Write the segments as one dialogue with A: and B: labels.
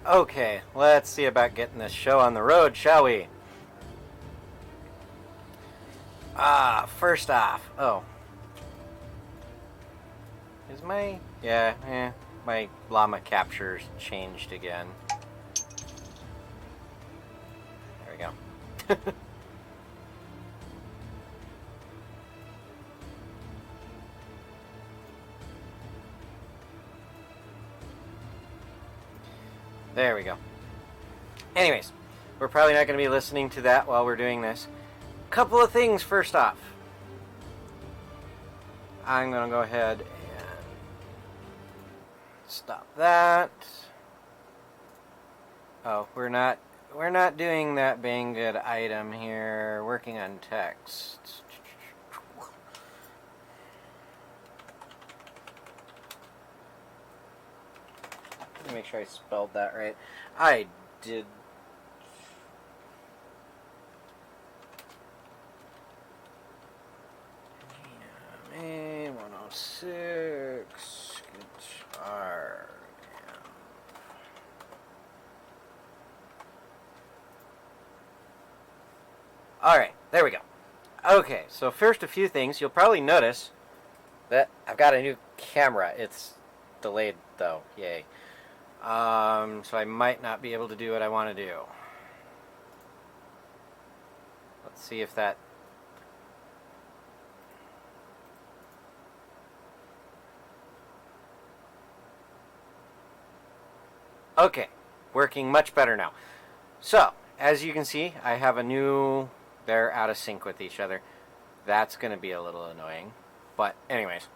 A: Okay, let's see about getting this show on the road, shall we? First off, is my, my llama capture's changed again. There we go. There we go. Anyways, we're probably not going to be listening to that while we're doing this. Couple of things first off. I'm going to go ahead and stop that. Oh, we're not doing that Banggood item here. Working on text. Let me make sure I spelled that right. I did. GMA106 Guitar. Alright, there we go. Okay, so first a few things. You'll probably notice that I've got a new camera. It's delayed though, yay. So I might not be able to do what I want to do. Let's see if that... Okay, working much better now. So, as you can see, I have a new... They're out of sync with each other. That's going to be a little annoying. But anyways,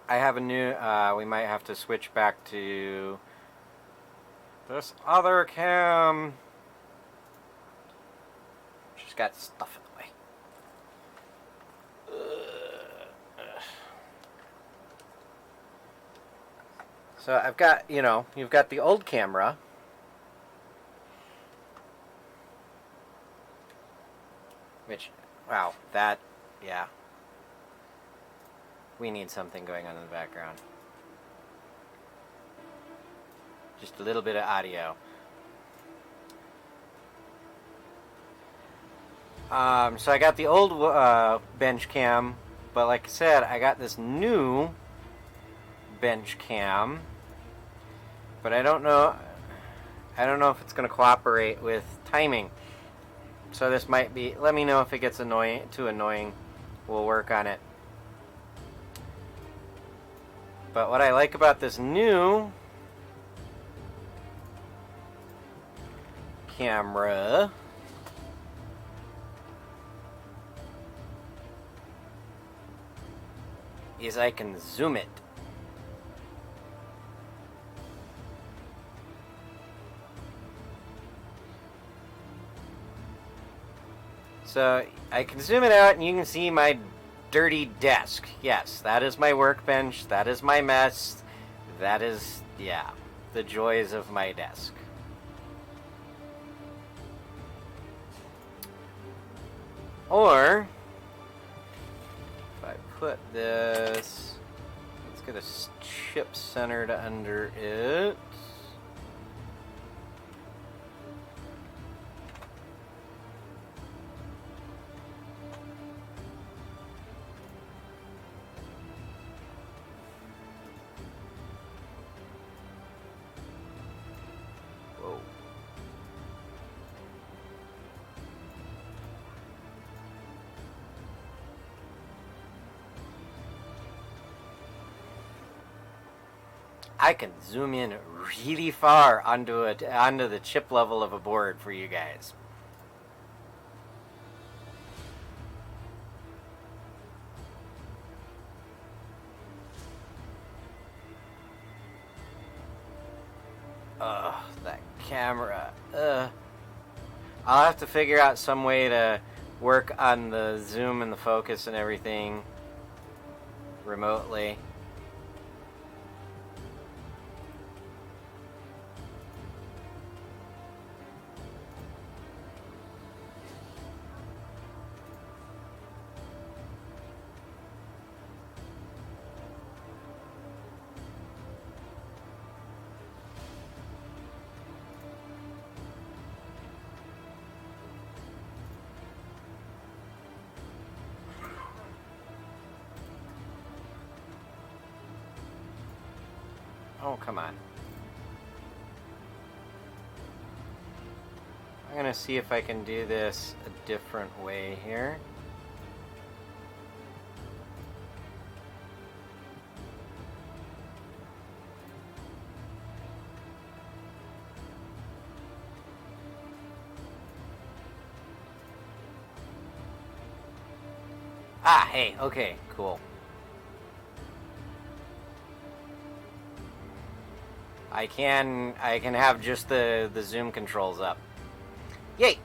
A: I have a new... we might have to switch back to this other cam. Just got stuff in the way. So I've got, you've got the old camera. Which, wow, that, yeah. We need something going on in the background. Just a little bit of audio. So I got the old bench cam, but like I said, I got this new bench cam. But I don't know if it's going to cooperate with timing. So this might be, let me know if it gets too annoying. We'll work on it. But what I like about this new camera is I can zoom it. So I can zoom it out and you can see my dirty desk. Yes, that is my workbench. That is my mess. That is, yeah, the joys of my desk. Or, if I put this, let's get a chip centered under it. I can zoom in really far onto the chip level of a board for you guys. Ugh, that camera. I'll have to figure out some way to work on the zoom and the focus and everything remotely. Oh, come on. I'm gonna see if I can do this a different way here. Ah, hey, okay, cool. I can have just the zoom controls up. Yay!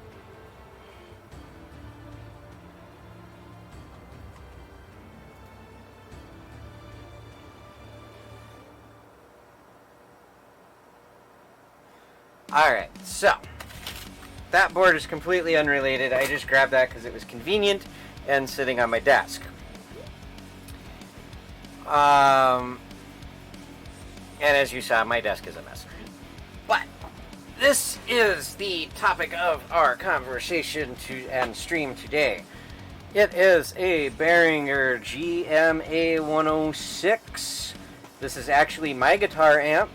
A: Alright, so that board is completely unrelated. I just grabbed that because it was convenient and sitting on my desk. And as you saw, my desk is a mess. But this is the topic of our conversation and stream today. It is a Behringer GMA106. This is actually my guitar amp.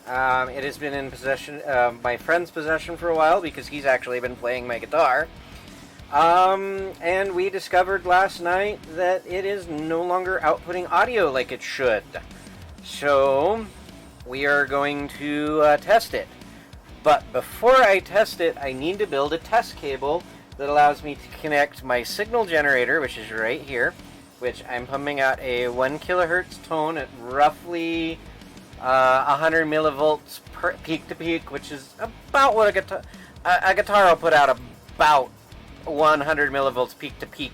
A: It has been in possession, my friend's possession for a while because he's actually been playing my guitar. And we discovered last night that it is no longer outputting audio like it should. So we are going to test it. But before I test it, I need to build a test cable that allows me to connect my signal generator, which is right here, which I'm pumping out a 1 kilohertz tone at roughly 100 millivolts per peak to peak, which is about what a guitar will put out, about 100 millivolts peak to peak.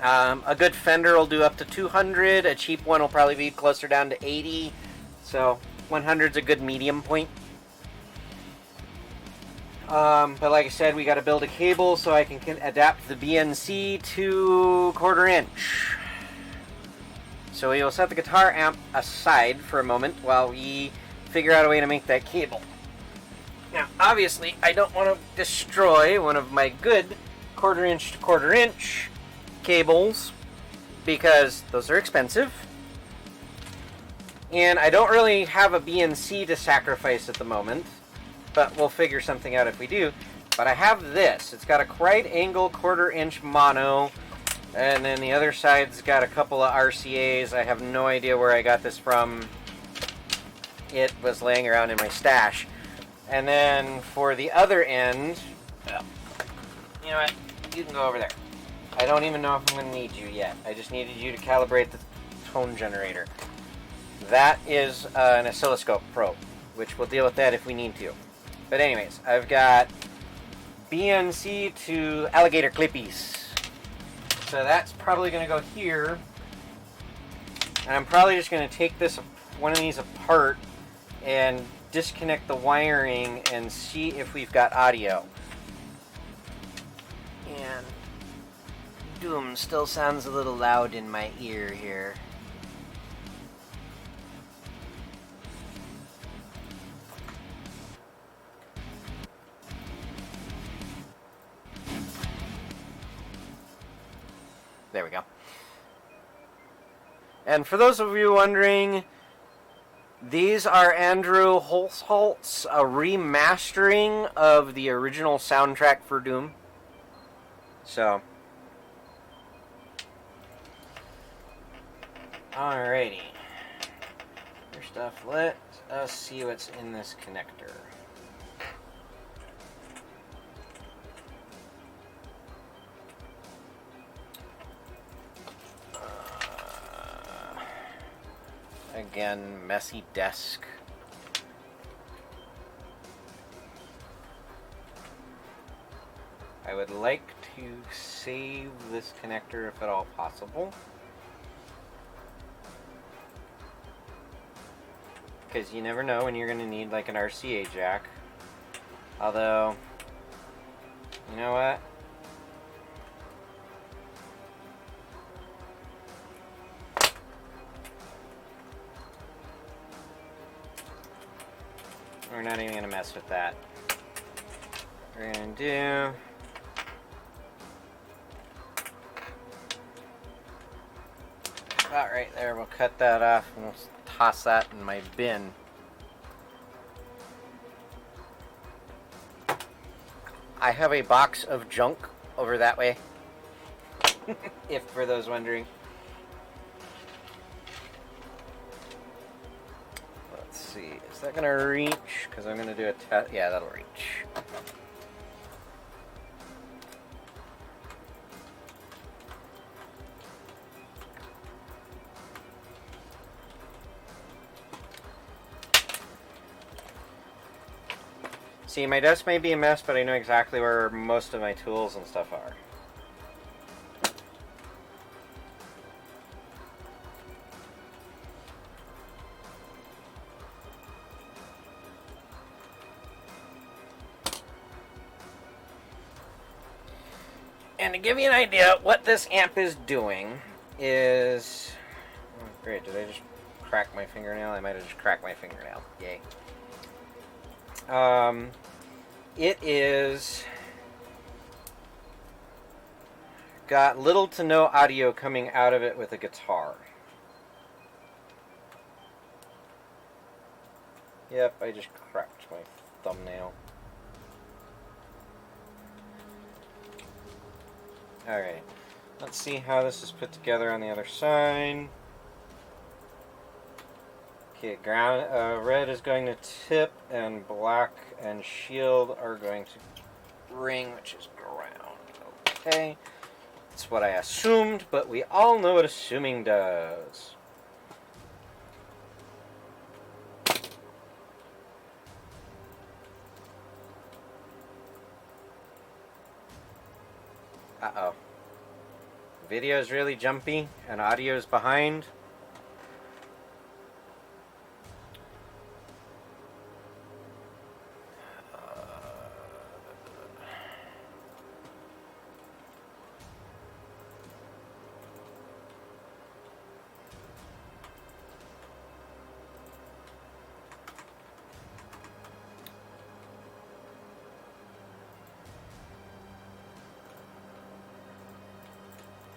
A: A good Fender will do up to 200. A cheap one will probably be closer down to 80. So 100 is a good medium point. But like I said, we got to build a cable so I can adapt the BNC to 1/4 inch. So we will set the guitar amp aside for a moment while we figure out a way to make that cable. Now, obviously, I don't want to destroy one of my good 1/4 inch to 1/4 inch cables because those are expensive. And I don't really have a BNC to sacrifice at the moment, but we'll figure something out if we do. But I have this. It's got a right angle 1/4 inch mono, and then the other side's got a couple of RCAs. I have no idea where I got this from. It was laying around in my stash. And then for the other end, well, you know what? You can go over there. I don't even know if I'm going to need you yet. I just needed you to calibrate the tone generator. That is an oscilloscope probe, which we'll deal with that if we need to. But anyways, I've got BNC to alligator clippies. So that's probably going to go here. And I'm probably just going to take one of these apart and disconnect the wiring and see if we've got audio. And Doom still sounds a little loud in my ear here. There we go. And for those of you wondering, these are Andrew Holzholt's remastering of the original soundtrack for Doom. So, alrighty. First off, let us see what's in this connector. Again, messy desk. I would like to save this connector if at all possible, because you never know when you're going to need like an RCA jack. Although, you know what? We're not even going to mess with that. We're going to do... about right there. We'll cut that off and we'll toss that in my bin. I have a box of junk over that way. If for those wondering. Let's see. Is that going to reach? Because I'm going to do a test. Yeah, that'll reach. See, my desk may be a mess, but I know exactly where most of my tools and stuff are. And to give you an idea, what this amp is doing is... Oh, great, did I just crack my fingernail? I might have just cracked my fingernail. Yay. It is got little to no audio coming out of it with a guitar. Yep, I just cracked my thumbnail. Alright, let's see how this is put together on the other side. Okay, red is going to tip, and black and shield are going to ring, which is ground. Okay, that's what I assumed, but we all know what assuming does. Uh-oh. Video's really jumpy, and audio's behind.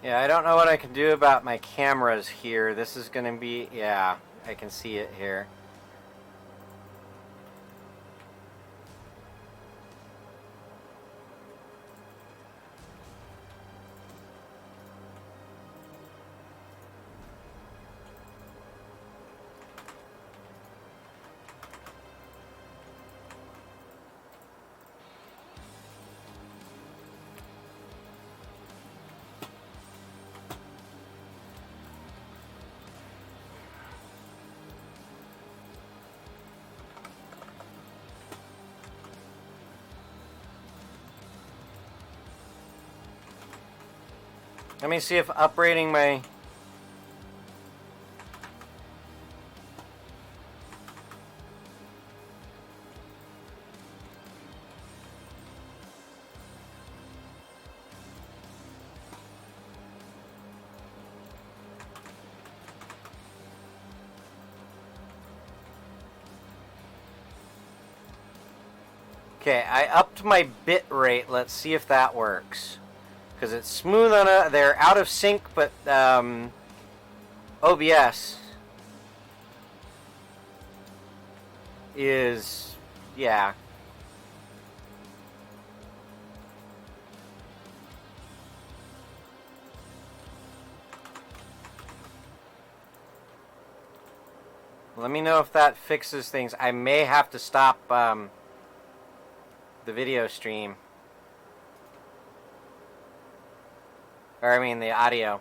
A: Yeah, I don't know what I can do about my cameras here. This is going to be, yeah, I can see it here. Let me see if uprating my... Okay, I upped my bit rate. Let's see if that works. Because it's smooth on a... They're out of sync, but OBS is... Yeah. Let me know if that fixes things. I may have to stop the video stream. Or, I mean, the audio.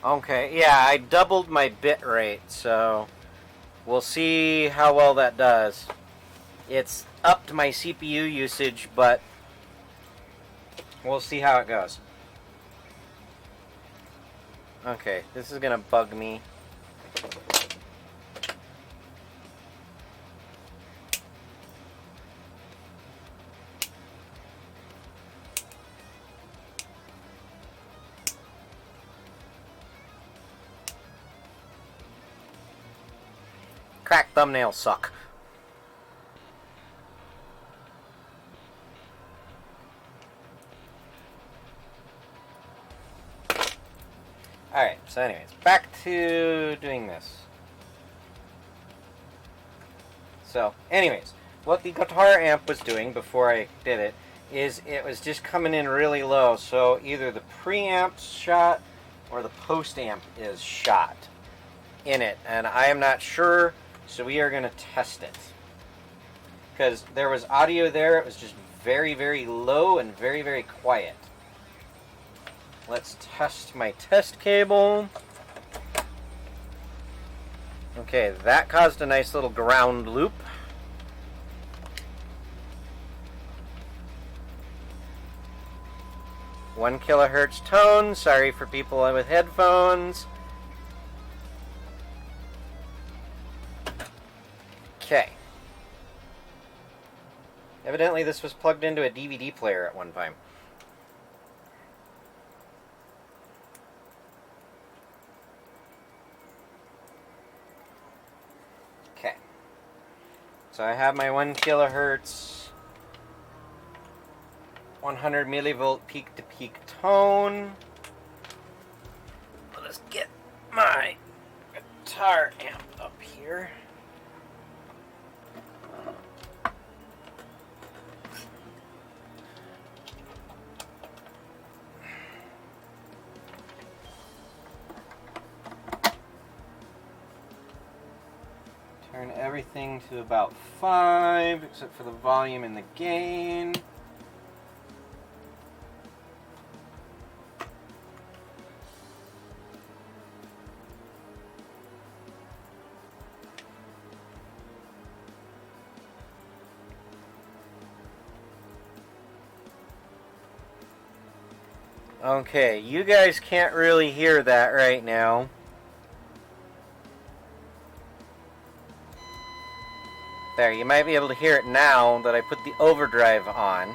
A: Okay, yeah, I doubled my bit rate, so we'll see how well that does. It's upped my CPU usage, but we'll see how it goes. Okay, this is gonna bug me. Cracked thumbnails suck. Alright, so anyways, back to doing this. So, anyways, what the guitar amp was doing before I did it is it was just coming in really low. So either the preamp's shot or the post amp is shot in it. And I am not sure, so we are going to test it. Because there was audio there, it was just very, very low and very, very quiet. Let's test my test cable. Okay, that caused a nice little ground loop. One kilohertz tone. Sorry for people with headphones. Okay. Evidently this was plugged into a DVD player at one time. Okay. So I have my 1 kilohertz, 100 millivolt peak to peak tone. Let's get my guitar amp up here. Turn everything to about 5, except for the volume and the gain. Okay, you guys can't really hear that right now. There, you might be able to hear it now that I put the overdrive on.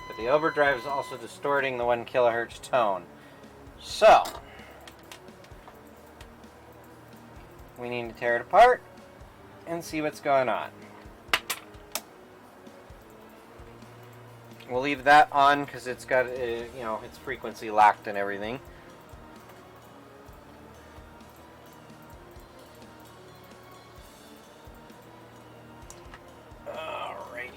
A: But the overdrive is also distorting the 1 kilohertz tone. So, we need to tear it apart and see what's going on. We'll leave that on because it's got, it's frequency locked and everything. Alrighty.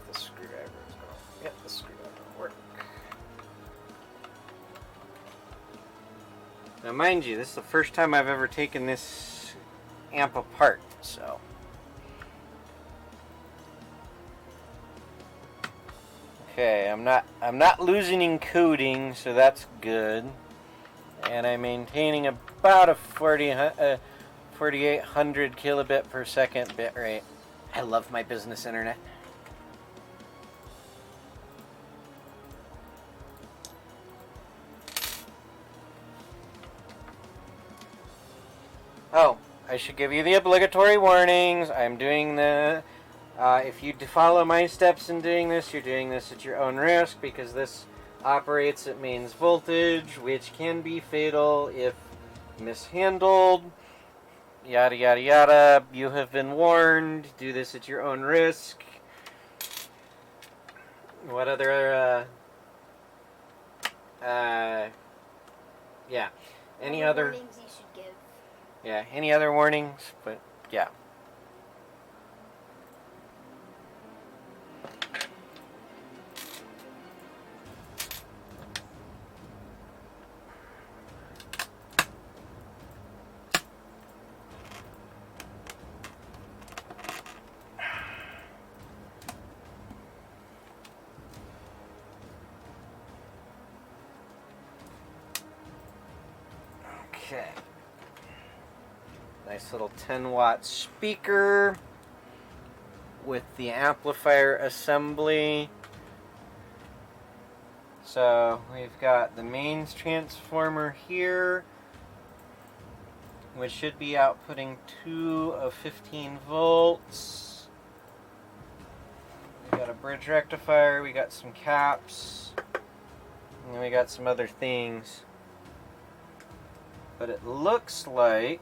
A: The screwdriver is going. Yep, the screwdriver will work. Now, mind you, this is the first time I've ever taken this amp apart, so. Okay, I'm not losing encoding, so that's good. And I'm maintaining about a 4800 kilobit per second bit rate. I love my business internet. Oh, I should give you the obligatory warnings. I'm doing the... if you follow my steps in doing this, you're doing this at your own risk, because this operates at mains voltage, which can be fatal if mishandled. Yada, yada, yada. You have been warned. Do this at your own risk. What other... yeah. Any other...
B: warnings you should give.
A: Yeah, any other warnings? But, yeah. Okay. Nice little 10-watt speaker with the amplifier assembly. So we've got the mains transformer here, which should be outputting 2 of 15 volts. We got a bridge rectifier, we got some caps, and then we got some other things. But it looks like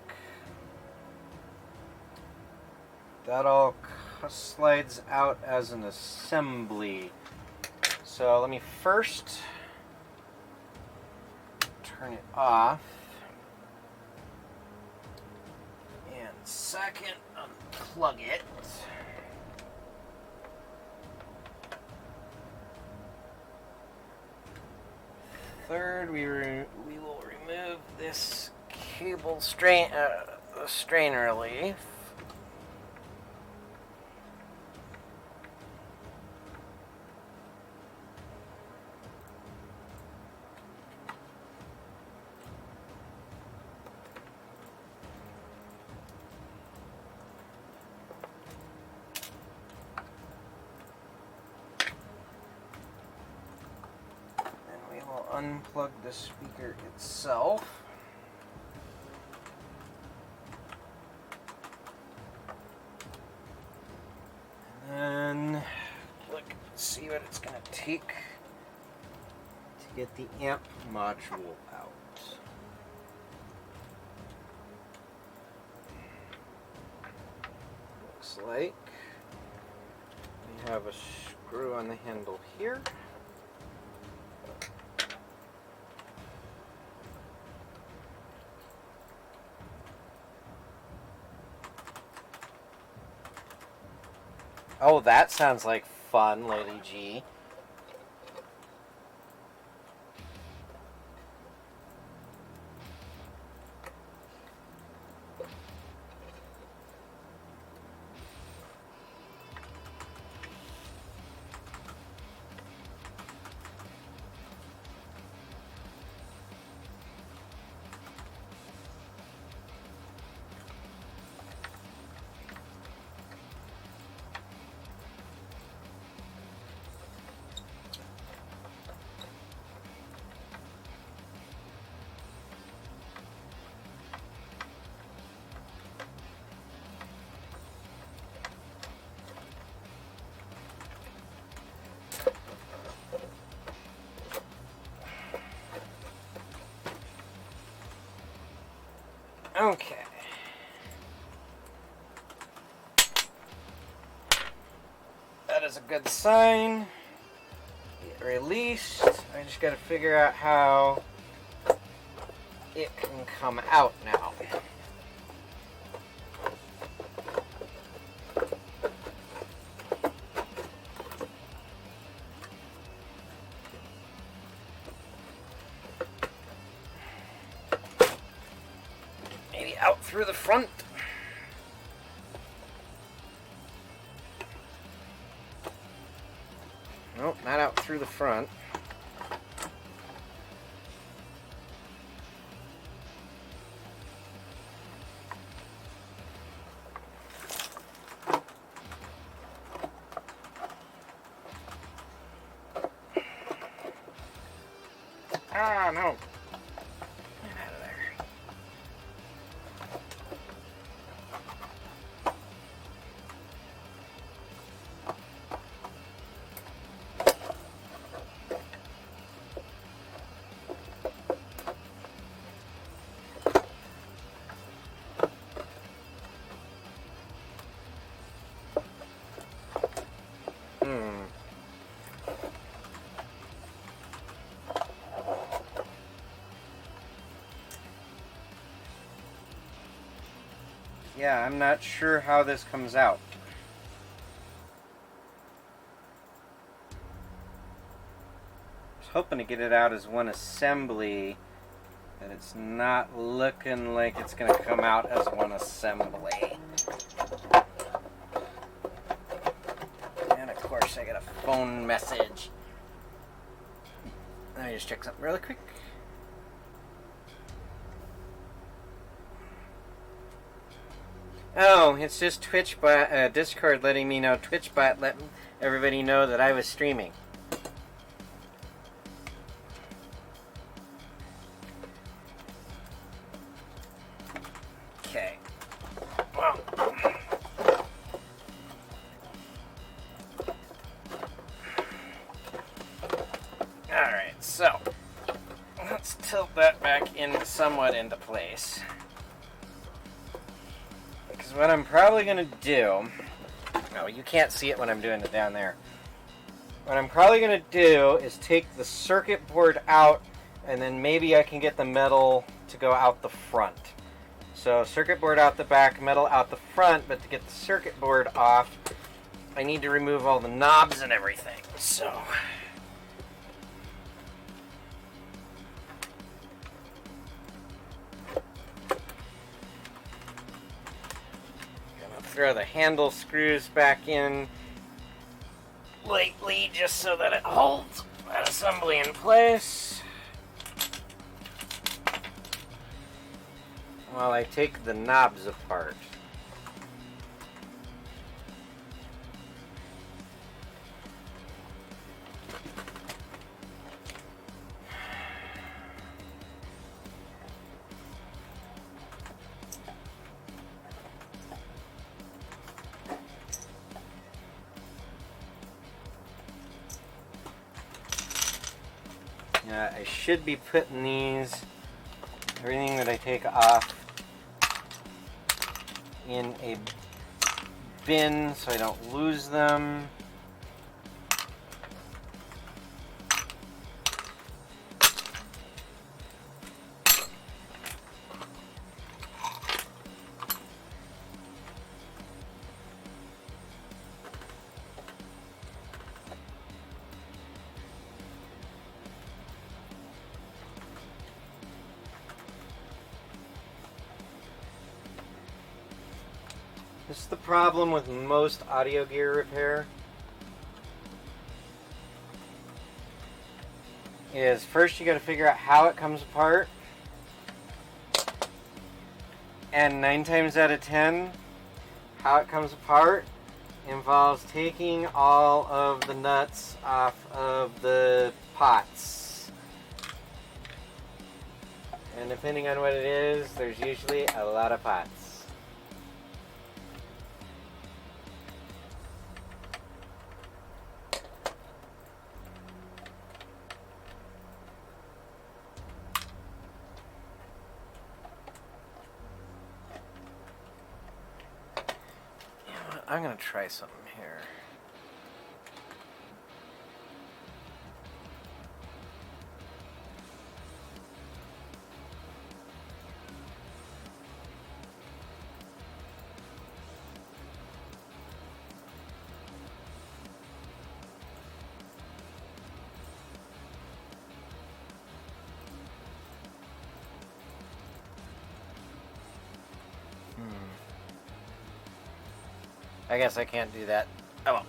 A: that all slides out as an assembly. So let me first turn it off, and second unplug it. Third, we will remove this cable strainer leaf. Unplug the speaker itself. And then see what it's going to take to get the amp module out. Looks like we have a screw on the handle here. Oh, that sounds like fun, Lady G. Okay. That is a good sign. Get released. I just got to figure out how it can come out now. Out through the front. Nope, not out through the front. Ah, no. Yeah, I'm not sure how this comes out. I was hoping to get it out as one assembly, but it's not looking like it's going to come out as one assembly. And of course I got a phone message. Let me just check something really quick. Oh, it's just TwitchBot, Discord letting me know. TwitchBot let everybody know that I was streaming. Okay. Well. Alright, so let's tilt that back in somewhat into place. Because what I'm probably going to do... Oh, you can't see it when I'm doing it down there. What I'm probably going to do is take the circuit board out, and then maybe I can get the metal to go out the front. So circuit board out the back, metal out the front, but to get the circuit board off, I need to remove all the knobs and everything. So... throw the handle screws back in lightly just so that it holds that assembly in place while I take the knobs apart. I should be putting everything that I take off in a bin so I don't lose them. This is the problem with most audio gear repair. Is first you got to figure out how it comes apart. And 9 times out of 10, how it comes apart involves taking all of the nuts off of the pots. And depending on what it is, there's usually a lot of pots. I'm going to try something here. I guess I can't do that. Oh well.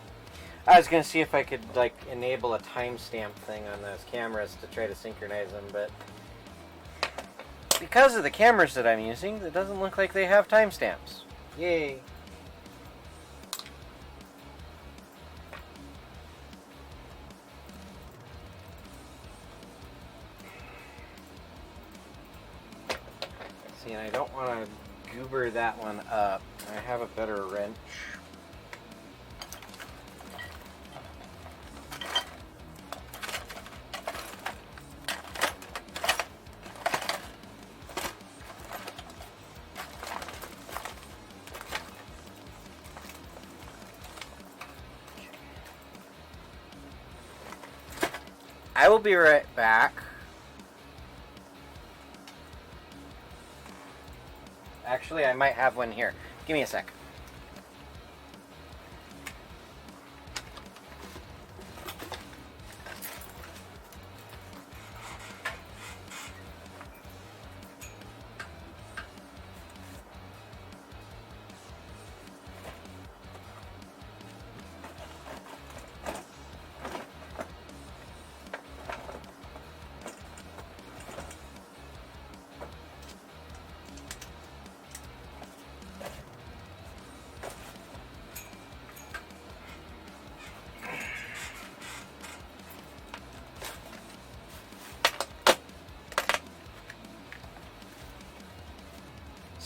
A: I was going to see if I could, like, enable a timestamp thing on those cameras to try to synchronize them, but because of the cameras that I'm using, it doesn't look like they have timestamps. Yay. See, and I don't want to goober that one up. I have a better wrench. I will be right back. Actually, I might have one here. Give me a sec.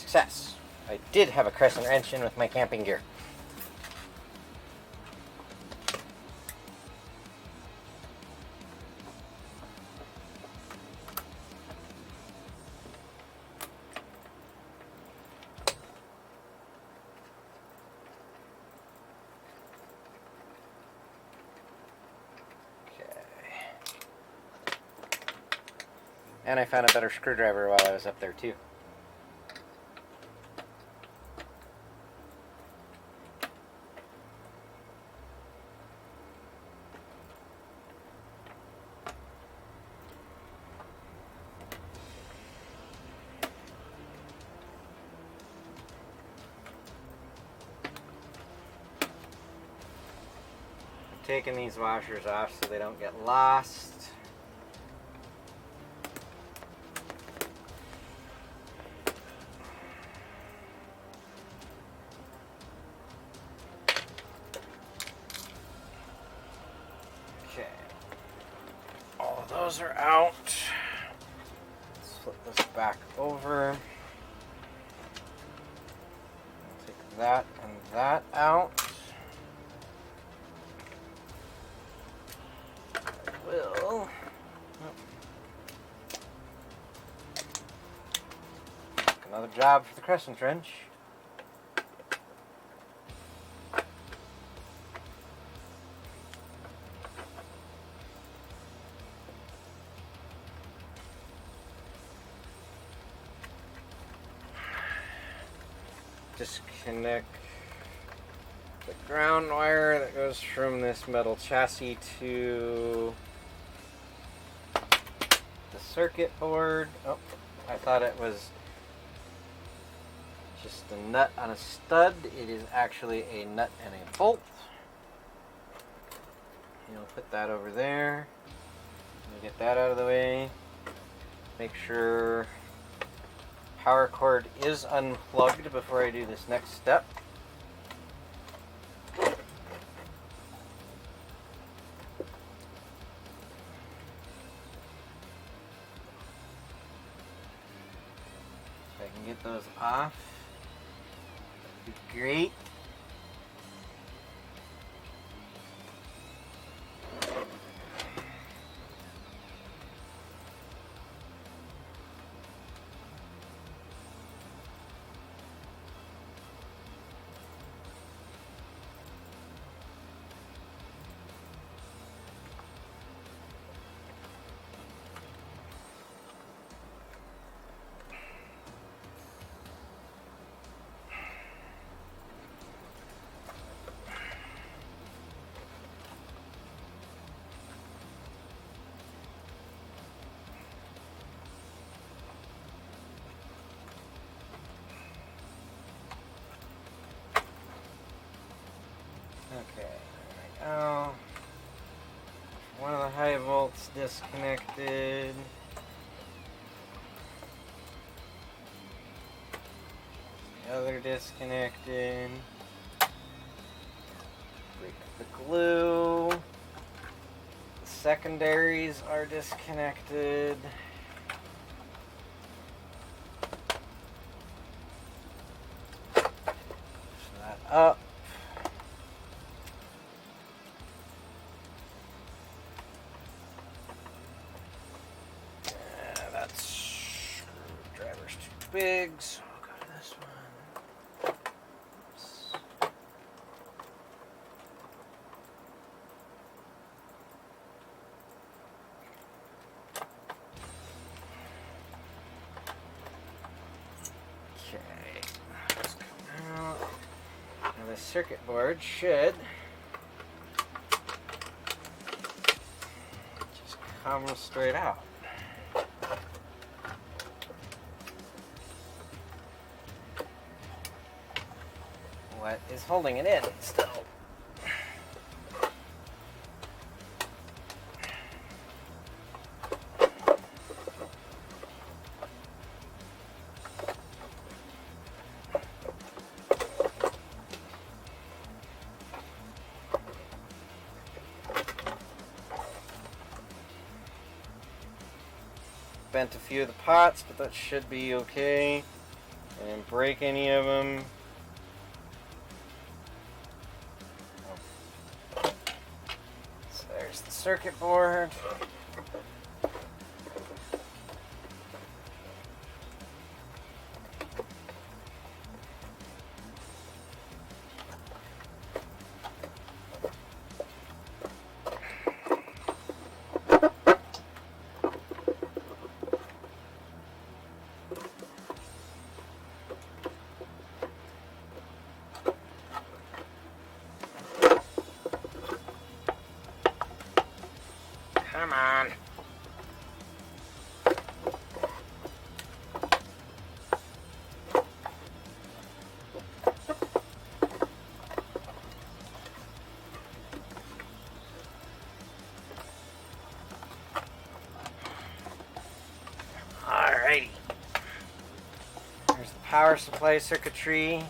A: Success. I did have a crescent wrench in with my camping gear. And I found a better screwdriver while I was up there too. I'm taking these washers off so they don't get lost. Those are out. Let's flip this back over. Take that and that out. I will. Another job for the crescent wrench. Disconnect the ground wire that goes from this metal chassis to the circuit board. Oh, I thought it was just a nut on a stud. It is actually a nut and a bolt. You'll put that over there. Get that out of the way. Make sure power cord is unplugged before I do this next step. If I can get those off, that'd be great. Okay, there we go. One of the high volts disconnected. The other disconnected. Break the glue. The secondaries are disconnected. Push that up. Screwdriver's too big, so I'll go to this one. Oops. Okay, let's come out. Now the circuit board should just come straight out. What is holding it in still? Bent a few of the pots, but that should be okay. I didn't break any of them. So there's the circuit board. Come on. Alrighty. There's the power supply circuitry.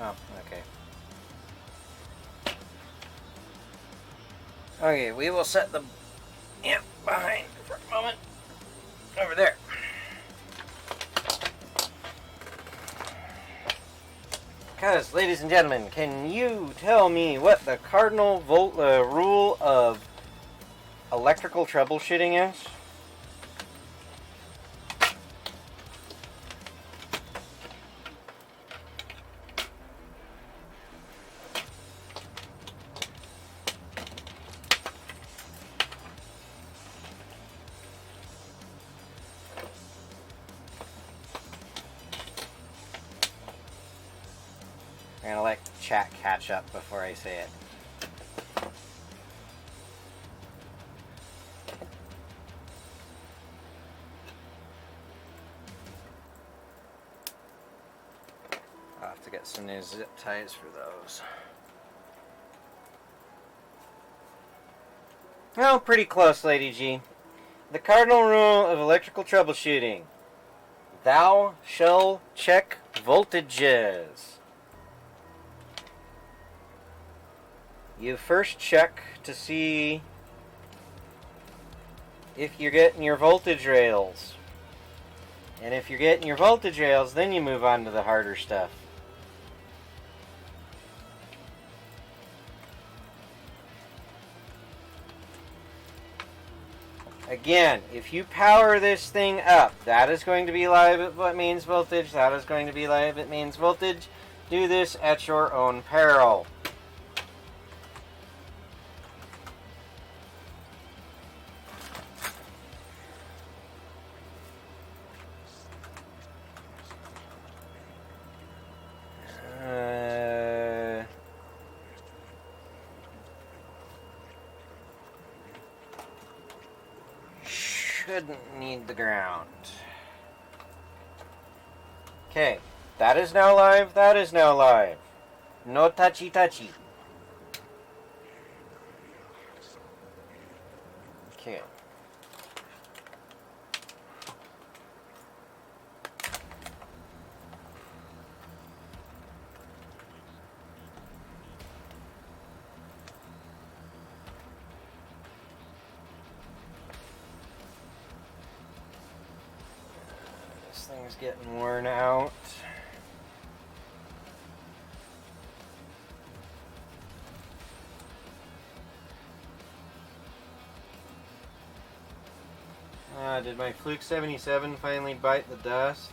A: Oh, okay. Okay, we will set the amp behind for a moment. Over there. Because, ladies and gentlemen, can you tell me what the cardinal rule of electrical troubleshooting is? I'm gonna let chat catch up before I say it. I'll have to get some new zip ties for those. Oh, pretty close, Lady G. The cardinal rule of electrical troubleshooting. Thou shall check voltages. You first check to see if you're getting your voltage rails. And if you're getting your voltage rails, then you move on to the harder stuff. Again, if you power this thing up, that is going to be live at what means voltage, that is going to be live at means voltage. Do this at your own peril. Shouldn't need the ground. Okay, that is now live, that is now live. No touchy touchy. Okay. This thing's getting worn out. Did my Fluke 77 finally bite the dust?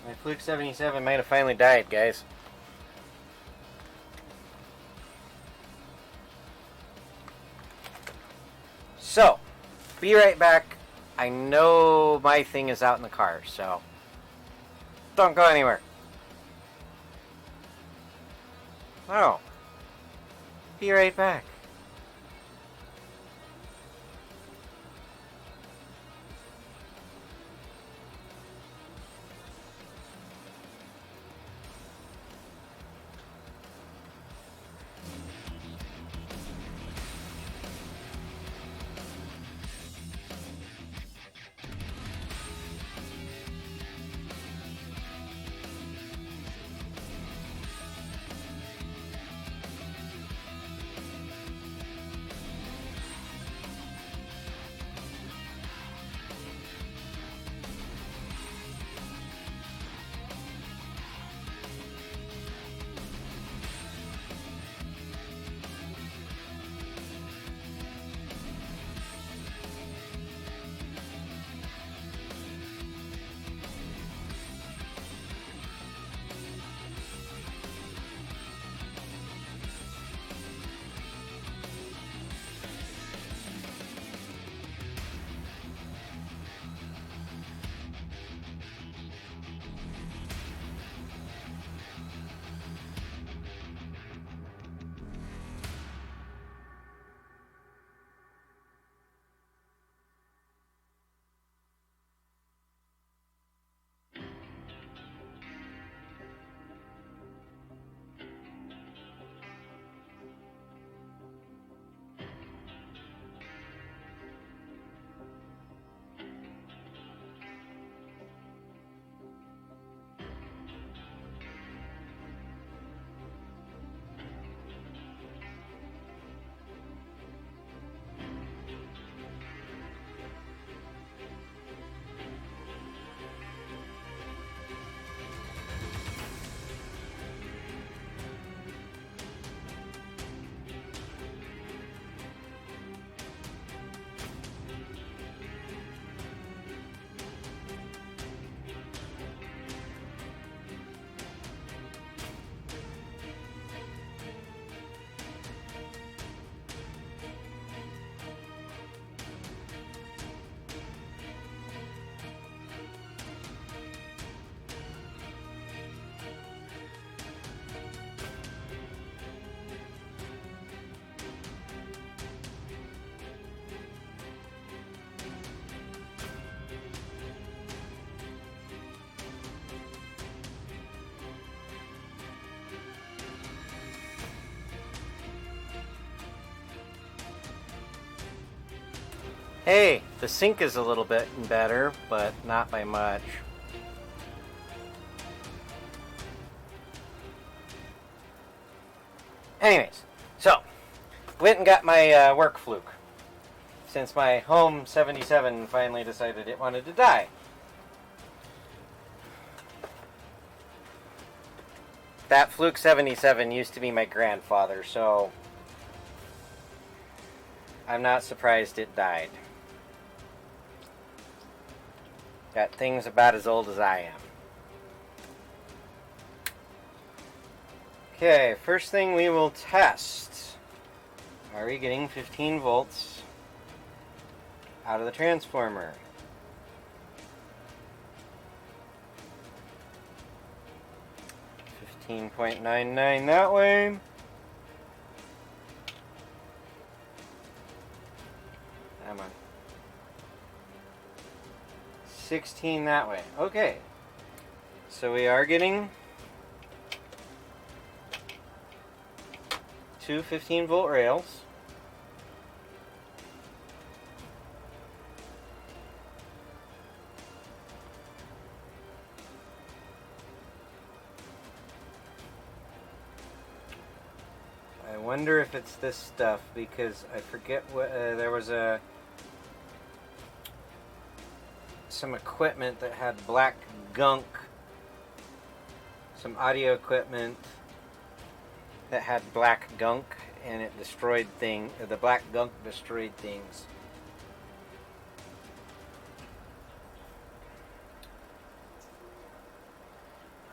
A: My Fluke 77 might have finally died, guys. So, be right back. I know my thing is out in the car, so don't go anywhere. Oh. Be right back. Hey, the sync is a little bit better, but not by much. Anyways, so went and got my work fluke, since my home 77 finally decided it wanted to die. That fluke 77 used to be my grandfather, so I'm not surprised it died. Got things about as old as I am. Okay, first thing we will test. Are we getting 15 volts out of the transformer? .99 that way. Come on. 16 that way. Okay. So we are getting two 15-volt rails. I wonder if it's this stuff, because I forget what there was some equipment that had black gunk, some audio equipment that had black gunk, and it destroyed the black gunk destroyed things.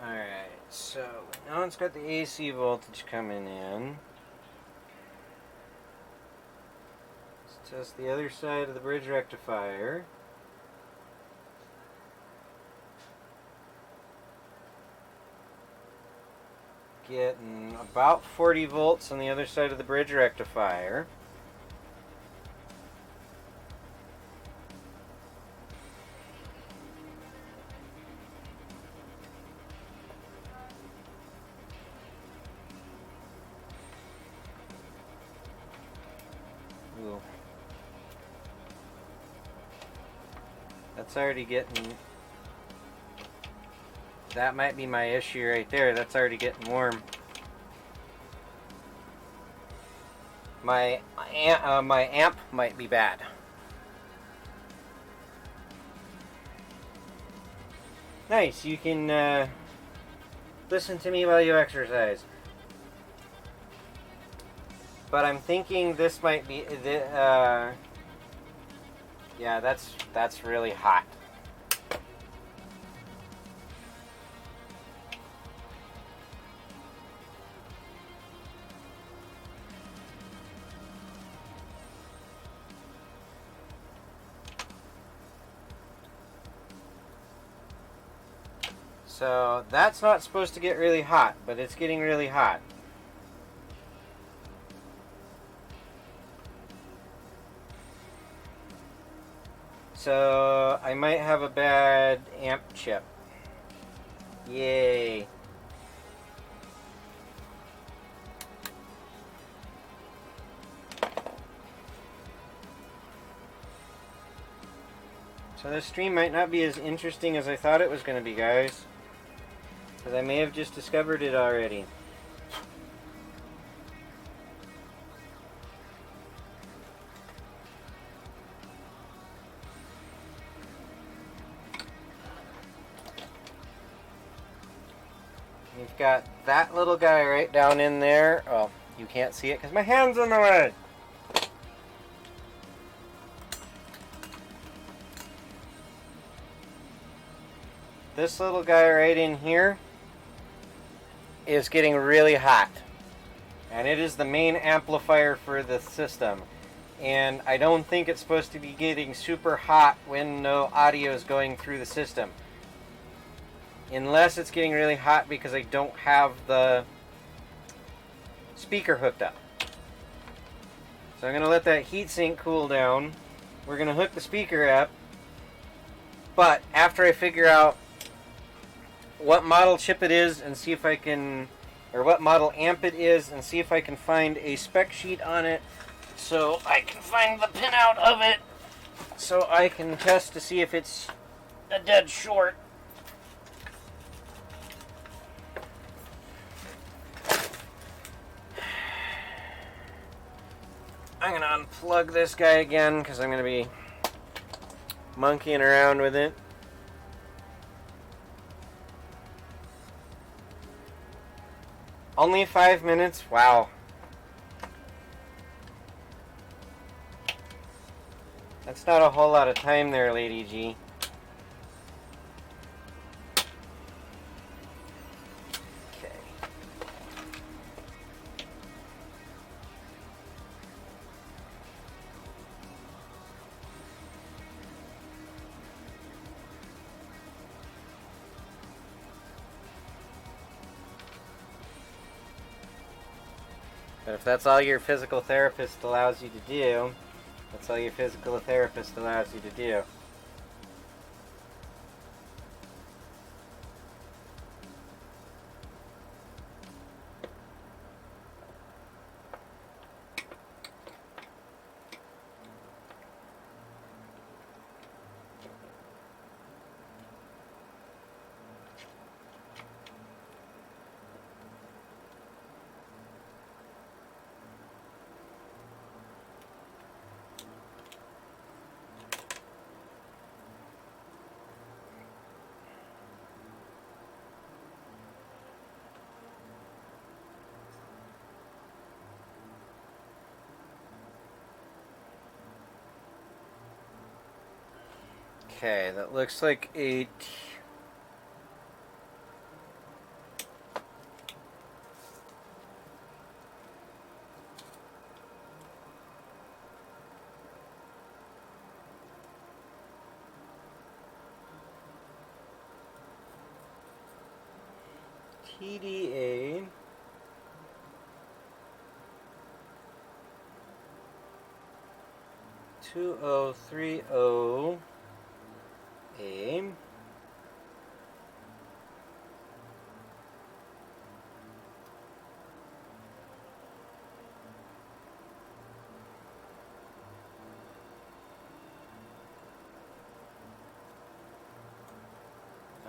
A: Alright, so now it's got the AC voltage coming in. Let's test the other side of the bridge rectifier. Getting about 40 volts on the other side of the bridge rectifier. Ooh. That's already getting... That might be my issue right there. That's already getting warm. My amp might be bad. Nice. You can listen to me while you exercise. But I'm thinking this might be... yeah, that's really hot. So that's not supposed to get really hot, but it's getting really hot. So I might have a bad amp chip. Yay. So this stream might not be as interesting as I thought it was going to be, guys. Because I may have just discovered it already. We've got that little guy right down in there. Oh, you can't see it because my hand's in the way. This little guy right in here is getting really hot, and it is the main amplifier for the system, and I don't think it's supposed to be getting super hot when no audio is going through the system, unless it's getting really hot because I don't have the speaker hooked up. So I'm going to let that heatsink cool down. We're going to hook the speaker up, but after I figure out what model chip it is and see if I can, or what model amp it is, and see if I can find a spec sheet on it so I can find the pinout of it so I can test to see if it's a dead short. I'm going to unplug this guy again because I'm going to be monkeying around with it. Only 5 minutes? Wow. That's not a whole lot of time there, Lady G. Okay. But if that's all your physical therapist allows you to do, that's all your physical therapist allows you to do. Okay, that looks like a TDA 2030A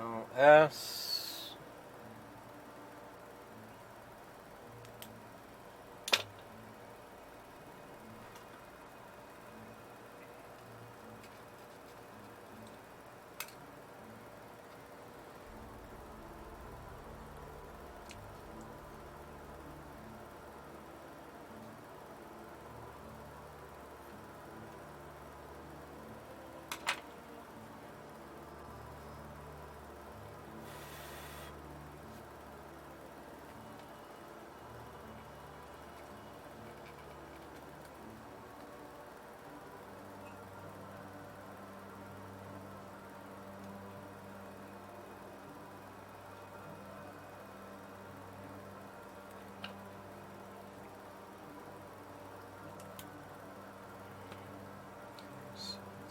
A: LS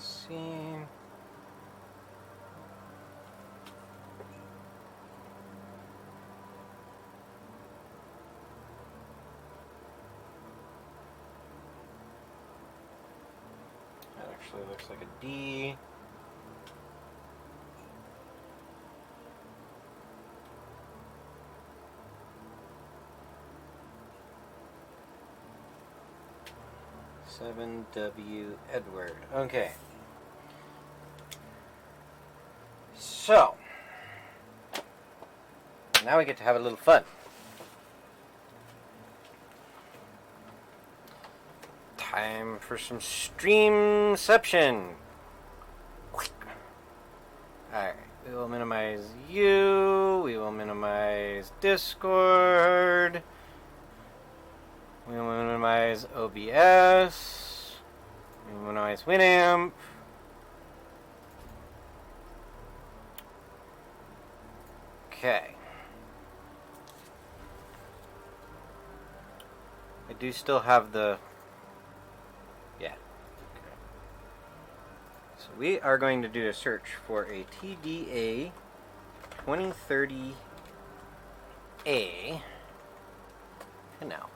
A: see. That actually looks like a D. W Edward. Okay. So, now we get to have a little fun. Time for some streamception. Alright, we will minimize you, we will minimize Discord, we will minimize OBS, we will minimize Winamp. Okay. I do still have the... Yeah. Okay. So we are going to do a search for a TDA 2030A pinout.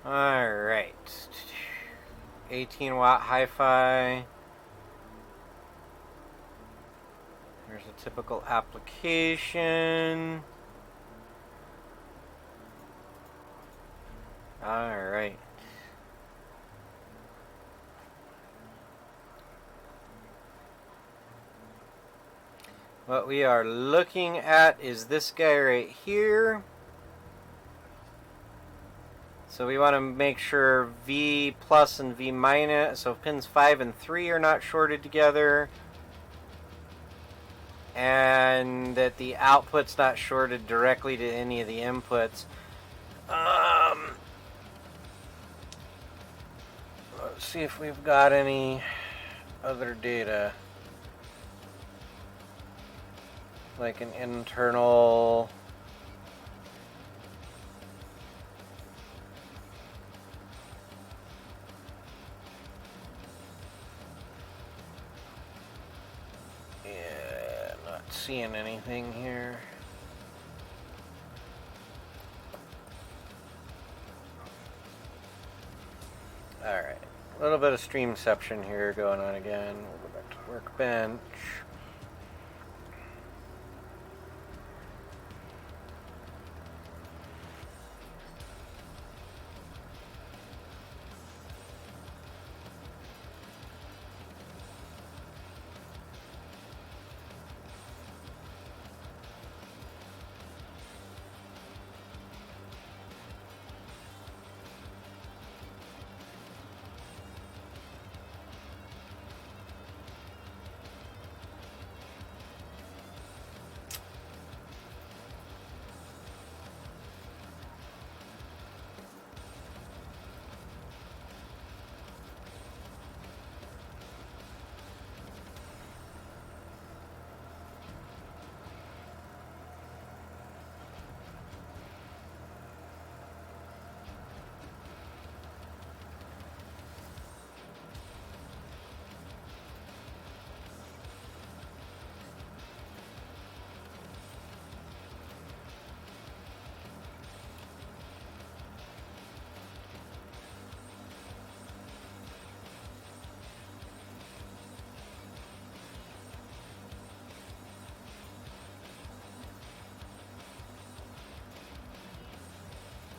A: Alright. 18 watt hi-fi. Here's a typical application. Alright. What we are looking at is this guy right here. So we want to make sure V plus and V minus, so pins 5 and 3 are not shorted together. And that the output's not shorted directly to any of the inputs. Let's see if we've got any other data. Like an internal... Yeah, not seeing anything here. Alright, a little bit of streamception here going on again. We'll go back to workbench.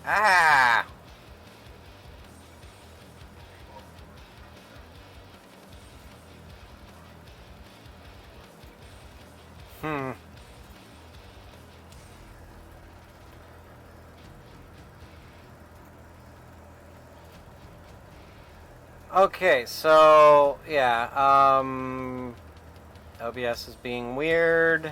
A: Ah! Okay, so, yeah, OBS is being weird.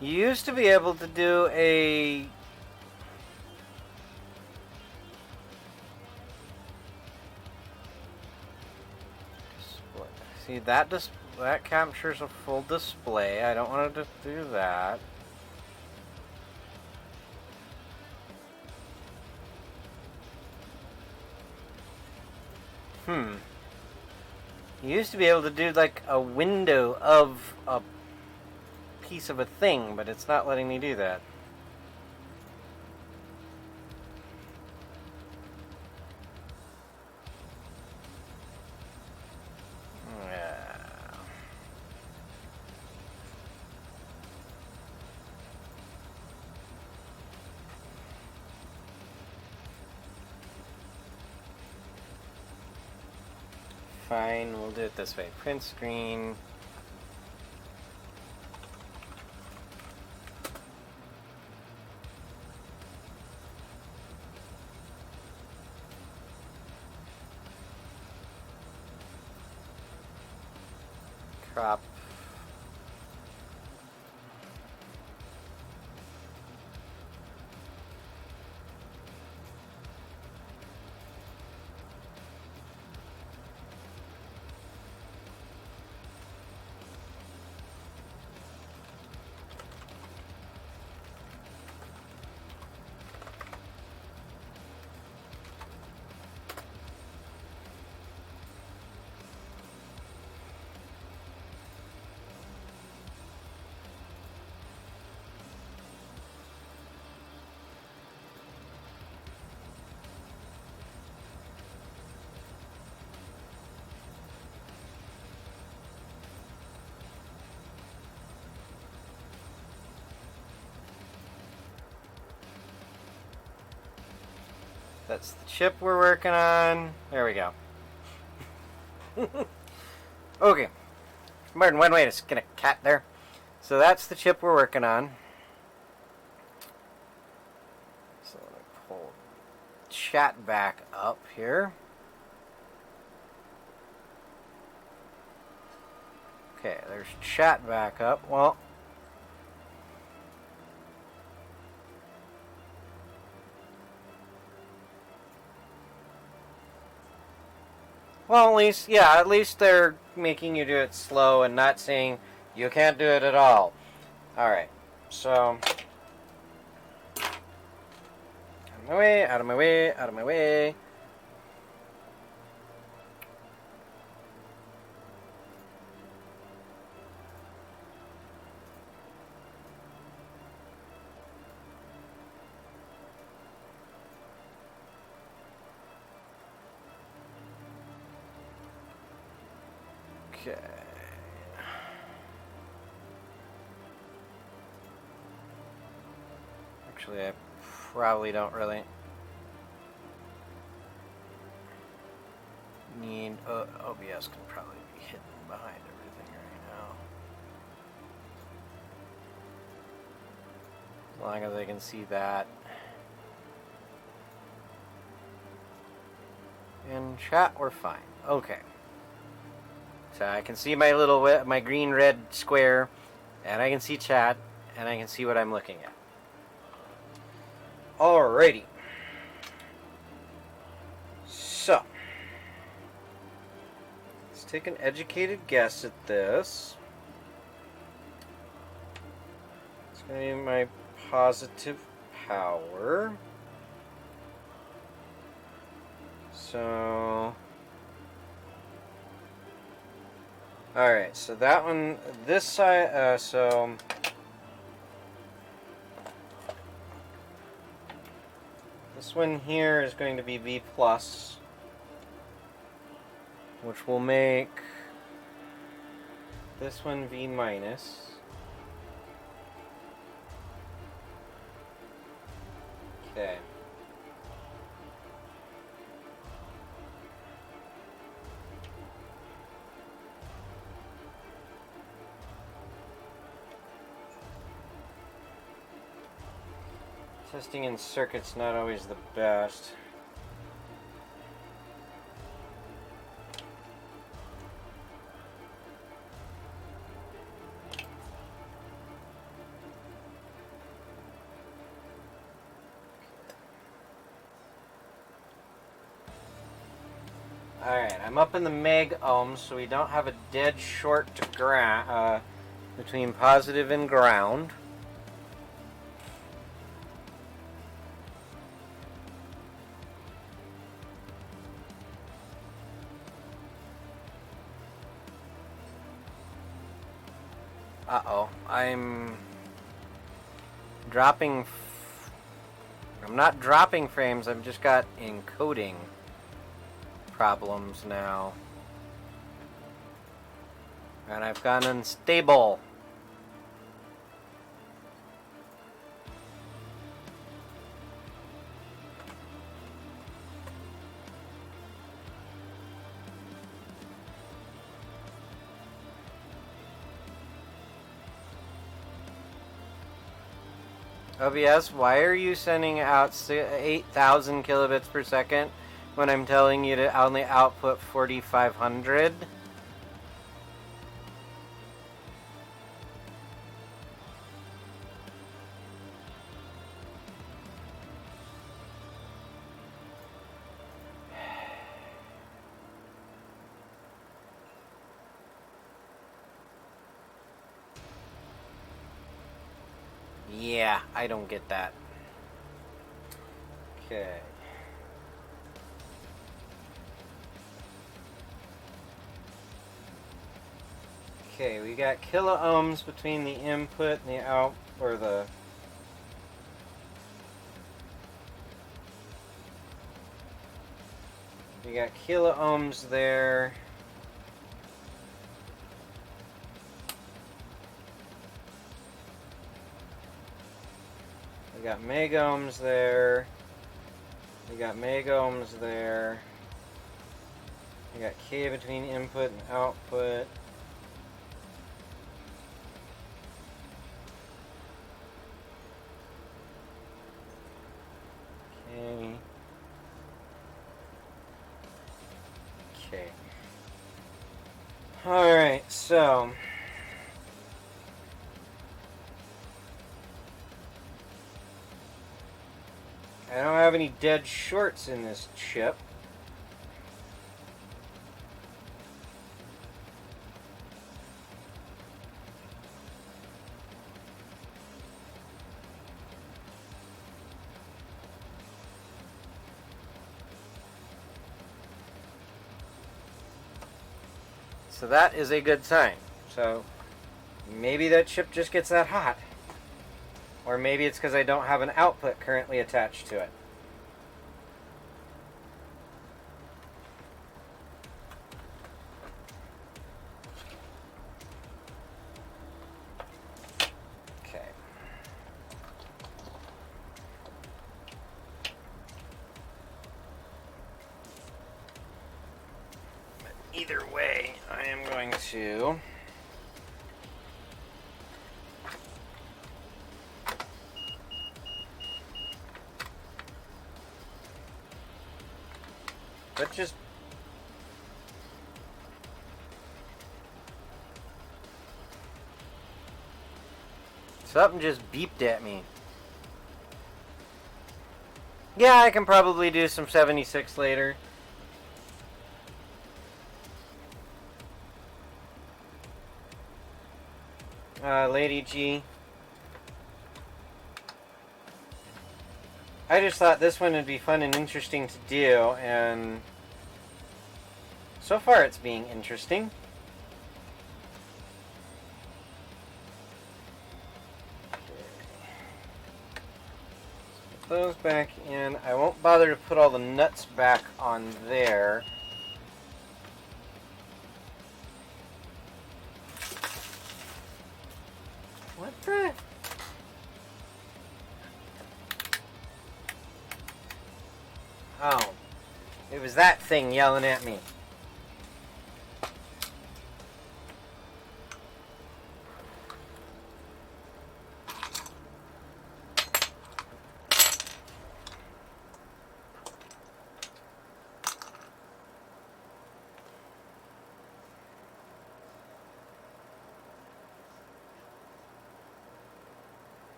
A: You used to be able to do a... See, that captures a full display. I don't want it to do that. You used to be able to do like a window of a piece of a thing, but it's not letting me do that. Fine, we'll do it this way. Print screen. Crop. That's the chip we're working on. There we go. Okay. Martin, wait, it's gonna cat there. So that's the chip we're working on. So let me pull chat back up here. Okay, there's chat back up. Well, at least they're making you do it slow and not saying you can't do it at all. Alright, so out of my way, out of my way, out of my way. Okay. Actually, I probably don't really need... OBS can probably be hidden behind everything right now. As long as I can see that. In chat, we're fine. Okay. So I can see my green-red square, and I can see chat, and I can see what I'm looking at. Alrighty. So, let's take an educated guess at this. It's going to be my positive power. So... Alright, so that one, this side, so this one here is going to be B+, which will make this one V-. Okay. Testing in circuits not always the best. Alright, I'm up in the meg ohms, so we don't have a dead short to ground between positive and ground. Uh-oh, I'm not dropping frames, I've just got encoding problems now. And I've gone unstable. OBS, why are you sending out 8,000 kilobits per second when I'm telling you to only output 4,500? Yeah, I don't get that. Okay. Okay, we got kilo ohms between the input and the out, or the... We got kilo ohms there. We got meg ohms there. We got megohms there. We got K between input and output. Okay. Okay. Alright, so I don't have any dead shorts in this chip. So that is a good sign. So maybe that chip just gets that hot. Or maybe it's because I don't have an output currently attached to it. Okay. But either way, I am going to just something just beeped at me. Yeah, I can probably do some 76 later. Lady G. I just thought this one would be fun and interesting to do, and so far it's being interesting. Put those back in. I won't bother to put all the nuts back on there. What the? Oh. It was that thing yelling at me.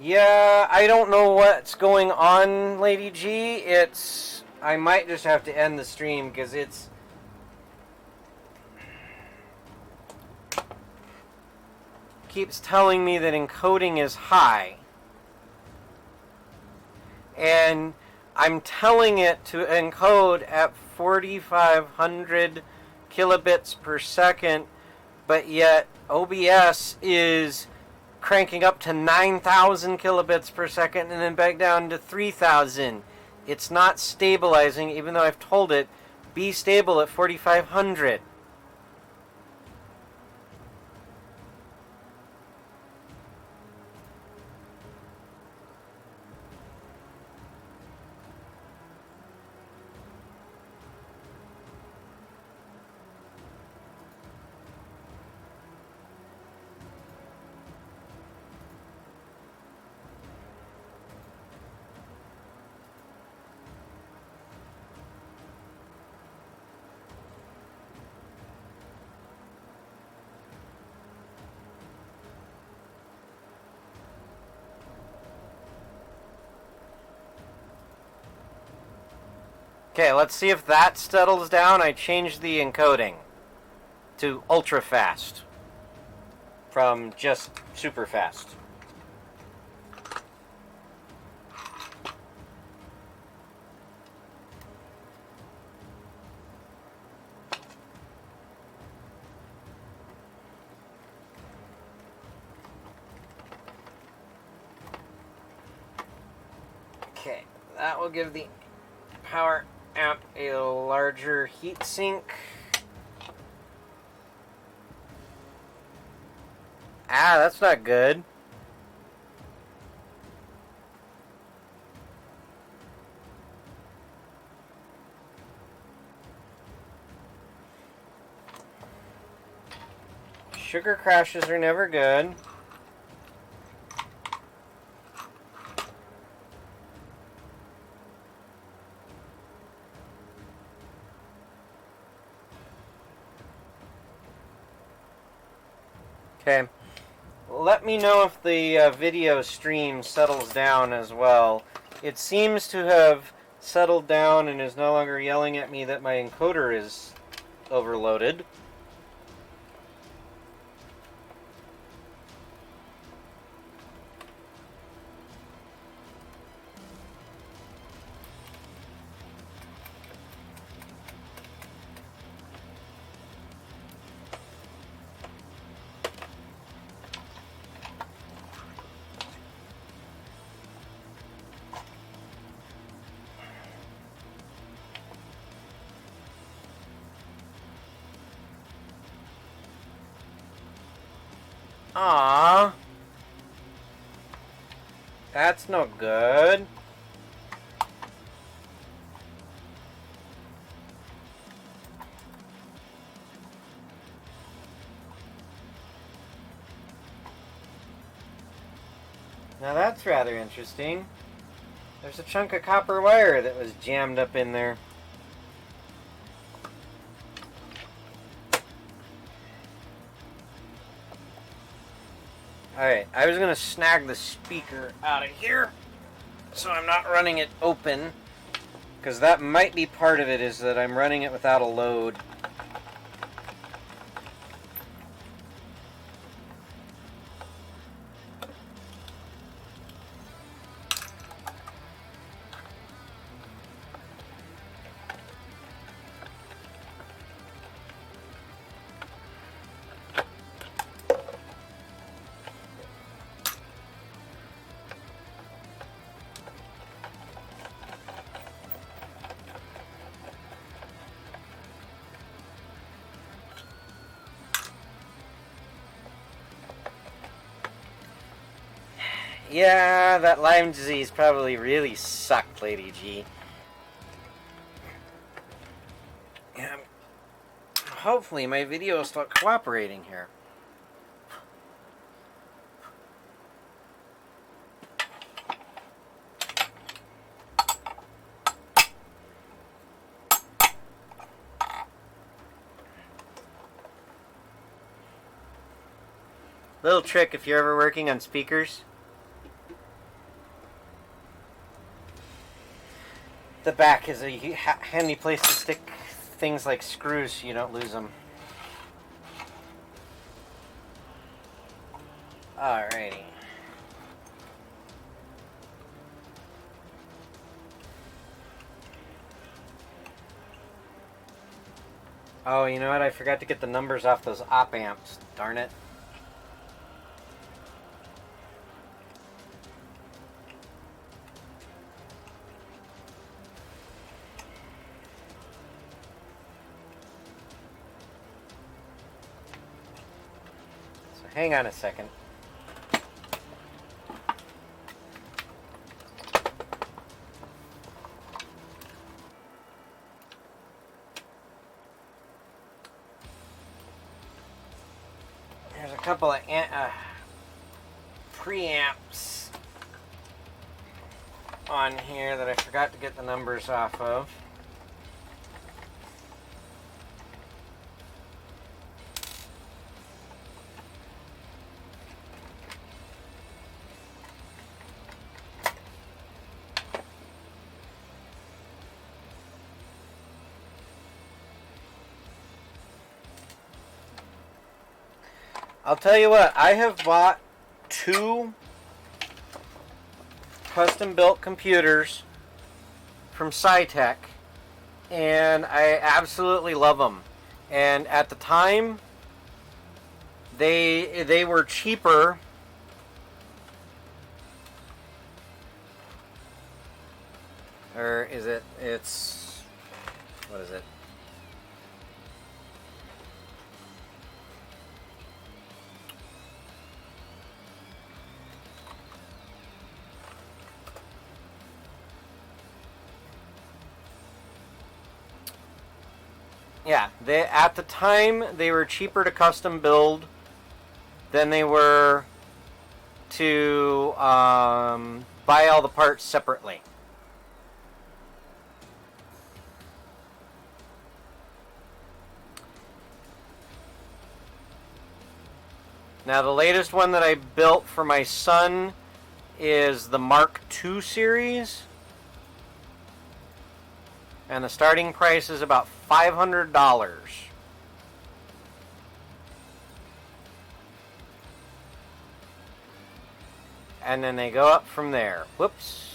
A: Yeah, I don't know what's going on, Lady G. I might just have to end the stream because it's keeps telling me that encoding is high. And I'm telling it to encode at 4,500 kilobits per second, but yet OBS is cranking up to 9,000 kilobits per second and then back down to 3,000. It's not stabilizing, even though I've told it, be stable at 4,500. Okay, let's see if that settles down. I changed the encoding to ultra fast from just super fast. Okay, that will give the power amp a larger heat sink. Ah, that's not good. Sugar crashes are never good. Okay. Let me know if the video stream settles down as well. It seems to have settled down and is no longer yelling at me that my encoder is overloaded. Aww. That's no good. Now that's rather interesting. There's a chunk of copper wire that was jammed up in there. Alright, I was going to snag the speaker out of here so I'm not running it open, because that might be part of it, is that I'm running it without a load. Yeah, that Lyme disease probably really sucked, Lady G. Yeah, hopefully my video will start cooperating here. Little trick if you're ever working on speakers. The back is a handy place to stick things like screws so you don't lose them. Alrighty. Oh, you know what? I forgot to get the numbers off those op amps. Darn it. Hang on a second. There's a couple of preamps on here that I forgot to get the numbers off of. I'll tell you what, I have bought 2 custom-built computers from SciTech, and I absolutely love them. And at the time, they were cheaper. Or is it? It's, what is it? Yeah, at the time they were cheaper to custom build than they were to buy all the parts separately. Now, the latest one that I built for my son is the Mark II series. And the starting price is about $500. And then they go up from there. Whoops.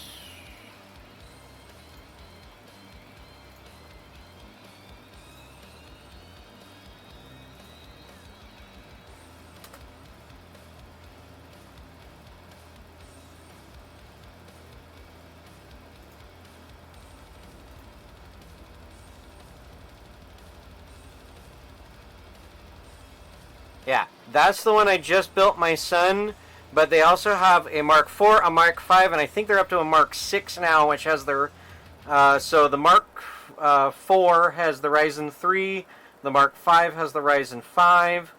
A: Yeah, that's the one I just built my son, but they also have a Mark IV, a Mark V, and I think they're up to a Mark VI now, which has their... so the Mark IV has the Ryzen 3, the Mark V has the Ryzen 5,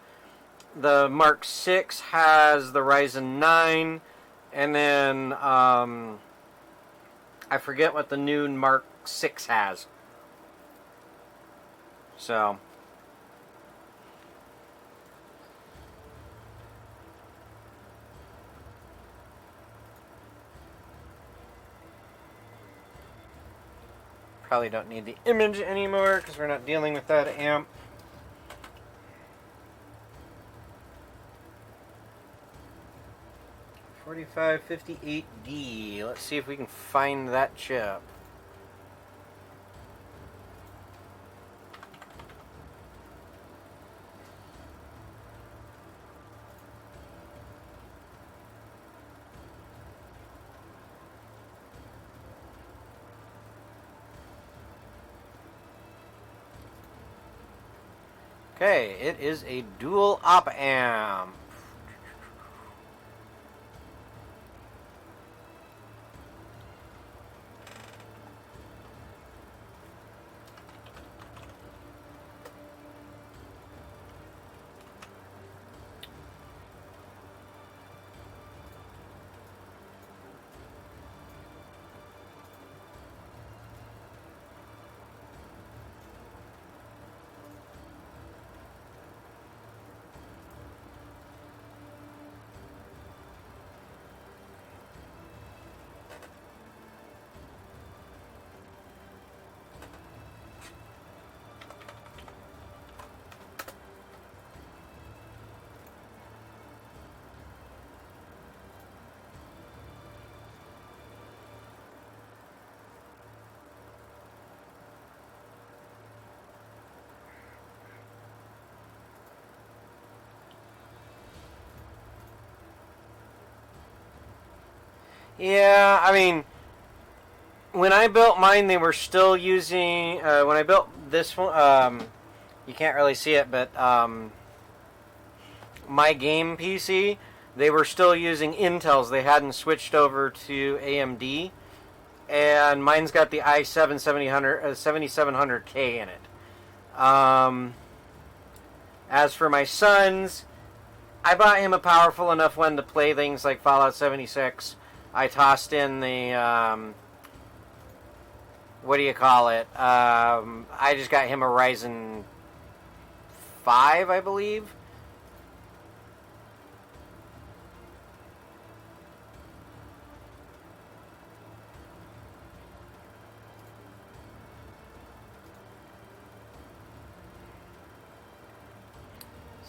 A: the Mark VI has the Ryzen 9, and then I forget what the new Mark VI has. So... probably don't need the image anymore because we're not dealing with that amp. $4558D. Let's see if we can find that chip. Okay, it is a dual op amp. Yeah, I mean, when I built mine, they were still using, when I built this one, you can't really see it, but my game PC, they were still using Intels. They hadn't switched over to AMD, and mine's got the i7 7700K in it. As for my son's, I bought him a powerful enough one to play things like Fallout 76. I tossed in the, what do you call it? I just got him a Ryzen 5, I believe.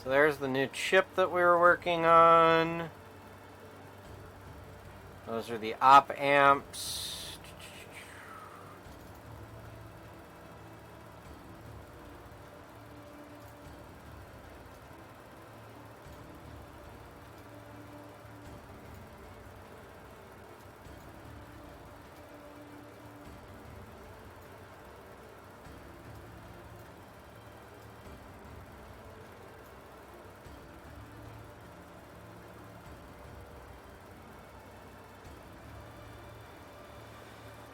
A: So there's the new chip that we were working on. Those are the op amps.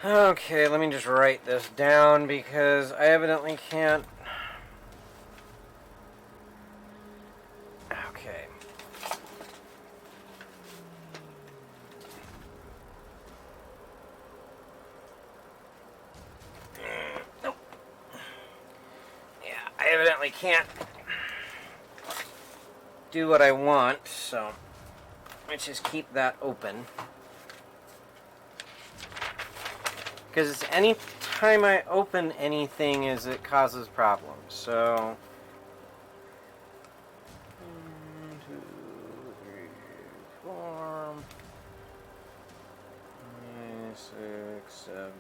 A: Okay, let me just write this down because I evidently can't. Okay. apparently can't do what I want, so let's just keep that open. Because any time I open anything it causes problems. So 1, 2, 3, 4, 5, 6, 7,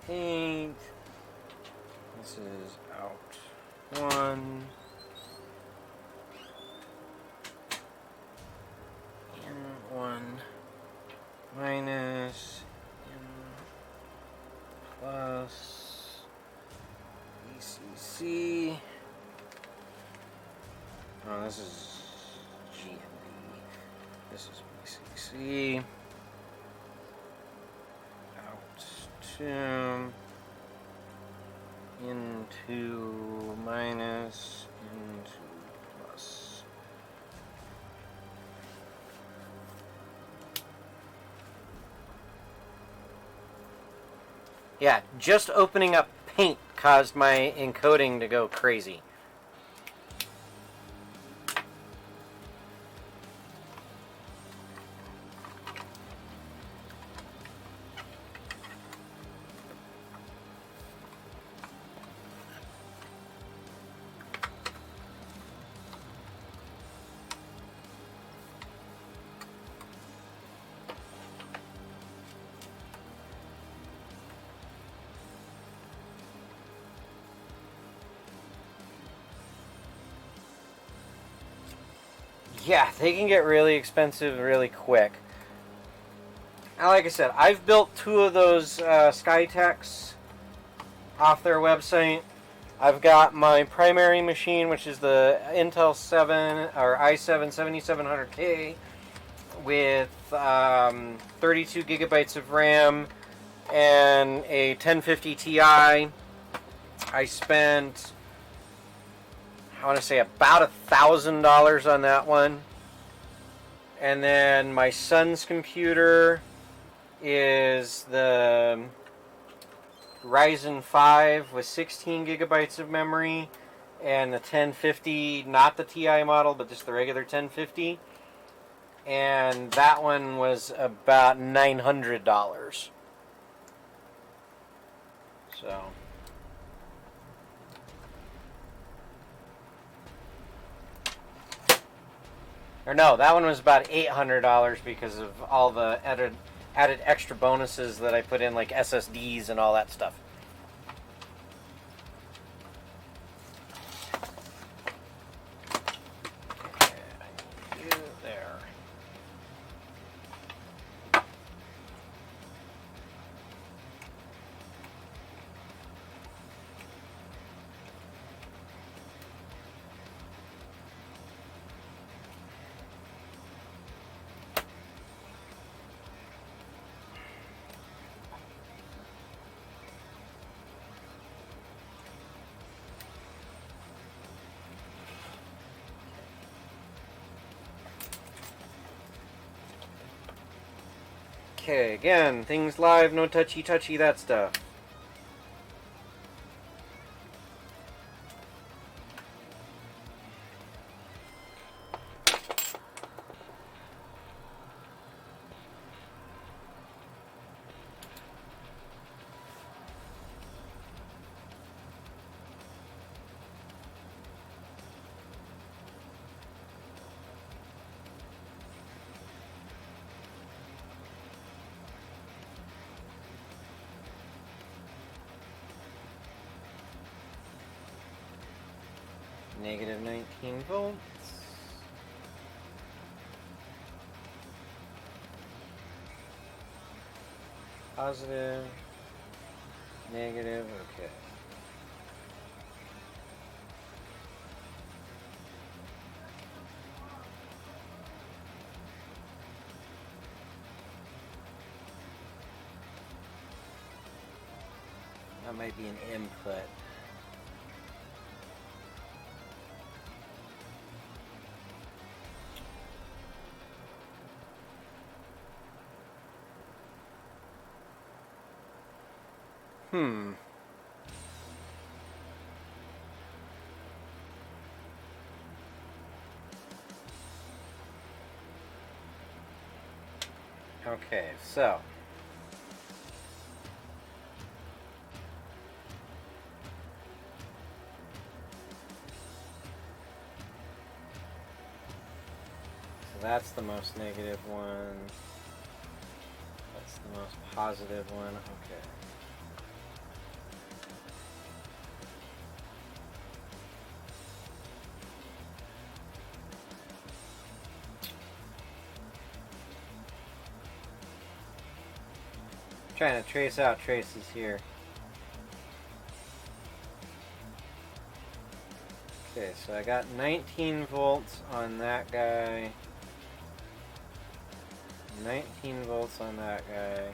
A: 8. This is out 1. In 1 minus plus ECC. Oh, this is GMB. This is BCC. Out 2 into minus into plus. Yeah, just opening up Paint caused my encoding to go crazy. Yeah, they can get really expensive really quick. Now, like I said, I've built 2 of those Skytechs off their website. I've got my primary machine, which is the Intel 7 or i7 7700K with 32 gigabytes of RAM and a 1050 Ti. I spent, I want to say, about $1,000 on that one. And then my son's computer is the Ryzen 5 with 16 gigabytes of memory and the 1050, not the Ti model, but just the regular 1050. And that one was about $900. So... Or no, that one was about $800 because of all the added extra bonuses that I put in, like SSDs and all that stuff. There. Okay, again, things live, no touchy, that stuff. Negative 19 volts. Positive. Negative, okay. That might be an input. Okay, so that's the most negative one. That's the most positive one. Okay. Trying to trace out traces here. Okay, so I got 19 volts on that guy. 19 volts on that guy.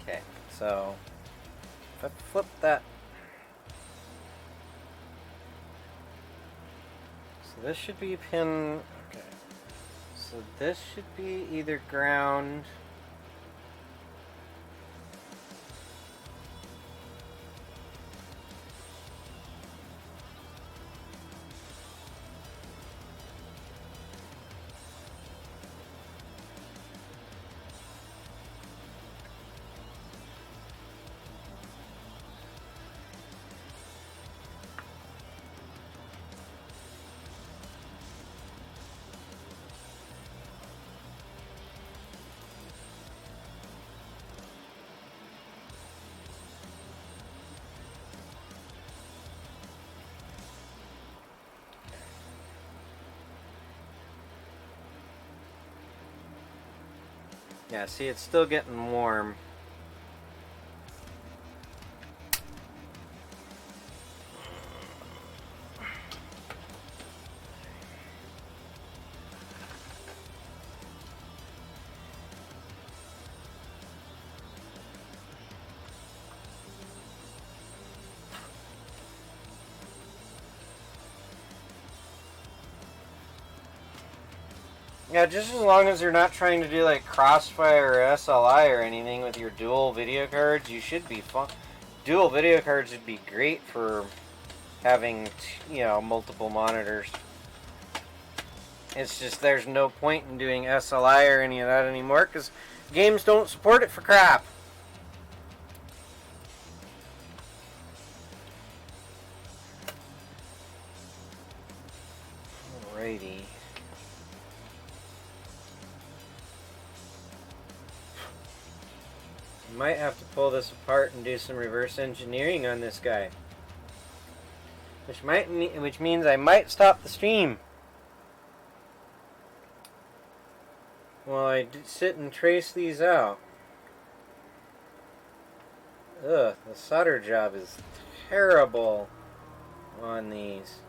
A: Okay, so if I flip that, so this should be pin, okay, so this should be either ground yeah, see, it's still getting warm. Yeah, just as long as you're not trying to do like Crossfire or SLI or anything with your dual video cards, you should be fine. Dual video cards would be great for having, multiple monitors. It's just there's no point in doing SLI or any of that anymore because games don't support it for crap. Alrighty. Might have to pull this apart and do some reverse engineering on this guy, which means I might stop the stream while I sit and trace these out. Ugh, the solder job is terrible on these.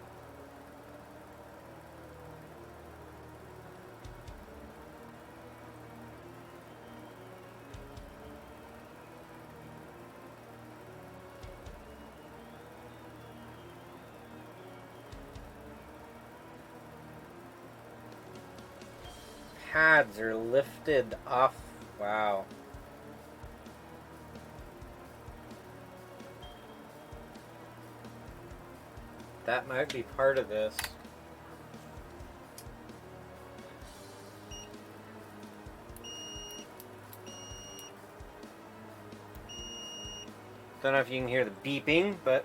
A: Pads are lifted off. Wow. That might be part of this. Don't know if you can hear the beeping, but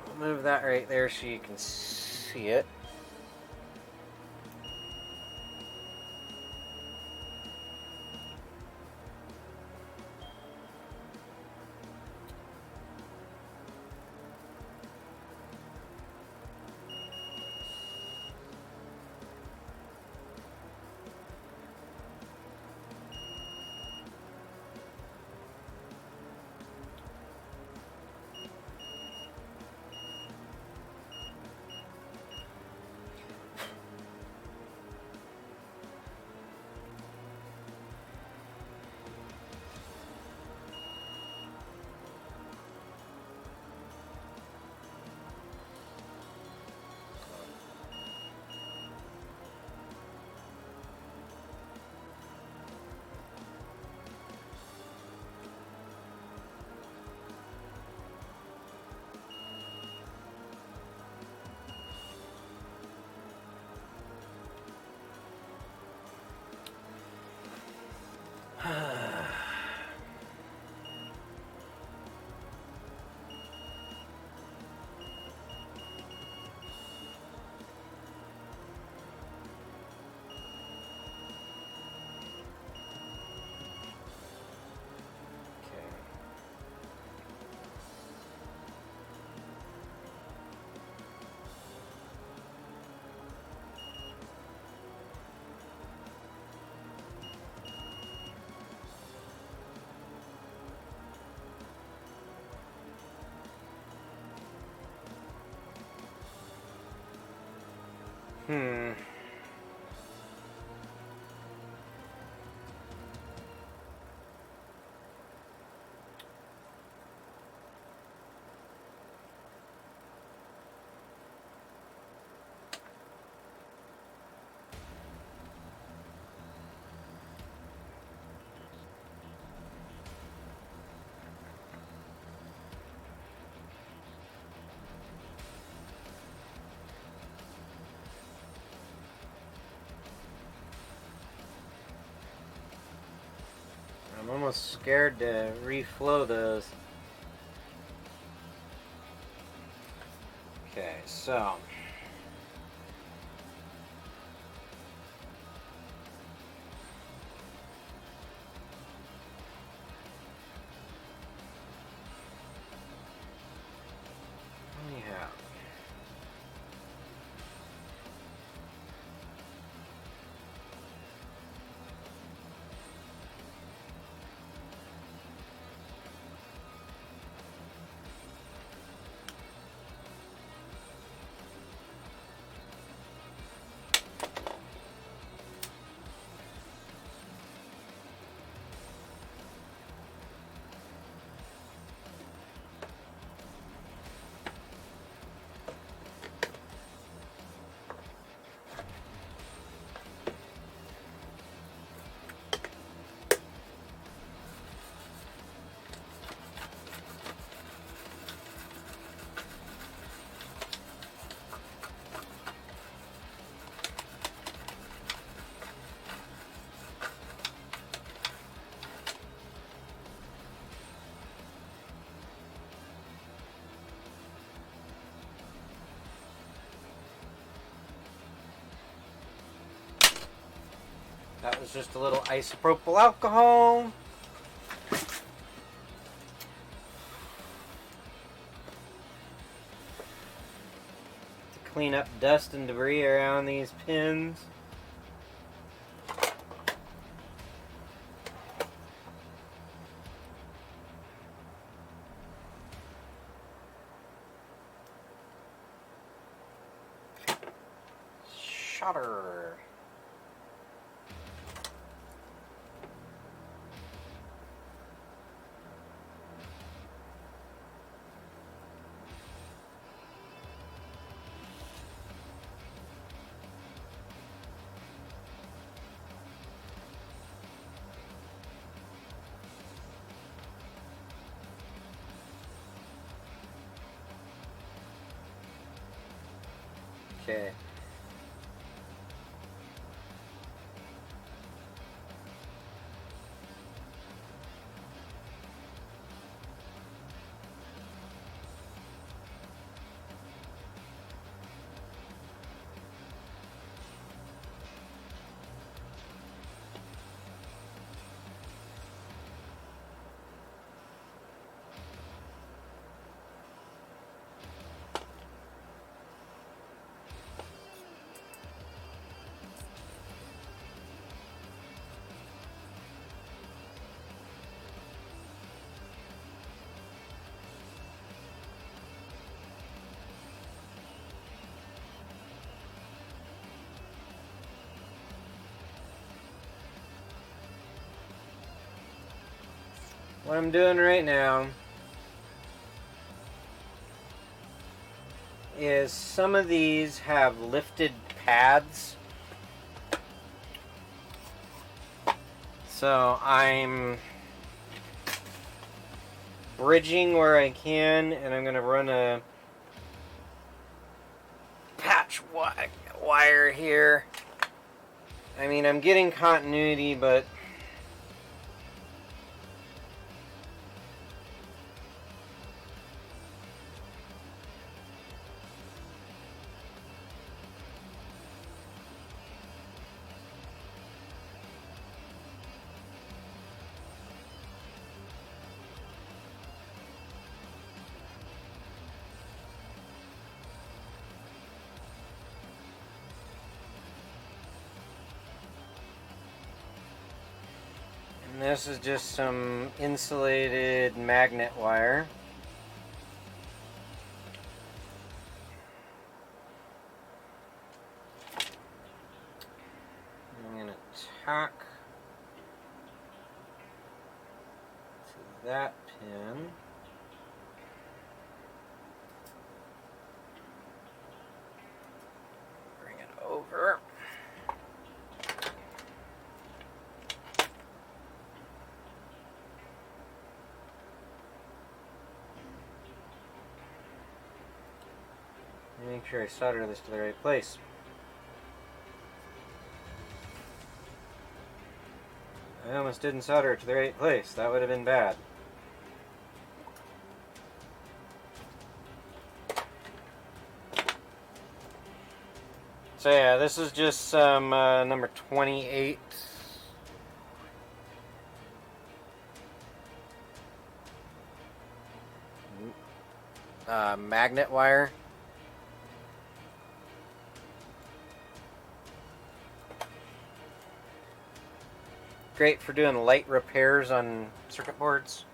A: I'll move that right there so you can see it. I'm almost scared to reflow those. Okay, so what do you have? That was just a little isopropyl alcohol. To clean up dust and debris around these pins. Shutter. Okay. What I'm doing right now is some of these have lifted pads. So I'm bridging where I can, and I'm going to run a patch wire here. I mean, I'm getting continuity, but And this is just some insulated magnet wire. I'm going to tack to that pin. Bring it over. Make sure I solder this to the right place. I almost didn't solder it to the right place. That would have been bad. So yeah, this is just some number 28 magnet wire. Great for doing light repairs on circuit boards.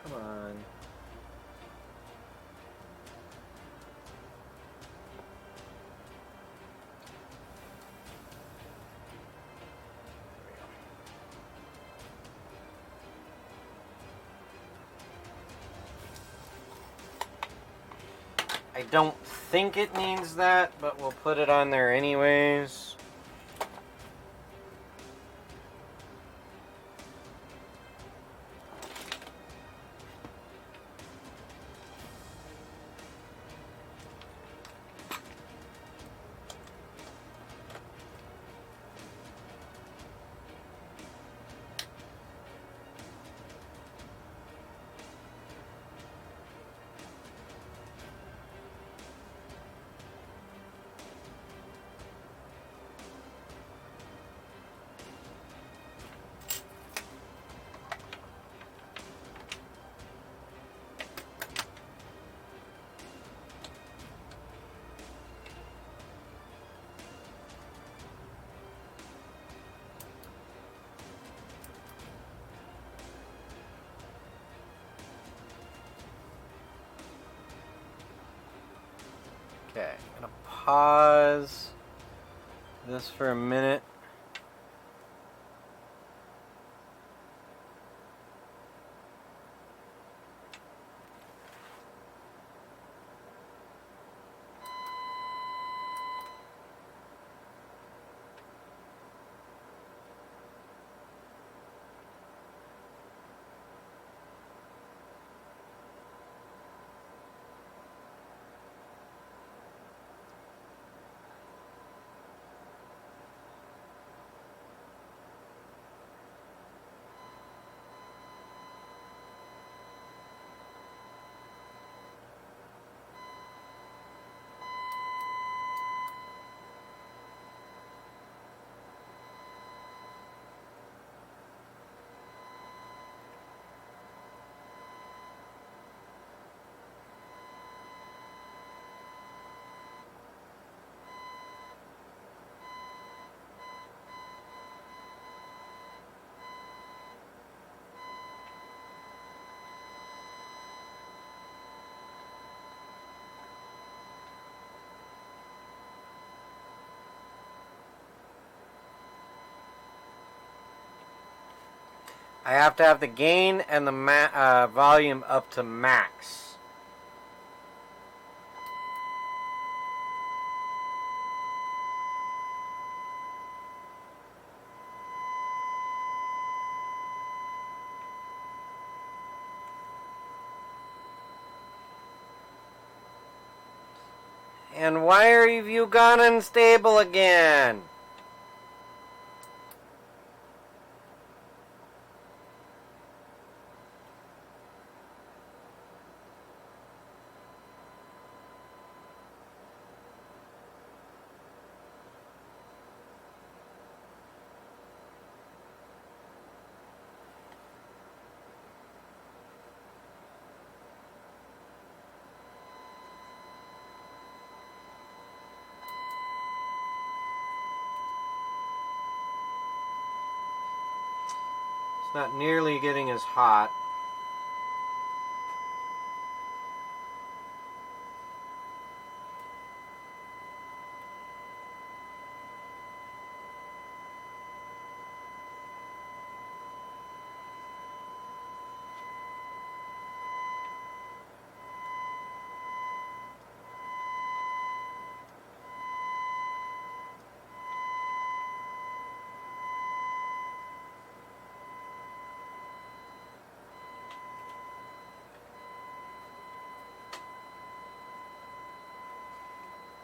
A: Come on. I don't think it needs that, but we'll put it on there anyways. Okay, I'm gonna pause this for a minute. I have to have the gain and the volume up to max. And why have you gone unstable again? not nearly getting as hot.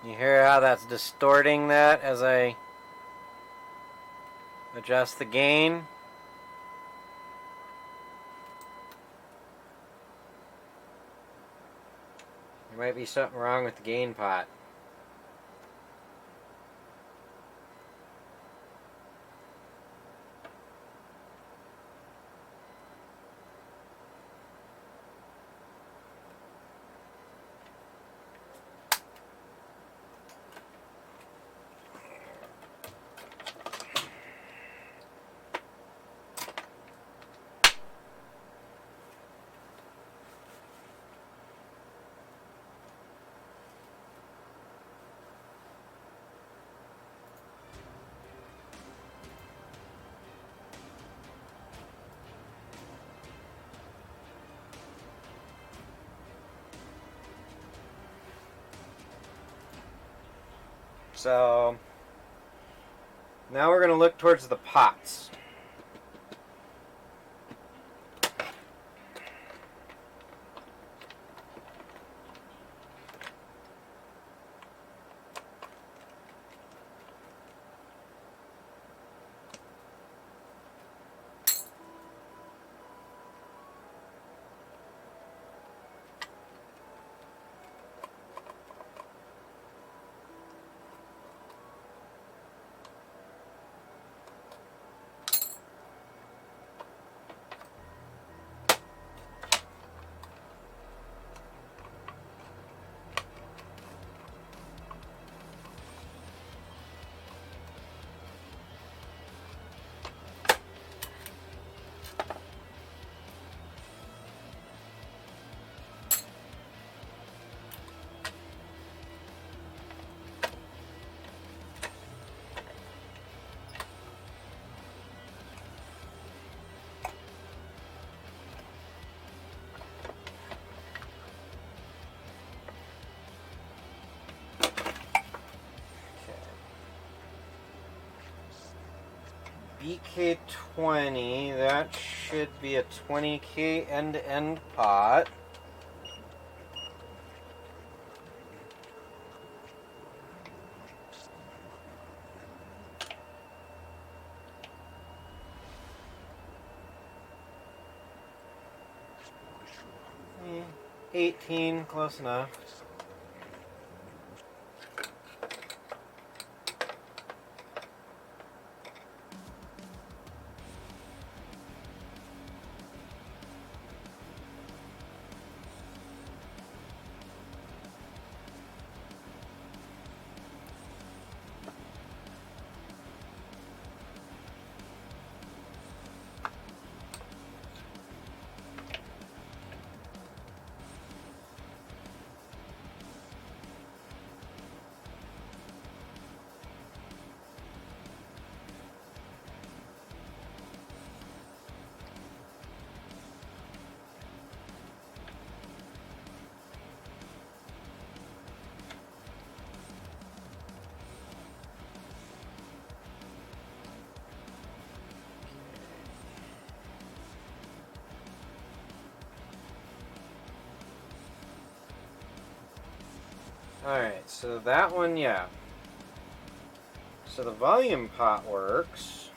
A: You hear how that's distorting that as I adjust the gain? There might be something wrong with the gain pot. So now we're going to look towards the pots. BK20, that should be a 20K end-to-end pot. Hmm, 18, close enough. Alright, so that one, yeah. So the volume pot works.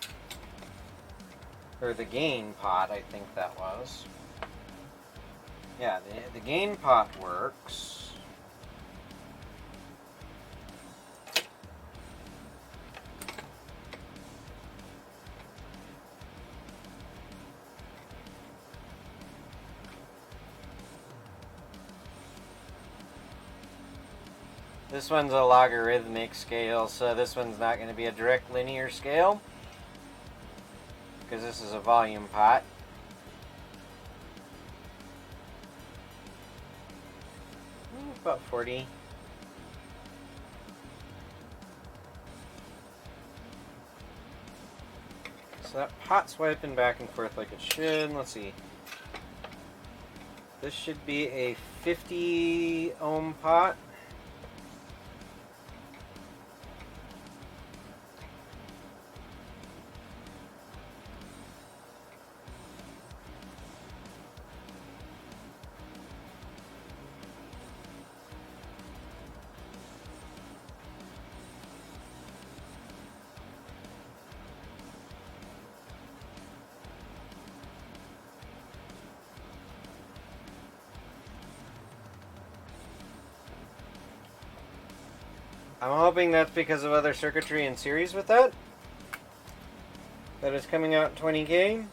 A: Or the gain pot, I think that was. Yeah, the gain pot works. This one's a logarithmic scale, so this one's not going to be a direct linear scale. because this is a volume pot. About 40. So that pot's swiping back and forth like it should. Let's see. This should be a 50 ohm pot. I'm hoping that's because of other circuitry in series with that. That is coming out 20K.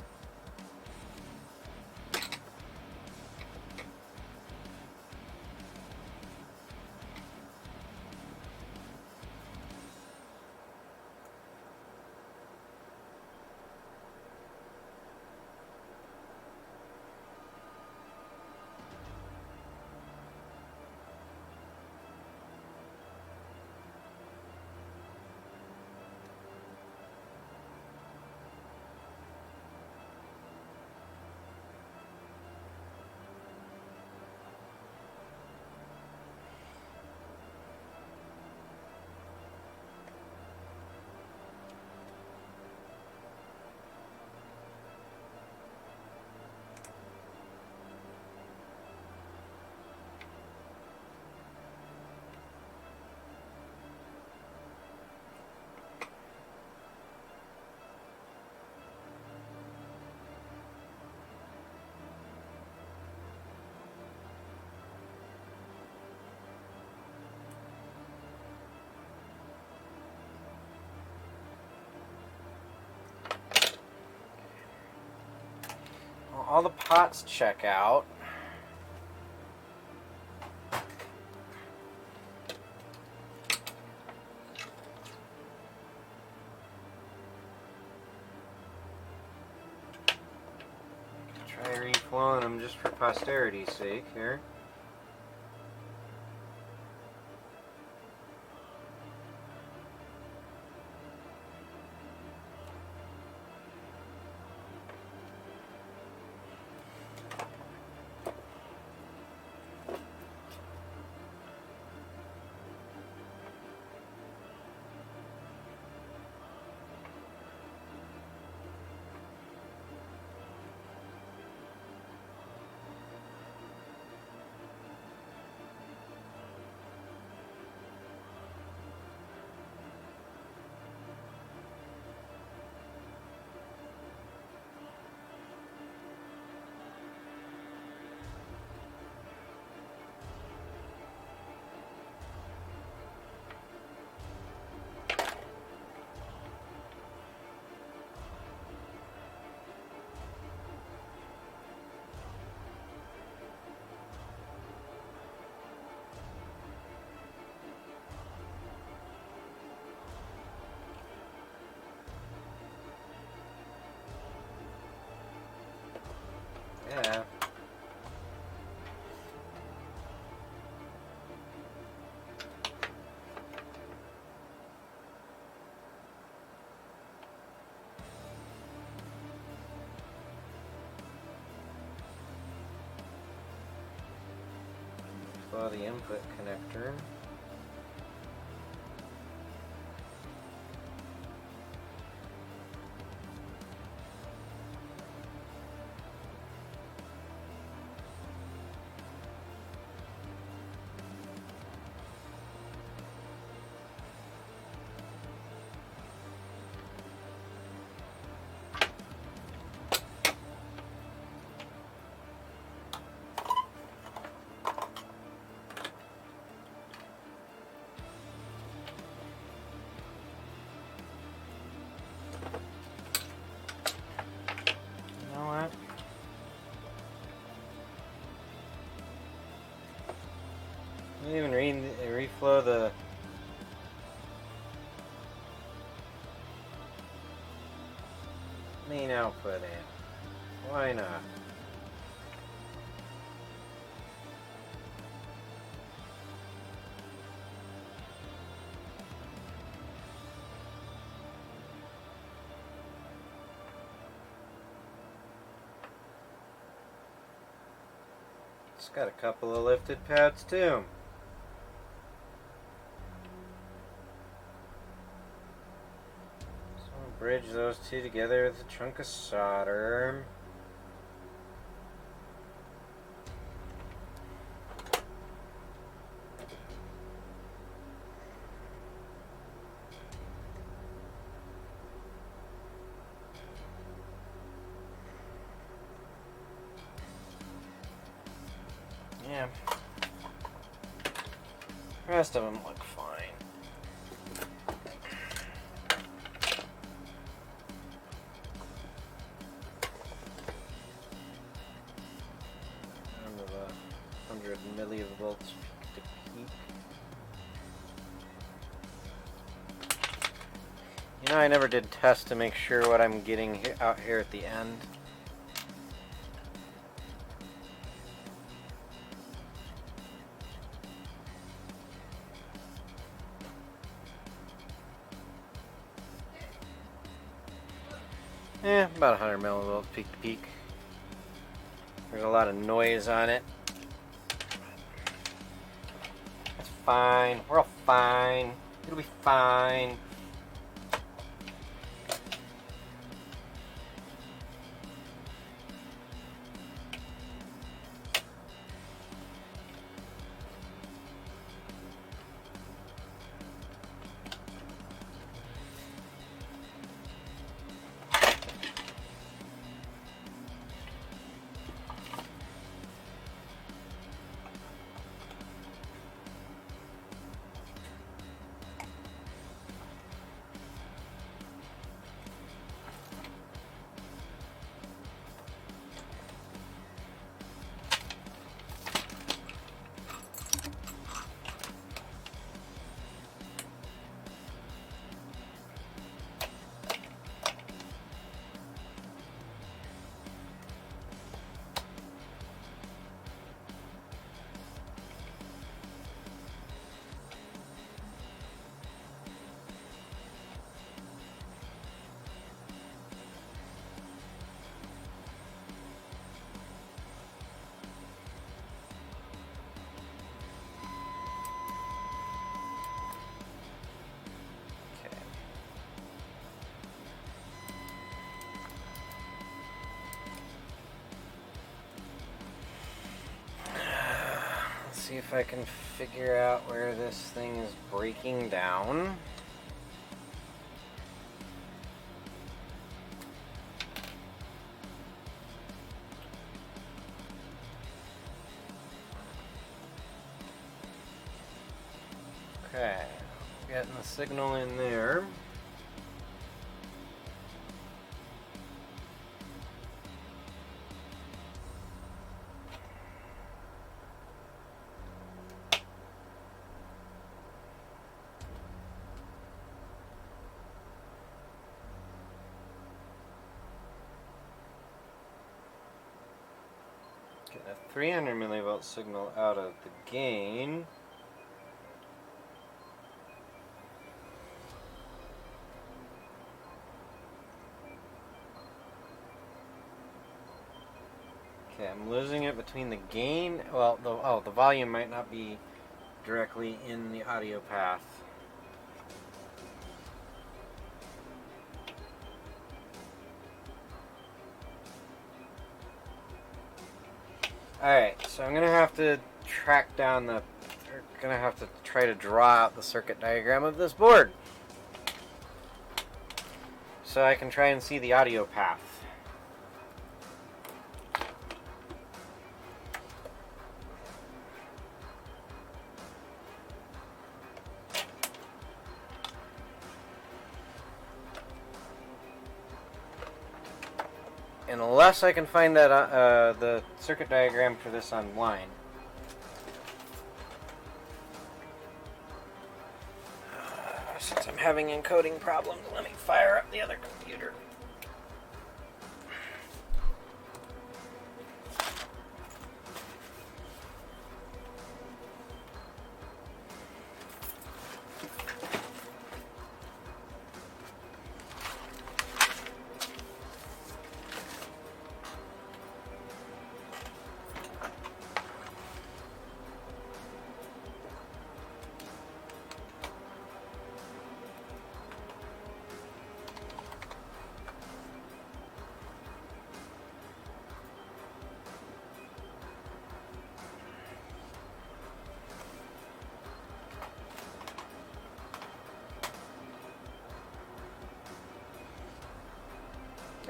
A: All the pots check out. Try reflowing them just for posterity's sake here. Yeah. Follow the input connector. I didn't even reflow the... main output in. Why not? It's got a couple of lifted pads too. So I'll bridge those two together with a chunk of solder. Yeah. The rest of them look fine. Down to the 100 millivolts peak to peak. You know, I never did test to make sure what I'm getting out here at the end. About 100 millivolts peak to peak. There's a lot of noise on it. That's fine. We're all fine. It'll be fine. See if I can figure out where this thing is breaking down. Okay, getting the signal in there. Getting a 300 millivolt signal out of the gain. Okay, I'm losing it between the gain. Well, the volume might not be directly in the audio path. Alright, so I'm going to have to track down the... We're going to have to try to draw out the circuit diagram of this board, so I can try and see the audio path. Unless I can find that the circuit diagram for this online. Since I'm having encoding problems, let me fire up the other computer.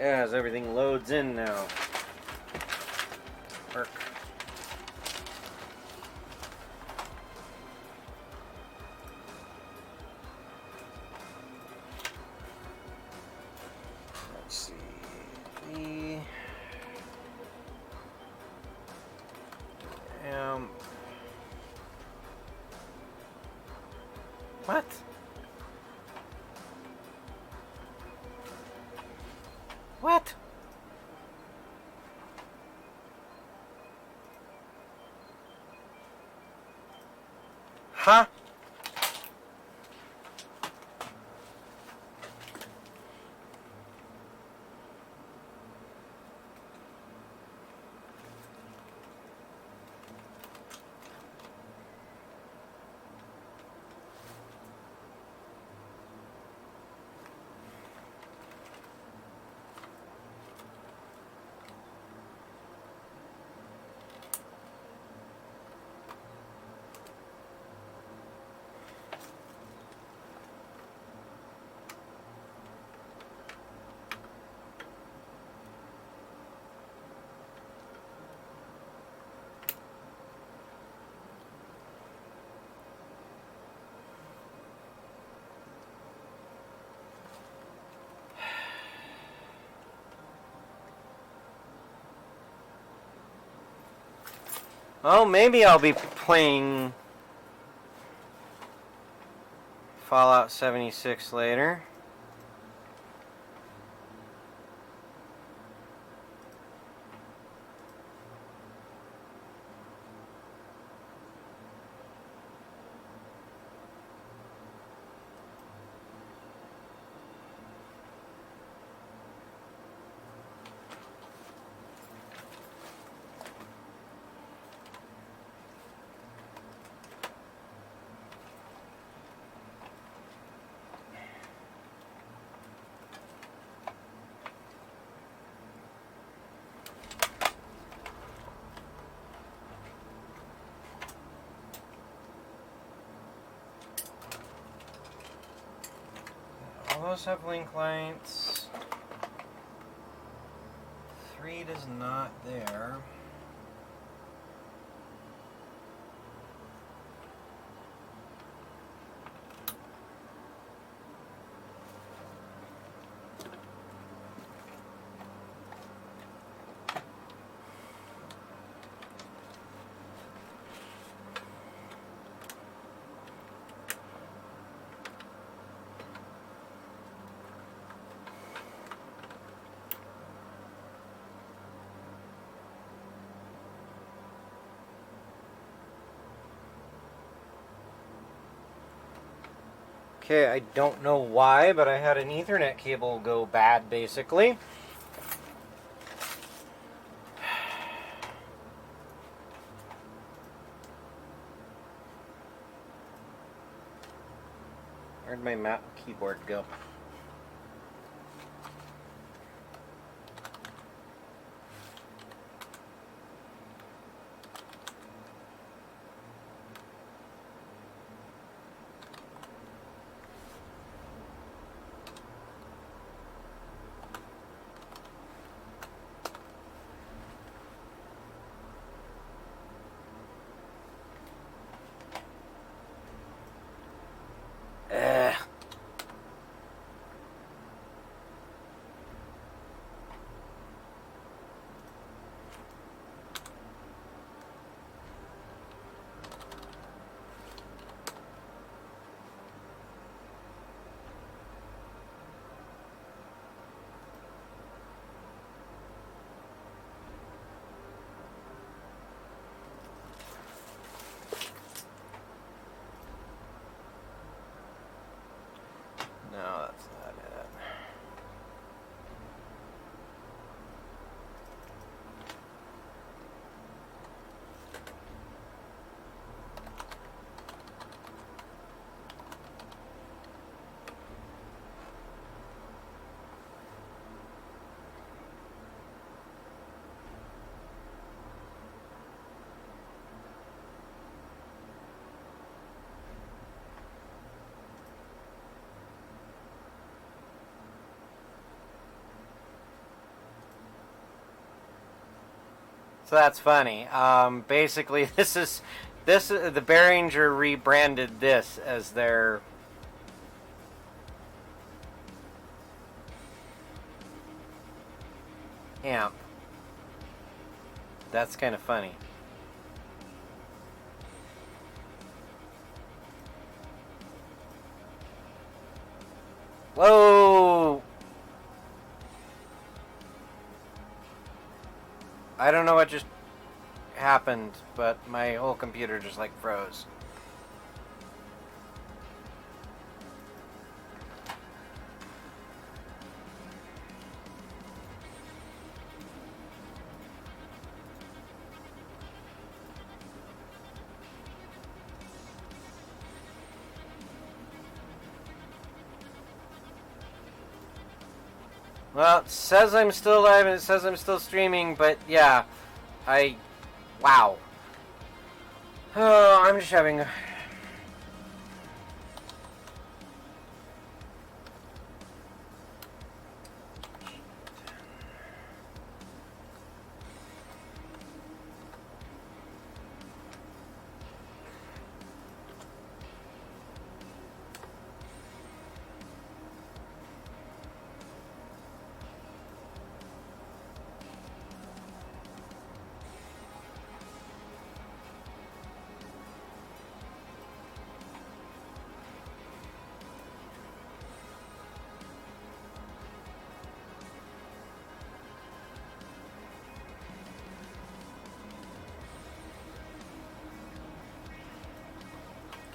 A: As everything loads in now. Work. Let's see. What? What? Huh? Oh, maybe I'll be playing Fallout 76 later. All those have link lights. 3 is not there. Okay, I don't know why, but I had an Ethernet cable go bad, basically. Where'd my map keyboard go? So that's funny. Basically, the Behringer rebranded this as their amp. That's kind of funny. Whoa! I don't know what just happened, but my whole computer just like froze. Well, it says I'm still live and it says I'm still streaming, but yeah, wow. Oh, I'm just having...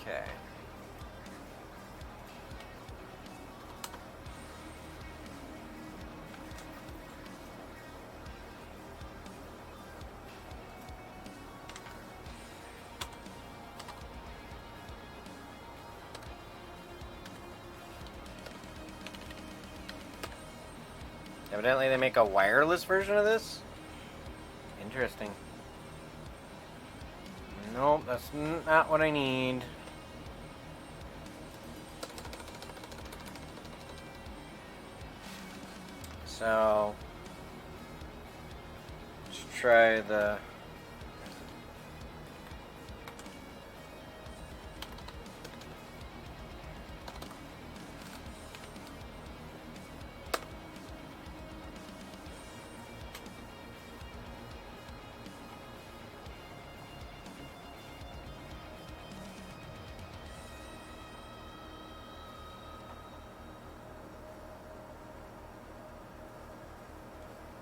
A: Okay. Evidently they make a wireless version of this? Interesting. Nope, that's not what I need. So, let's try the...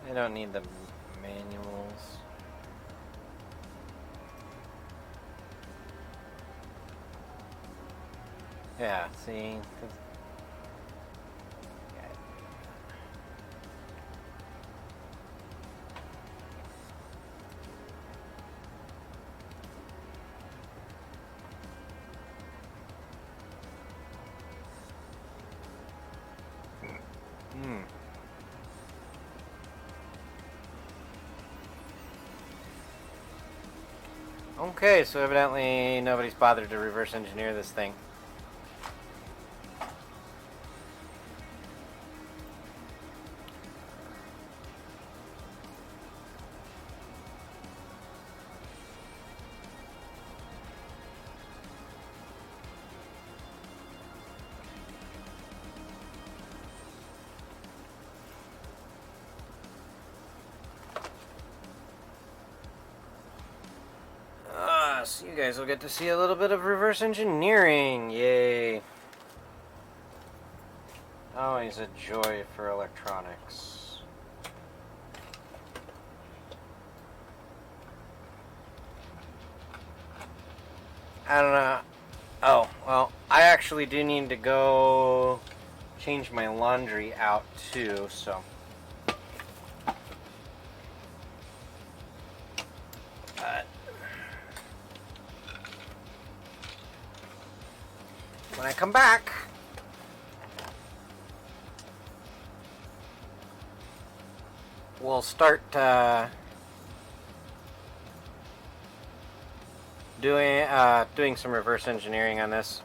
A: I don't need the manuals. Yeah, see? Okay, so evidently nobody's bothered to reverse engineer this thing. So you guys will get to see a little bit of reverse engineering. Yay. Always a joy for electronics. I don't know. Oh, well, I actually do need to go change my laundry out too, so. When I come back, we'll start doing some reverse engineering on this.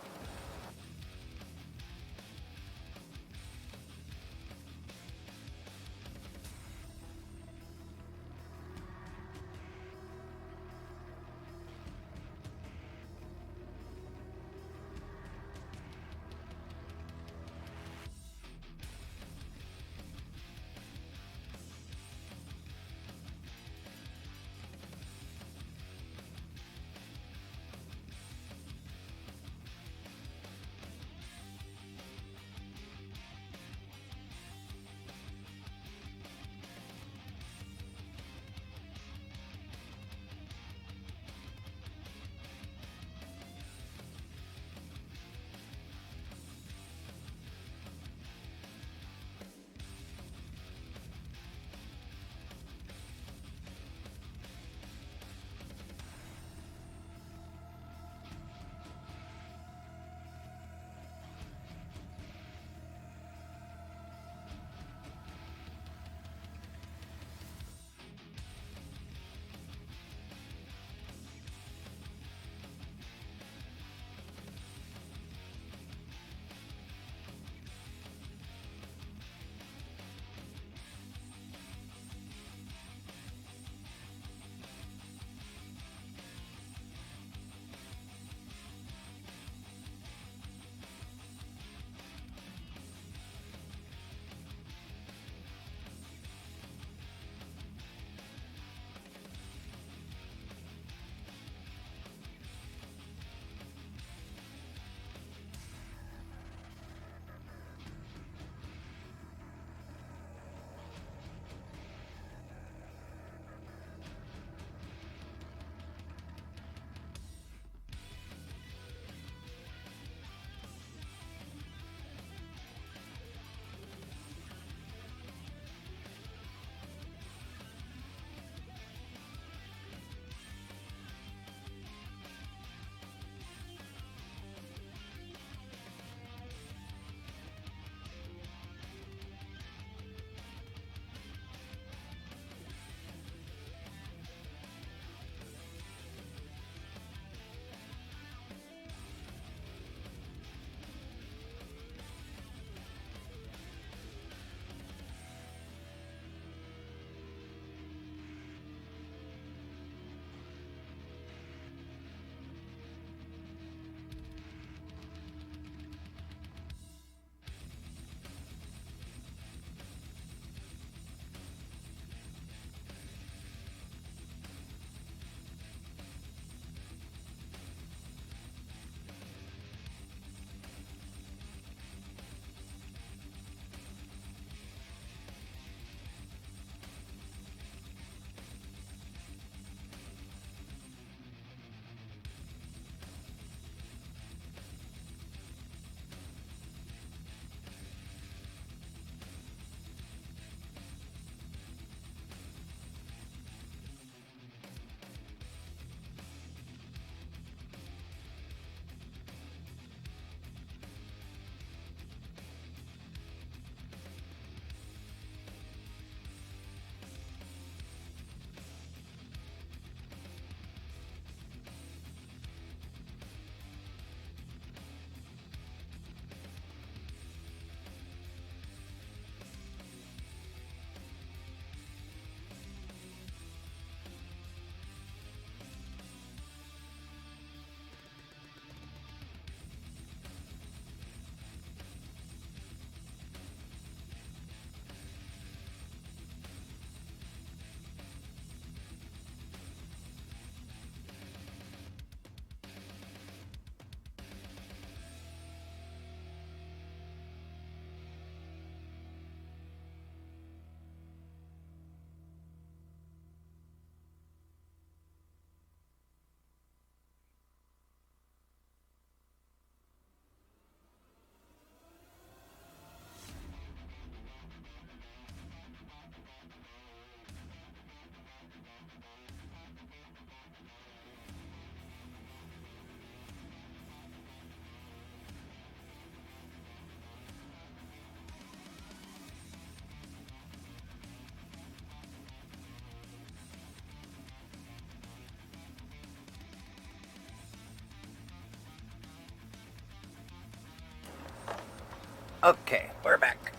A: Okay, we're back.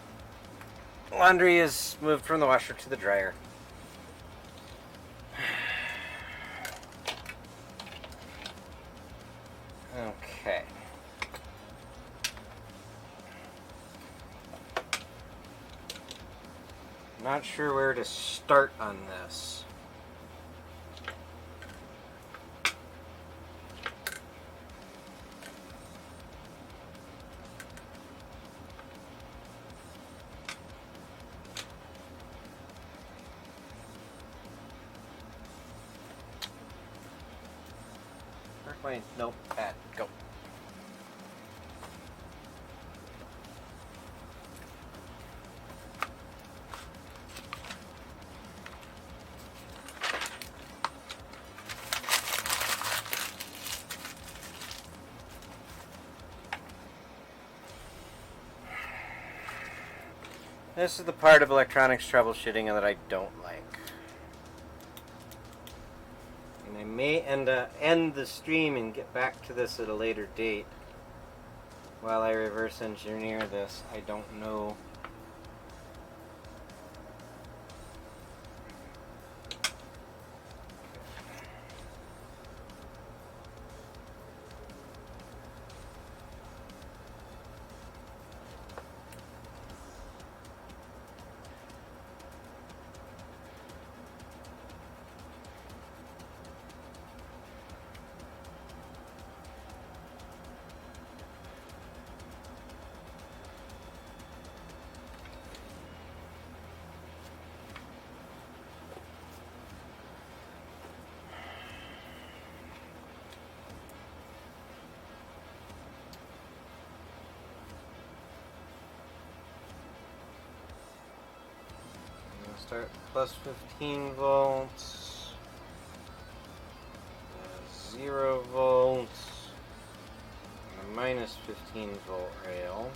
A: Laundry is moved from the washer to the dryer. Okay. Not sure where to start on this. Where's my notepad? Go. This is the part of electronics troubleshooting that I don't like. And I may end the stream and get back to this at a later date. While I reverse engineer this, I don't know. Start plus 15 volts, 0 volts, and a minus 15 volt rail.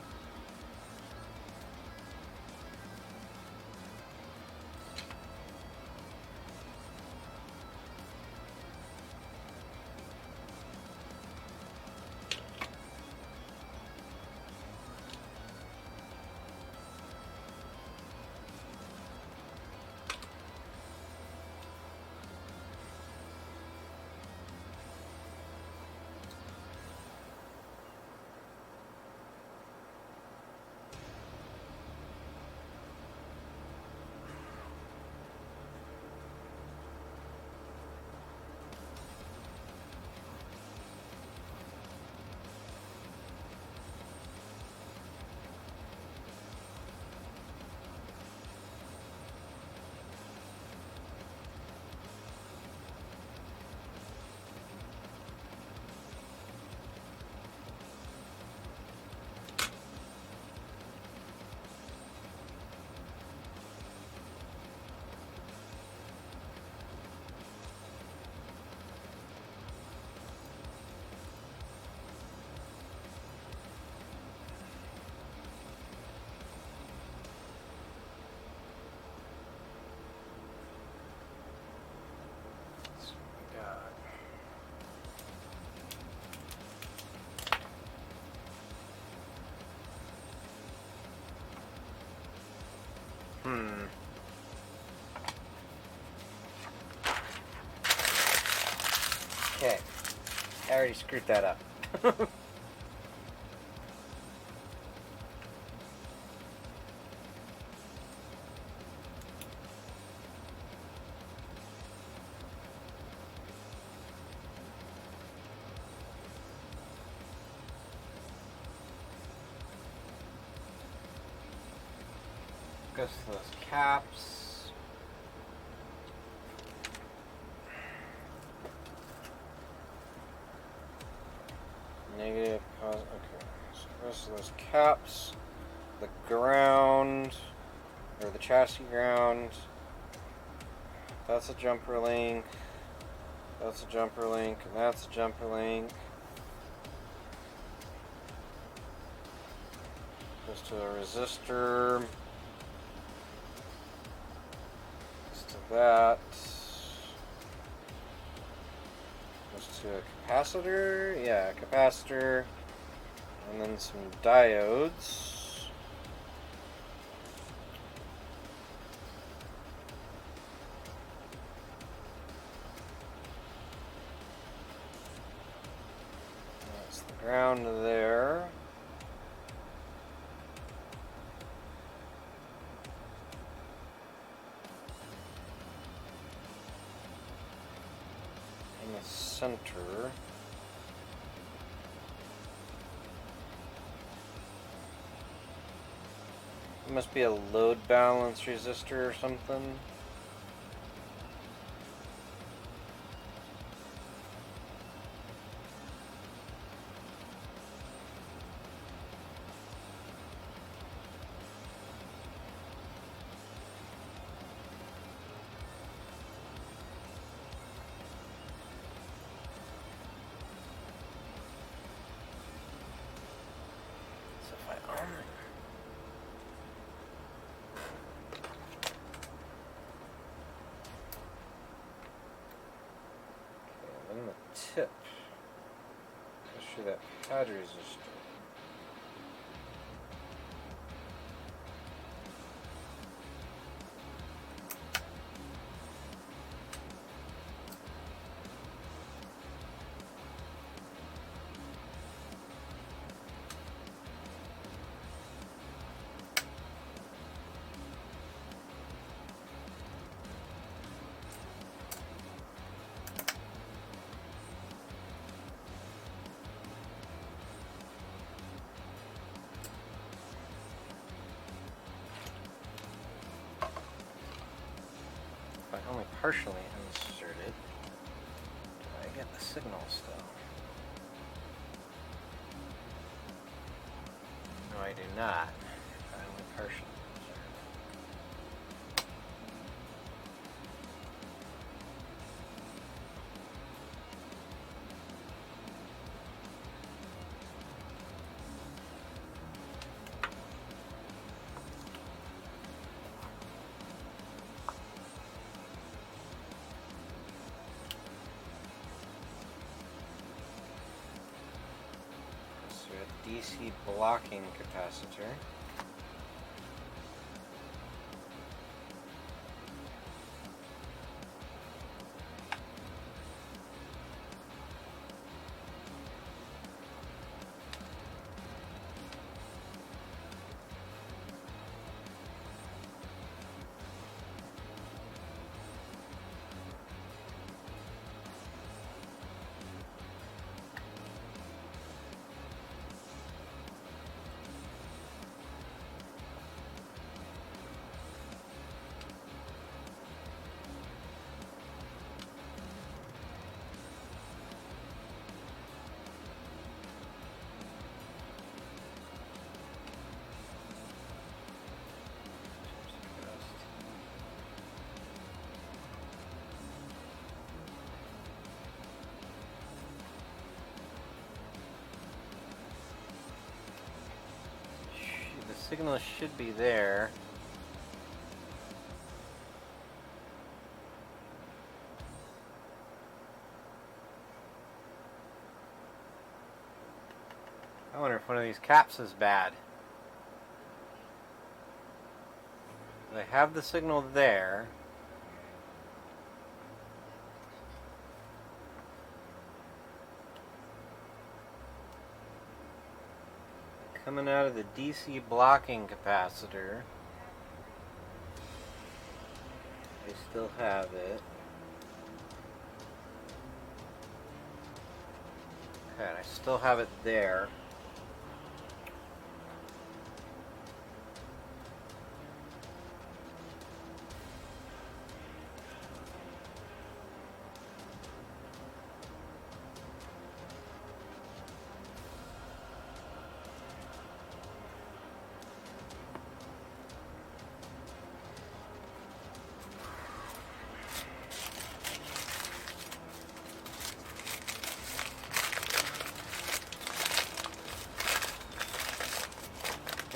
A: Okay, I already screwed that up. Goes to those caps. Negative, positive, okay. So goes to those caps, the ground, or the chassis ground. That's a jumper link. That's a jumper link, and that's a jumper link. Goes to a resistor. Goes to that. Goes to a capacitor. Yeah, a capacitor. And then some diodes. ground there. In the center. It must be a load balance resistor or something. So if I arm it. Then the tip. Let's show that pad resistor. Only partially inserted. Do I get the signal still? No, I do not. Only partially inserted. DC blocking capacitor. The signal should be there. I wonder if one of these caps is bad. I have the signal there. Coming out of the DC blocking capacitor. I still have it. Okay, I still have it there.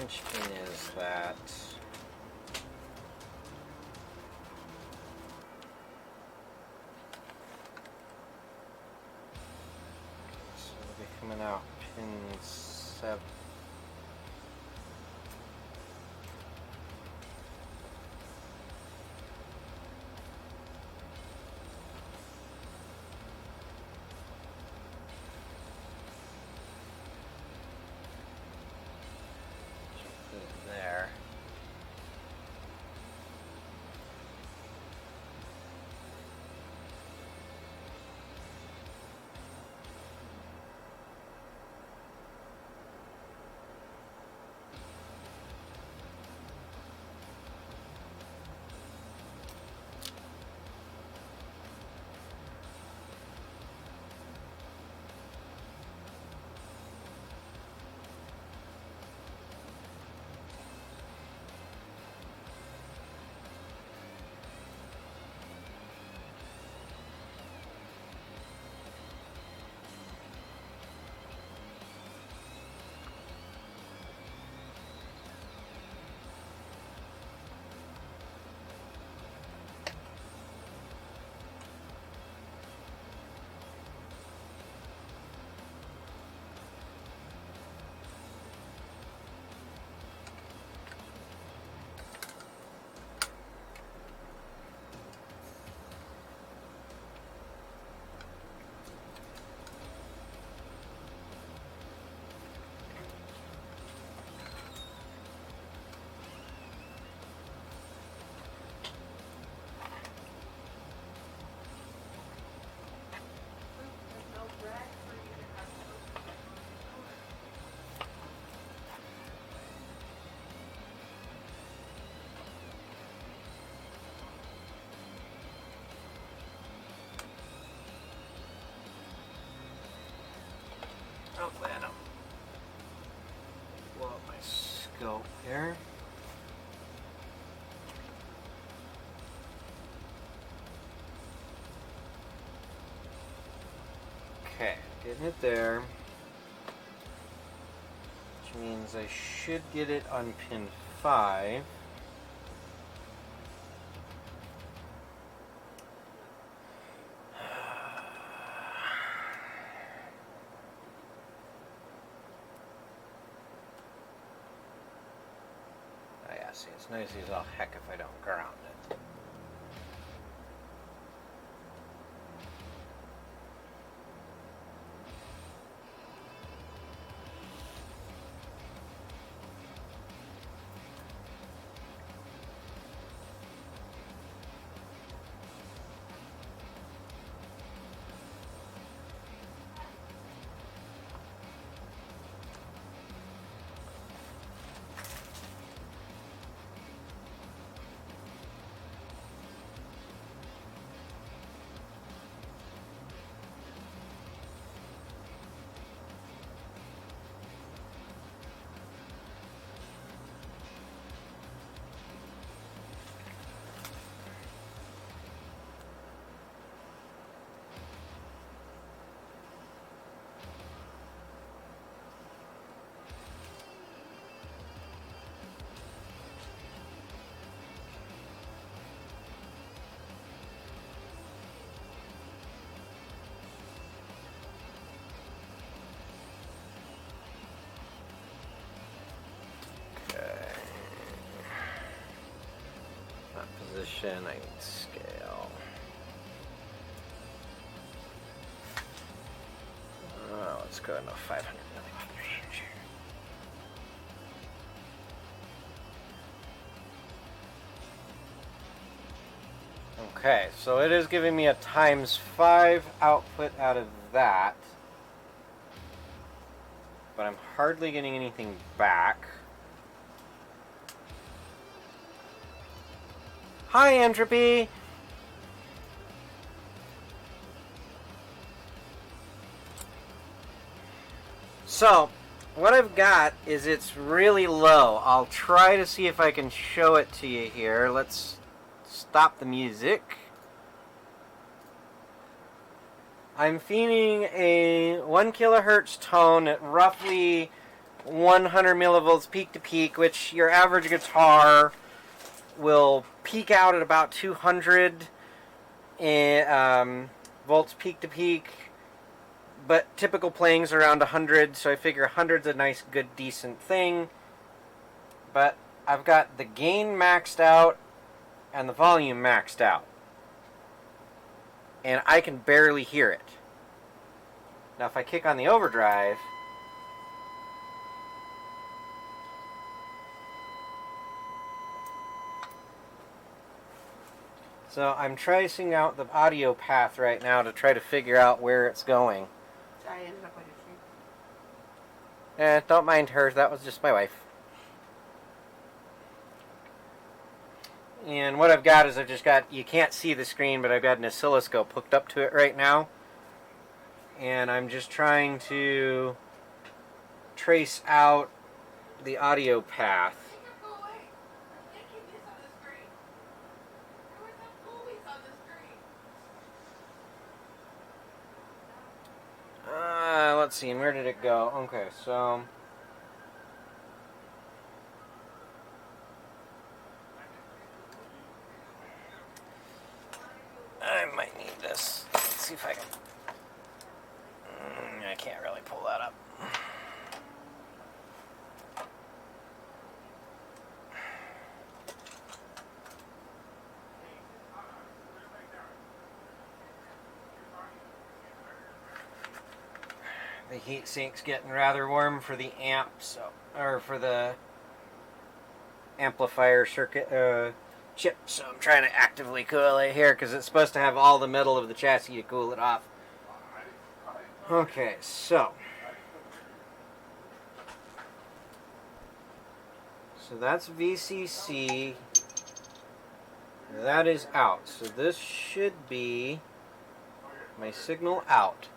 A: Which pin is that? So it'll be coming out pin 7. Getting it there. Which means I should get it on pin 5. Oh yeah, see, it's noisy as all heck if I don't ground it. Position, I need scale. Let's go into 500 millimeter range. Okay, so it is giving me a ×5 output out of that, but I'm hardly getting anything back. Hi, Entropy! So, what I've got is it's really low. I'll try to see if I can show it to you here. Let's stop the music. I'm feeding a 1 kilohertz tone at roughly 100 millivolts peak to peak, which your average guitar will peak out at about 200 volts peak to peak, but typical playing's around 100, so I figure 100's a nice, good, decent thing. But I've got the gain maxed out and the volume maxed out, and I can barely hear it. Now if I kick on the overdrive, so I'm tracing out the audio path right now to try to figure out where it's going.
B: I ended up with your
A: Don't mind her, that was just my wife. And what I've got is I've just got, you can't see the screen, but I've got an oscilloscope hooked up to it right now. And I'm just trying to trace out the audio path. Let's see, and where did it go? Okay, so I might need this. Let's see if I can. I can't really pull that up. The heat sink's getting rather warm for the amp, or for the amplifier circuit chip, so I'm trying to actively cool it here because it's supposed to have all the metal of the chassis to cool it off. Okay, so that's VCC. That is out. So this should be my signal out,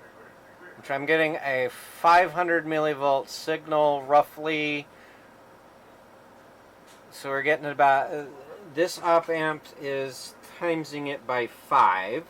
A: which I'm getting a 500 millivolt signal roughly. So we're getting about, this op amp is timesing it by 5.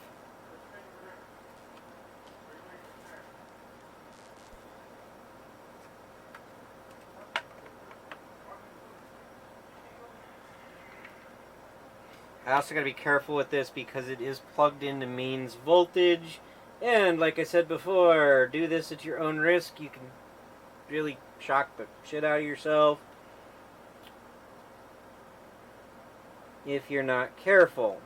A: I also got to be careful with this because it is plugged into mains voltage. And like I said before, do this at your own risk. You can really shock the shit out of yourself if you're not careful.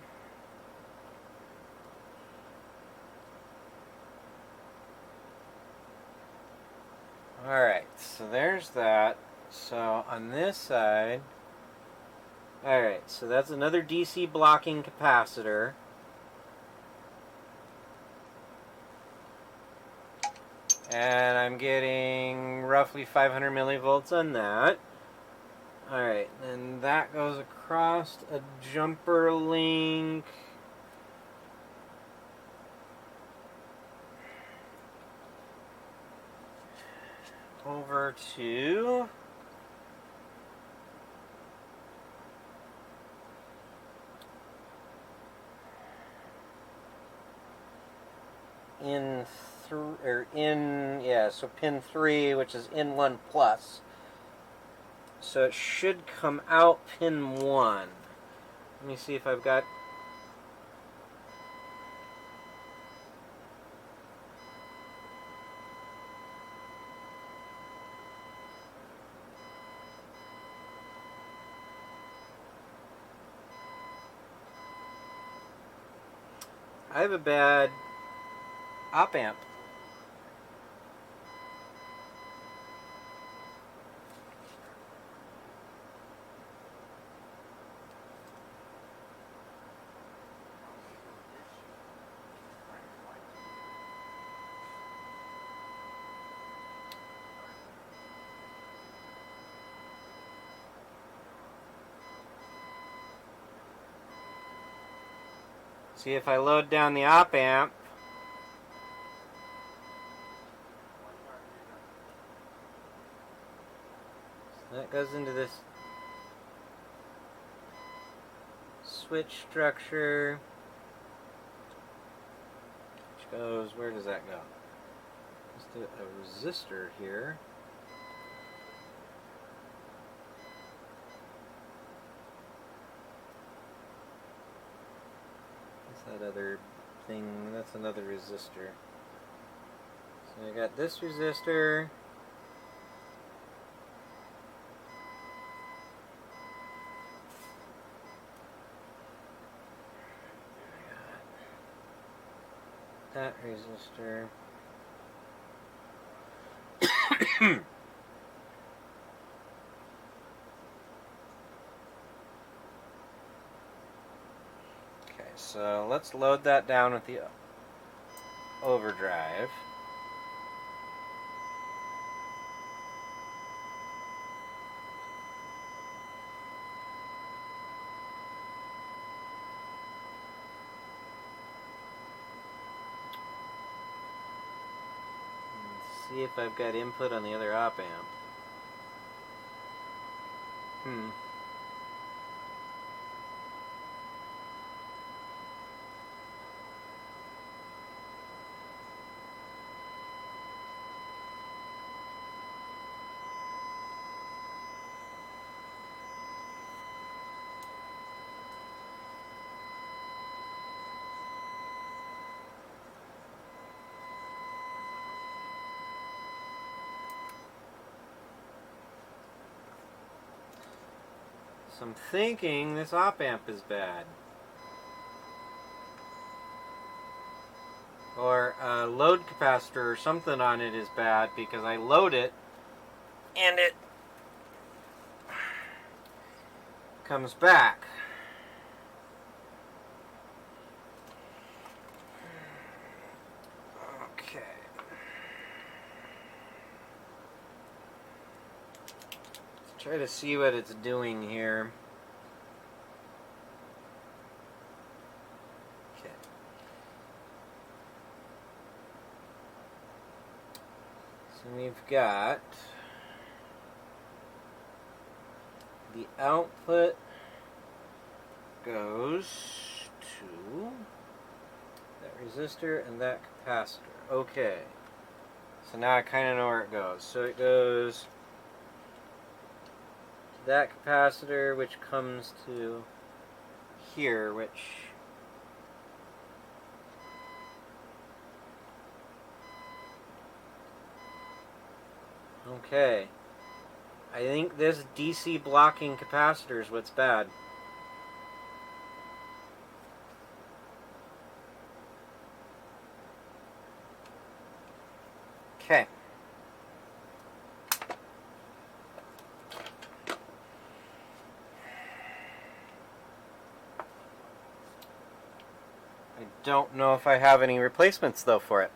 A: Alright, so there's that. So on this side, alright, so that's another DC blocking capacitor. And I'm getting roughly 500 millivolts on that. Alright, and that goes across a jumper link. Over to so pin 3, which is in 1 plus. So it should come out pin 1. Let me see if I've got. I have a bad op amp. See if I load down the op amp. So that goes into this switch structure, which goes, where does that go? Just a resistor here. What's that other thing? That's another resistor. So I got this resistor. That resistor. Okay, so let's load that down with the overdrive. See if I've got input on the other op amp. So I'm thinking this op amp is bad. Or a load capacitor or something on it is bad because I load it and it comes back. Okay. Let's try to see what it's doing here. Okay. So we've got the output goes to that resistor and that capacitor. Okay. So now I kind of know where it goes. So it goes to that capacitor, which comes to here, which... Okay. I think this DC blocking capacitor is what's bad. Okay. I don't know if I have any replacements though for it.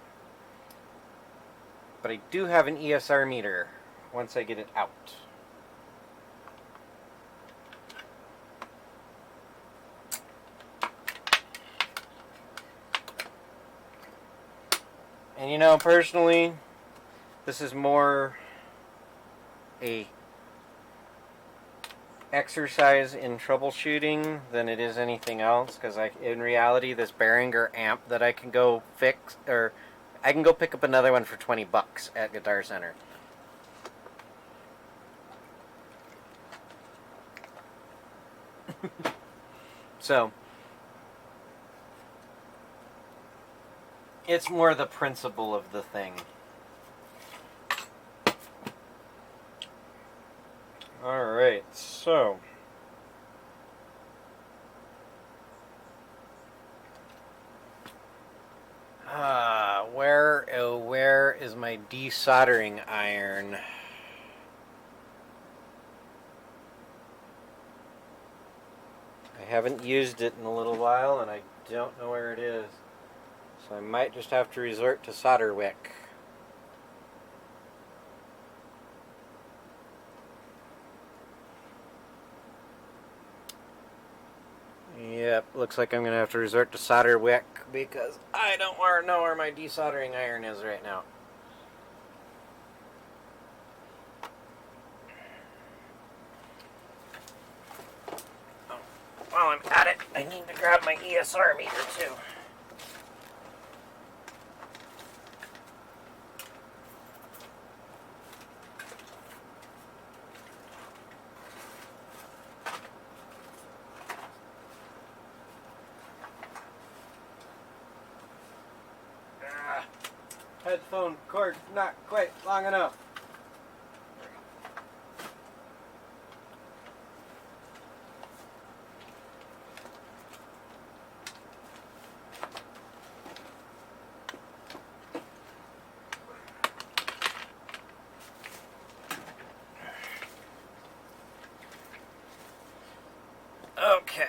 A: But I do have an ESR meter once I get it out. And you know, personally, this is more a exercise in troubleshooting than it is anything else, because in reality, this Behringer amp that I can go fix, or I can go pick up another one for 20 bucks at Guitar Center. So it's more the principle of the thing. Alright, so where is my desoldering iron? I haven't used it in a little while and I don't know where it is. So I might just have to resort to solder wick. Yep, looks like I'm going to have to resort to solder wick because I don't know where my desoldering iron is right now. Oh, while I'm at it, I need to grab my ESR meter too. Headphone cord not quite long enough. Okay.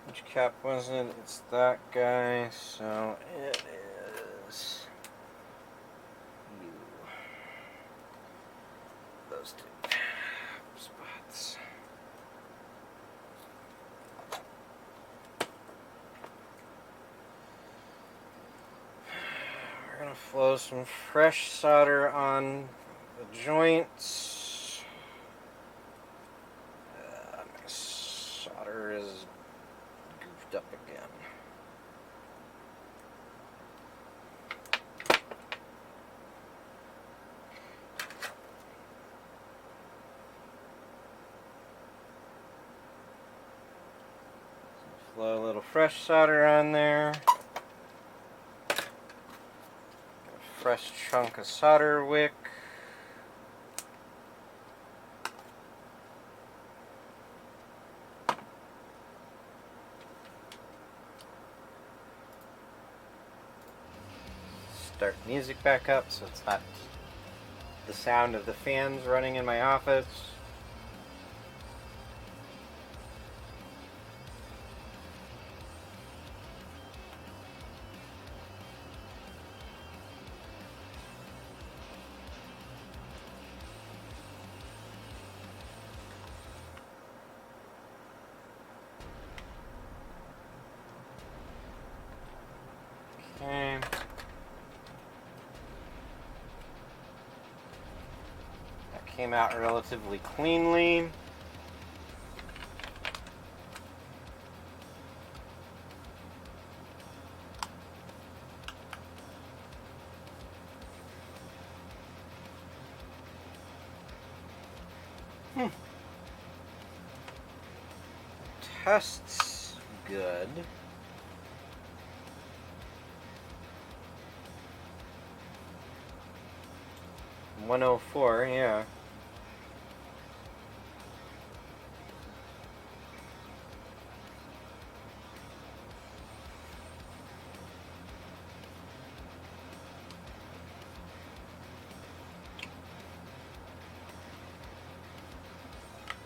A: Which cap was it? It's that guy, so it is you. Those two spots. We're going to flow some fresh solder on the joints. My solder is goofed up again. Flow a little fresh solder on there. Fresh chunk of solder wick. Start music back up so it's not the sound of the fans running in my office. Okay. That came out relatively cleanly. Tests good. $104, yeah.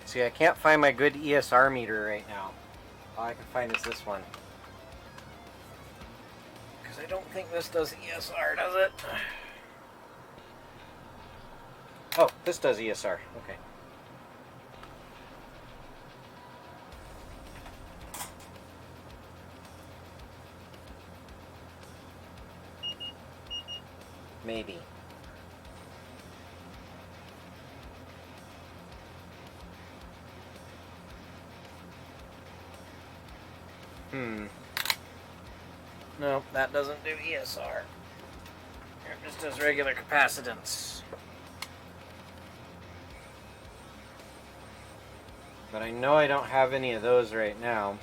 A: See, I can't find my good ESR meter right now. All I can find is this one. Because I don't think this does ESR, does it? Oh, this does ESR. Okay. Maybe. No, that doesn't do ESR. It just does regular capacitance. But I know I don't have any of those right now.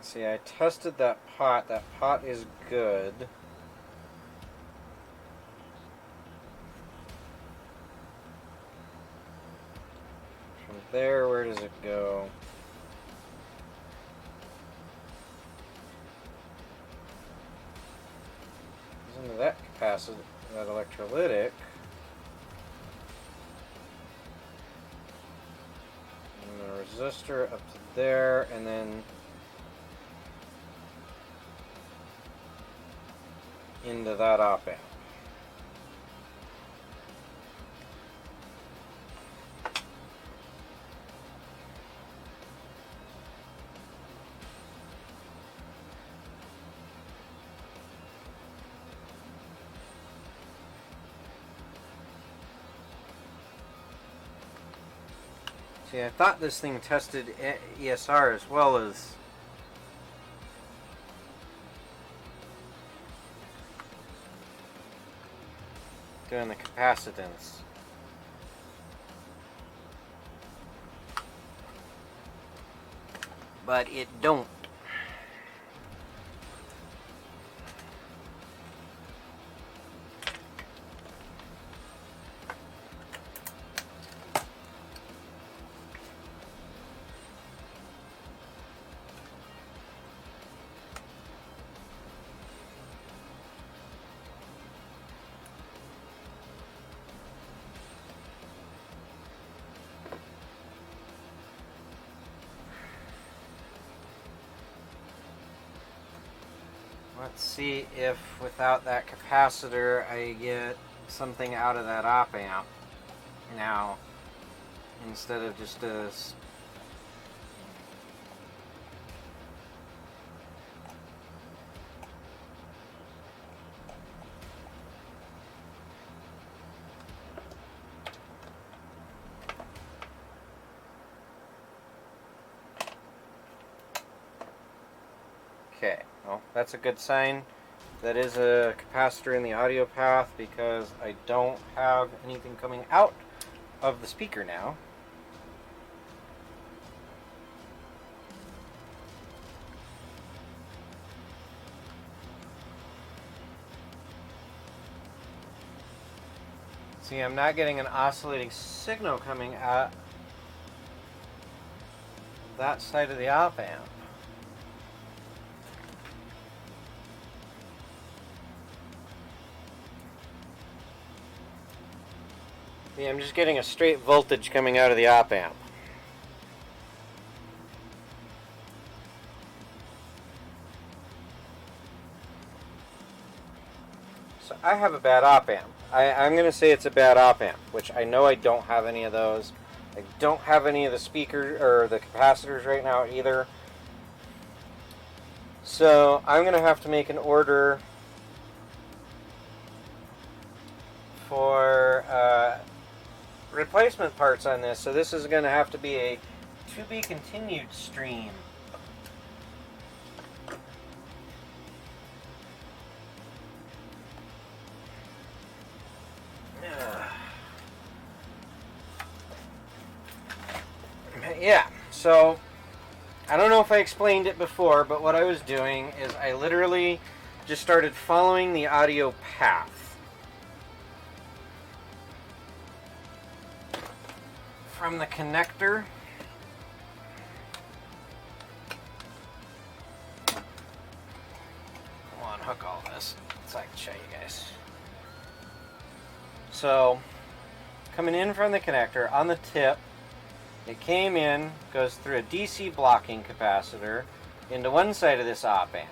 A: See, I tested that pot. That pot is good. From there, where does it go? Goes into that capacitor, that electrolytic. And the resistor up to there, and then into that op amp. See, I thought this thing tested ESR as well as doing the capacitance. But it don't. Let's see if without that capacitor I get something out of that op amp now instead of just a Okay, well, that's a good sign. That is a capacitor in the audio path because I don't have anything coming out of the speaker now. See, I'm not getting an oscillating signal coming out that side of the op amp. See, I'm just getting a straight voltage coming out of the op amp. So I have a bad op amp. I'm going to say it's a bad op amp, which I know I don't have any of those. I don't have any of the speakers or the capacitors right now either. So I'm going to have to make an order for replacement parts on this. So this is going to have to be a to be continued stream. Yeah, so I don't know if I explained it before, but what I was doing is I literally just started following the audio path from the connector unhook all this so I can show you guys. So coming in from the connector on the tip, it came in, goes through a DC blocking capacitor into one side of this op amp.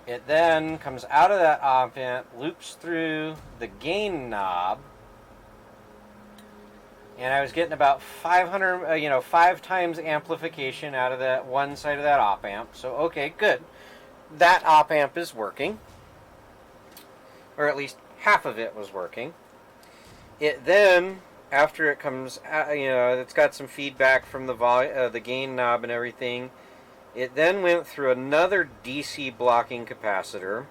A: It then comes out of that op amp, loops through the gain knob, and I was getting about 500, 5 times amplification out of that one side of that op amp. So okay, good. That op amp is working, or at least half of it was working. It then, after it comes, it's got some feedback from the gain knob and everything. It then went through another DC blocking capacitor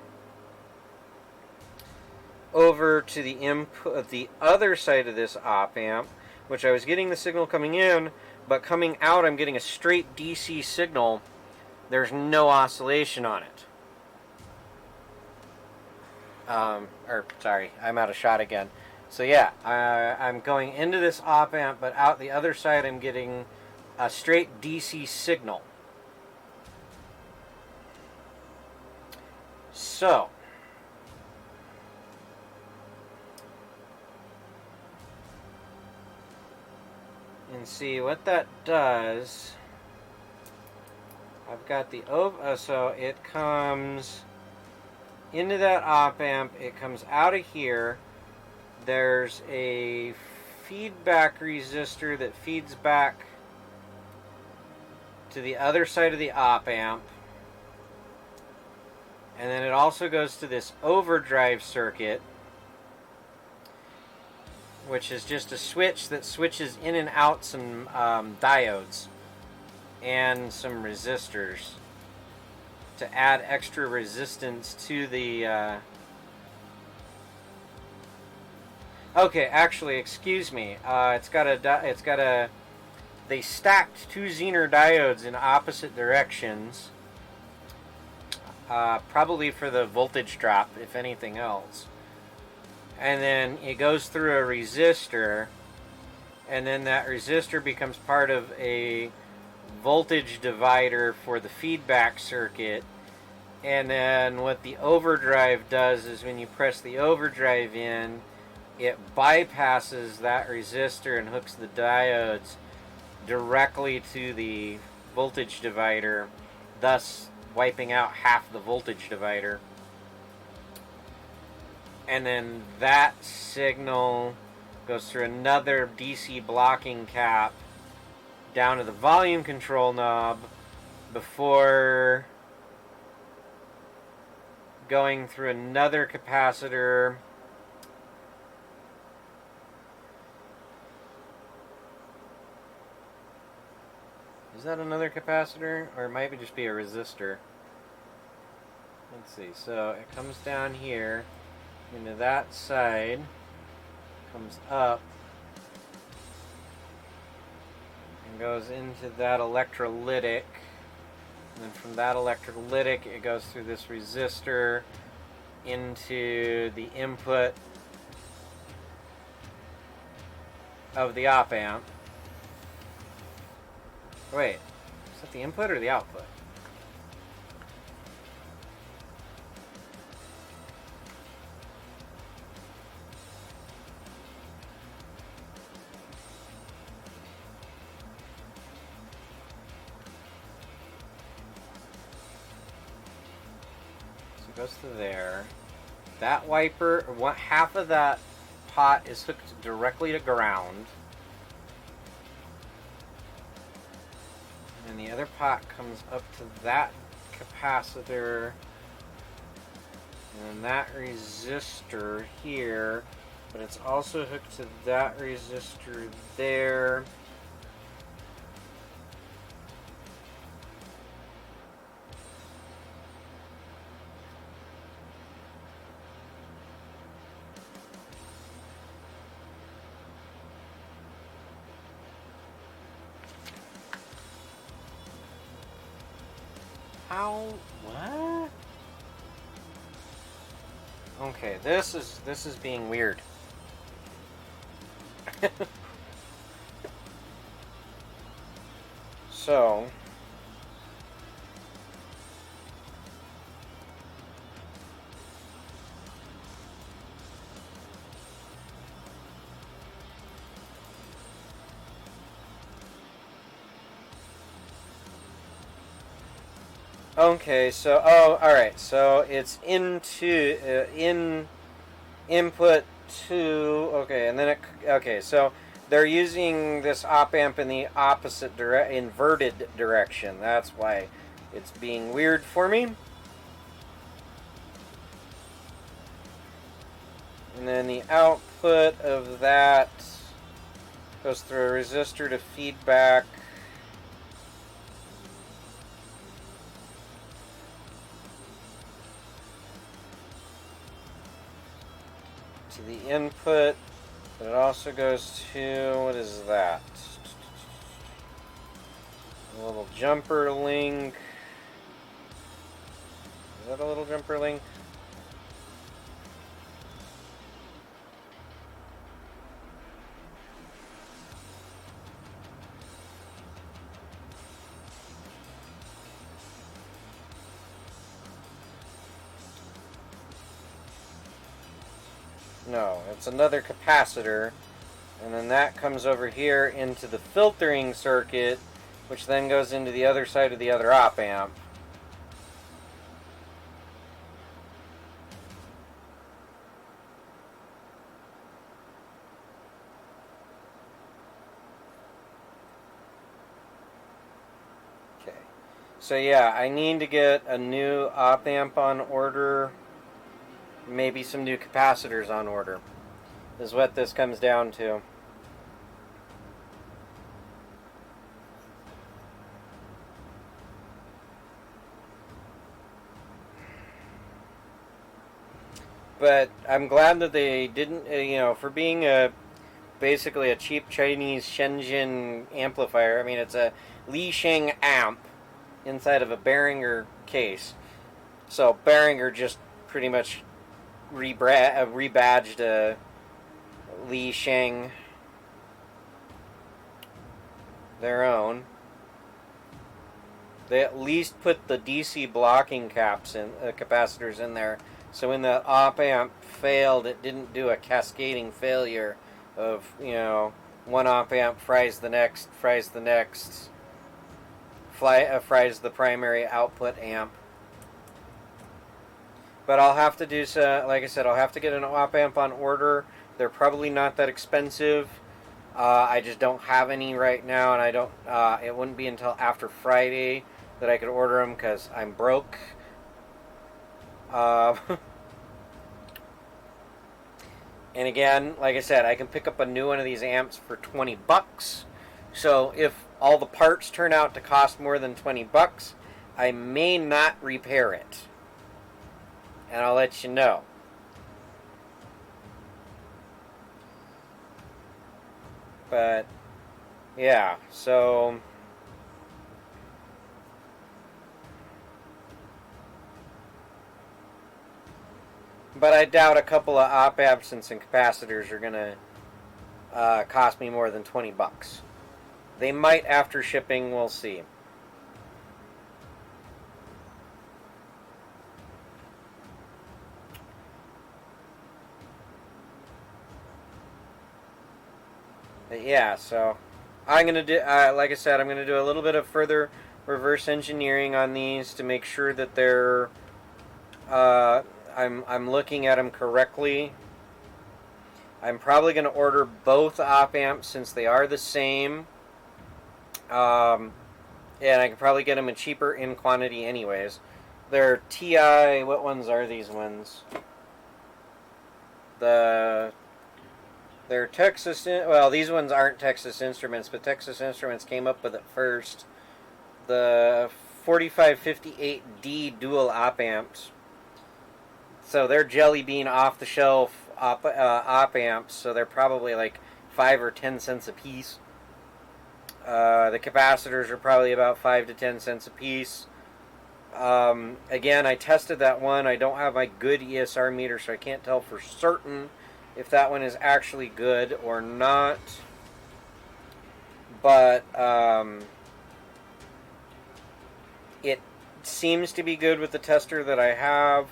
A: over to the input, the other side of this op amp, which I was getting the signal coming in, but coming out I'm getting a straight DC signal. There's no oscillation on it. Sorry, I'm out of shot again. So yeah, I'm going into this op amp, but out the other side I'm getting a straight DC signal. So, and see what that does. I've got the so it comes into that op amp, it comes out of here. There's a feedback resistor that feeds back to the other side of the op amp. And then it also goes to this overdrive circuit, which is just a switch that switches in and out some diodes and some resistors to add extra resistance to the okay, actually, excuse me. They stacked 2 Zener diodes in opposite directions, probably for the voltage drop, if anything else. And then it goes through a resistor, and then that resistor becomes part of a voltage divider for the feedback circuit. And then what the overdrive does is when you press the overdrive in, it bypasses that resistor and hooks the diodes directly to the voltage divider, thus wiping out half the voltage divider. And then that signal goes through another DC blocking cap down to the volume control knob before going through another capacitor Is that another capacitor? Or it might just be a resistor. Let's see. So it comes down here into that side, comes up, and goes into that electrolytic. And then from that electrolytic, it goes through this resistor into the input of the op amp. Wait, is that the input or the output? So it goes to there. That wiper, half of that pot is hooked directly to ground. then the other pot comes up to that capacitor, and then that resistor here, but it's also hooked to that resistor there. How? What? Okay, this is being weird. So, okay, so alright, so it's into in input 2, okay, and then okay, so they're using this op amp in the opposite inverted direction. That's why it's being weird for me. And then the output of that goes through a resistor to feedback. To the input, but it also goes to, what is that? A little jumper link. Is that a little jumper link? No, it's another capacitor, and then that comes over here into the filtering circuit, which then goes into the other side of the other op amp. Okay, so yeah, I need to get a new op amp on order. Maybe some new capacitors on order is what this comes down to. But I'm glad that they didn't, for being basically a cheap Chinese Shenzhen amplifier. I mean, it's a Li Sheng amp inside of a Behringer case. So Behringer just pretty much rebadged Li Sheng their own. They at least put the DC blocking capacitors in there, so when the op amp failed, it didn't do a cascading failure of, one op amp fries the next, fries the primary output amp. But I'll have to do so. Like I said, I'll have to get an op amp on order. They're probably not that expensive. I just don't have any right now, and I don't. It wouldn't be until after Friday that I could order them because I'm broke. And again, like I said, I can pick up a new one of these amps for $20. So if all the parts turn out to cost more than $20, I may not repair it. And I'll let you know. But, yeah, so... But I doubt a couple of op amps and some capacitors are going to cost me more than $20. They might after shipping, we'll see. But yeah, so I'm going to do, like I said, I'm going to do a little bit of further reverse engineering on these to make sure that they're, I'm looking at them correctly. I'm probably going to order both op amps since they are the same. and I could probably get them in cheaper in quantity anyways. They're TI. What ones are these ones? They're Texas. Well, these ones aren't Texas Instruments, but Texas Instruments came up with it first. The 4558D dual op amps. So they're Jelly Bean off the shelf op amps. So they're probably like 5 or 10 cents a piece. The capacitors are probably about 5 to 10 cents a piece. Again, I tested that one. I don't have my good ESR meter, so I can't tell for certain if that one is actually good or not. But it seems to be good with the tester that I have.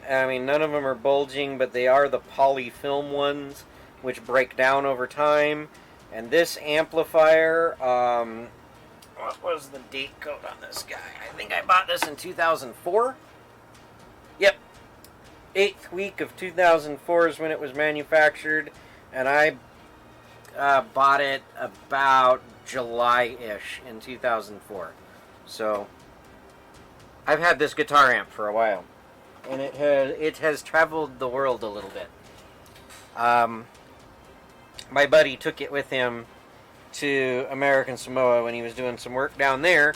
A: I mean, none of them are bulging, but they are the polyfilm ones, which break down over time. And this amplifier, what was the date code on this guy? I think I bought this in 2004. Yep. 8th week of 2004 is when it was manufactured. And I bought it about July-ish in 2004. So, I've had this guitar amp for a while. And it has traveled the world a little bit. My buddy took it with him to American Samoa when he was doing some work down there.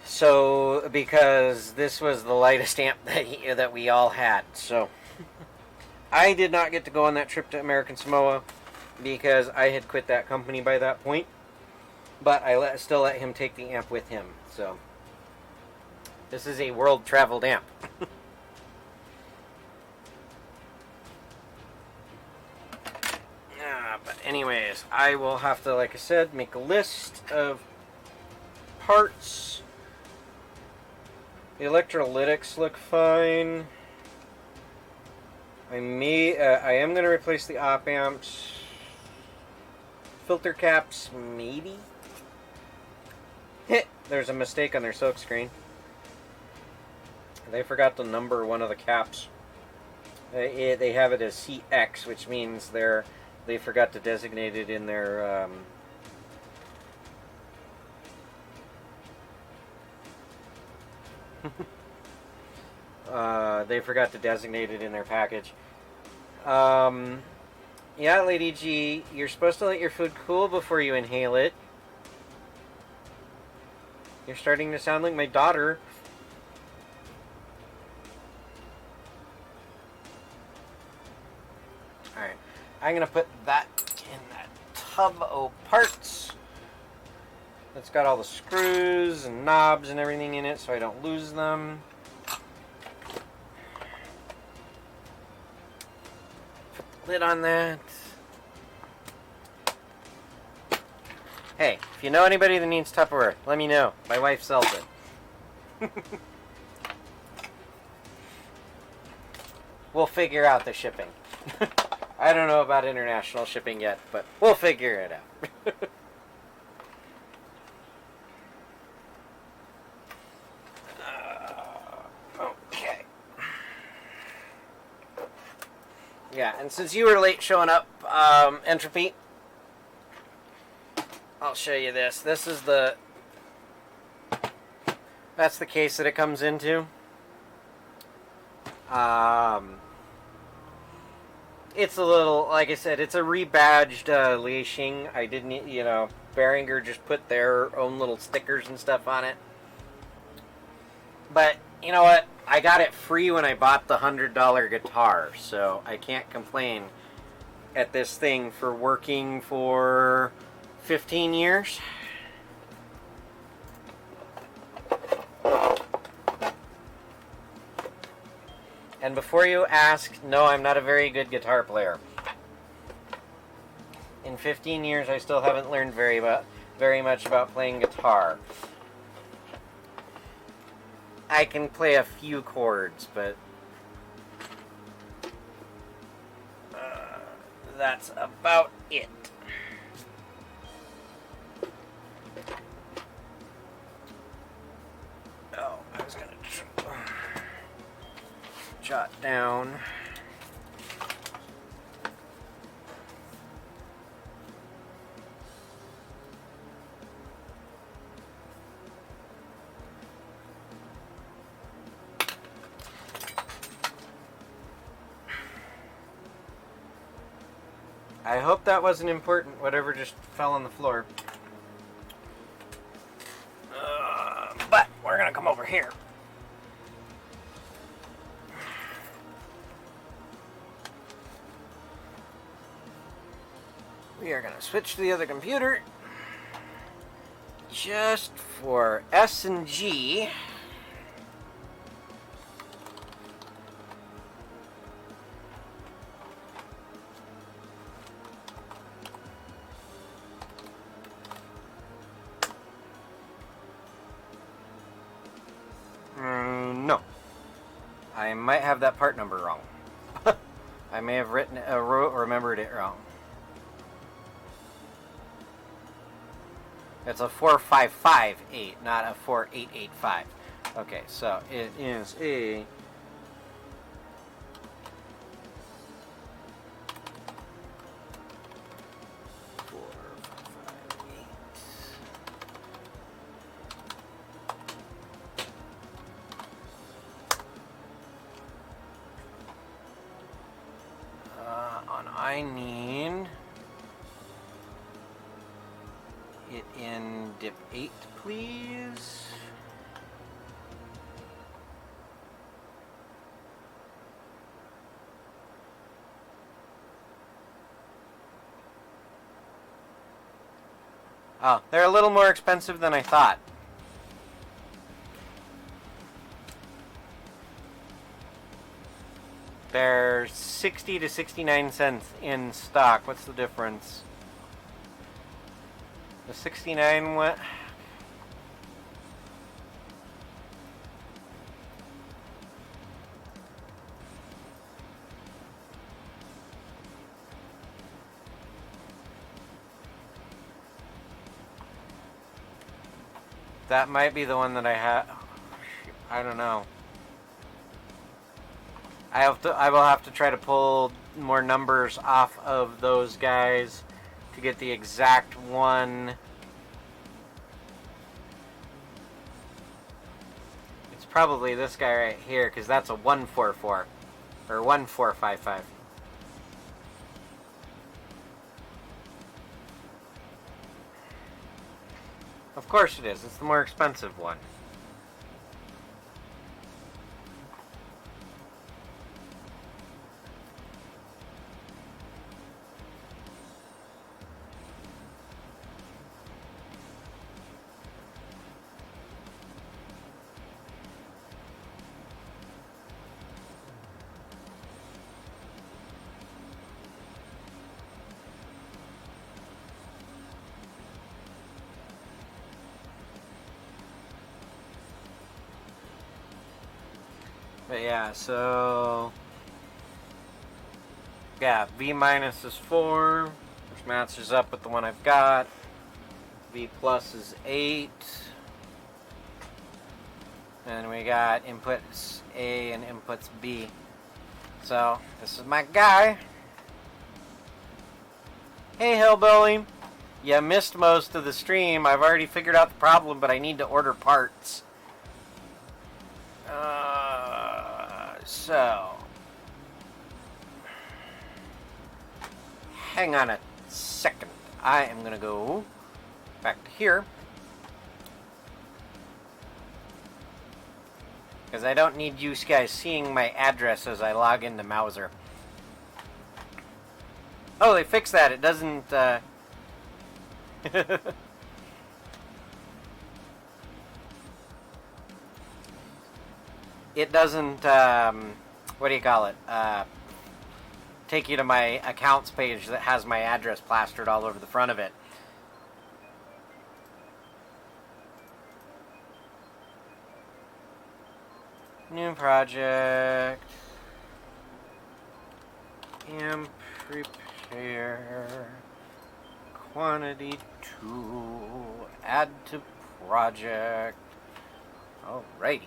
A: So, because this was the lightest amp that we all had. So, I did not get to go on that trip to American Samoa because I had quit that company by that point. But I still let him take the amp with him. So, this is a world-traveled amp. But anyways, I will have to, like I said, make a list of parts. The electrolytics look fine. I am going to replace the op amps. Filter caps, maybe? There's a mistake on their silk screen. They forgot to number one of the caps. They have it as CX, which means they forgot to designate it in their they forgot to designate it in their package. Yeah, Lady G, you're supposed to let your food cool before you inhale it. You're starting to sound like my daughter. Alright, I'm going to put that in that tub of parts. It's got all the screws and knobs and everything in it so I don't lose them. Put the lid on that. Hey, if you know anybody that needs Tupperware, let me know. My wife sells it. We'll figure out the shipping. I don't know about international shipping yet, but we'll figure it out. Okay. Yeah, and since you were late showing up, Entropy, I'll show you this. This is that's the case that it comes into. It's a little, like I said, it's a rebadged Lieshing. I didn't, Behringer just put their own little stickers and stuff on it. But, you know what? I got it free when I bought the $100 guitar, so I can't complain at this thing for working for 15 years. And before you ask, no, I'm not a very good guitar player. In 15 years, I still haven't learned very much about playing guitar. I can play a few chords, but that's about it. Oh, I was going to jot down. I hope that wasn't important, whatever just fell on the floor. But we're going to come over here. We are going to switch to the other computer just for S and G. No. I might have that part number wrong. I may have remembered it wrong. It's a 4558, not a 4885. Okay, so it is a 4558. I need it in dip 8, please. Oh, they're a little more expensive than I thought. They're 60 to 69 cents in stock. What's the difference? The 69 went... That might be the one that I have. I don't know. I will have to try to pull more numbers off of those guys to get the exact one. It's probably this guy right here, because that's a 144 or 1455. Of course it is. It's the more expensive one. But yeah, so yeah, V minus is 4, which matches up with the one I've got. V plus is 8. And we got inputs A and inputs B. So this is my guy. Hey Hillbilly, you missed most of the stream. I've already figured out the problem, but I need to order parts. So, hang on a second. I am going to go back to here. Because I don't need you guys seeing my address as I log into Mauser. Oh, they fixed that. It doesn't... It doesn't, what do you call it, take you to my accounts page that has my address plastered all over the front of it. New project. Amp prepare. Quantity 2. Add to project. Alrighty.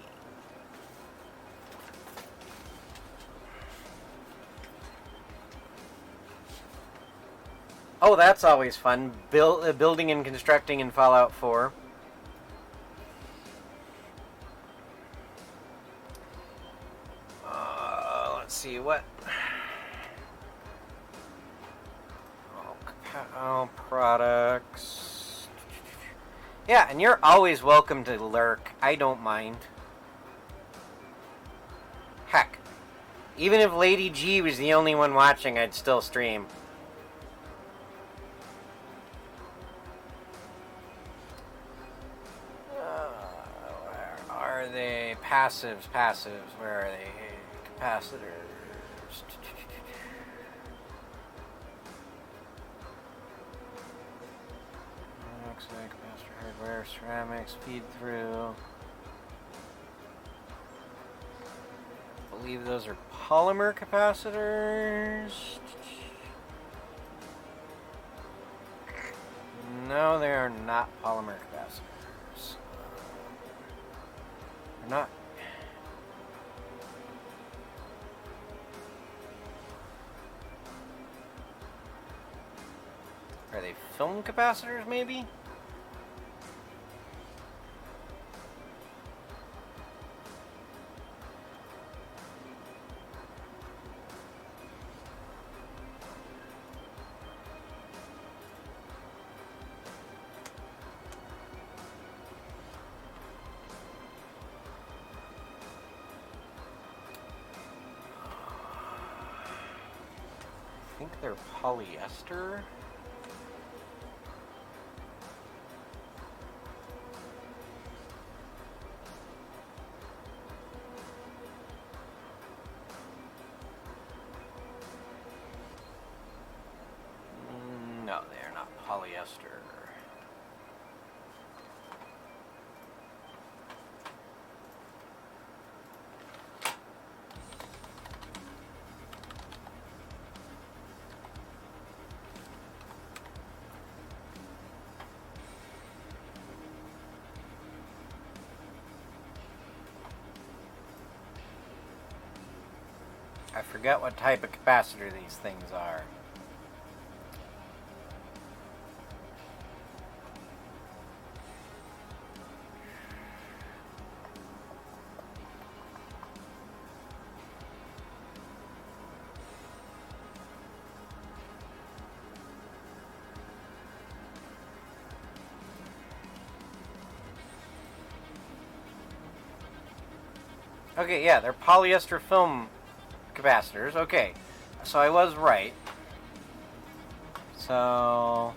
A: Oh, that's always fun. Building and constructing in Fallout 4. Let's see what... Oh, products. Yeah, and you're always welcome to lurk. I don't mind. Heck, even if Lady G was the only one watching, I'd still stream. Where are they? Passives, where are they? Capacitors. Capacitor, hardware, ceramics, feed through. I believe those are polymer capacitors. No, they are not polymer capacitors. They're not. Are they film capacitors, maybe? I think they're polyester. No, they are not polyester. I forget what type of capacitor these things are. Okay, yeah, they're polyester film capacitors. Okay, so I was right. So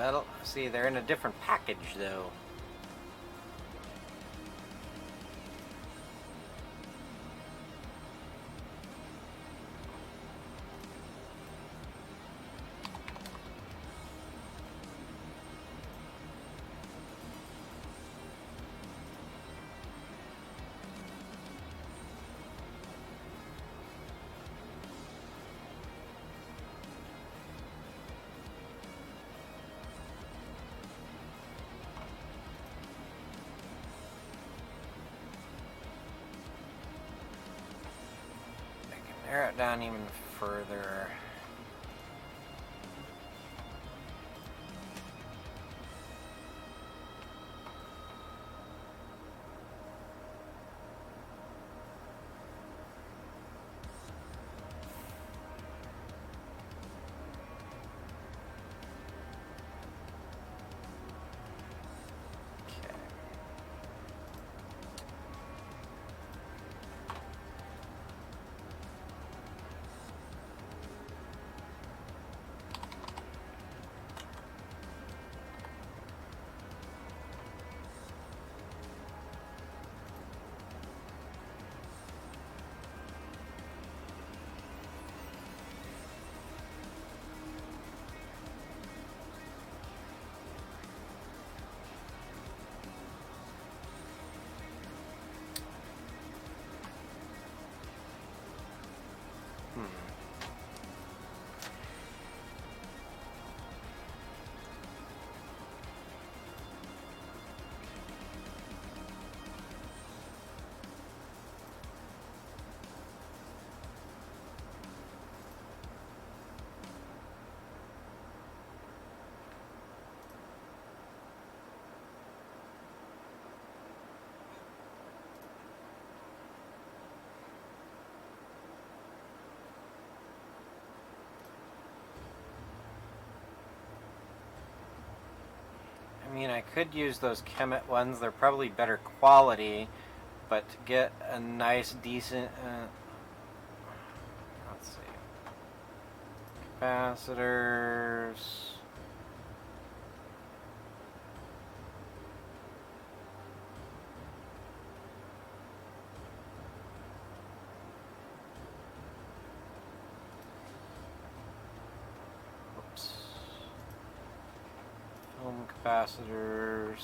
A: metal. See, they're in a different package, though. Narrow it down even further. Okay. mean, I could use those Kemet ones. They're probably better quality, but to get a nice, decent... let's see. Capacitors... Film capacitors.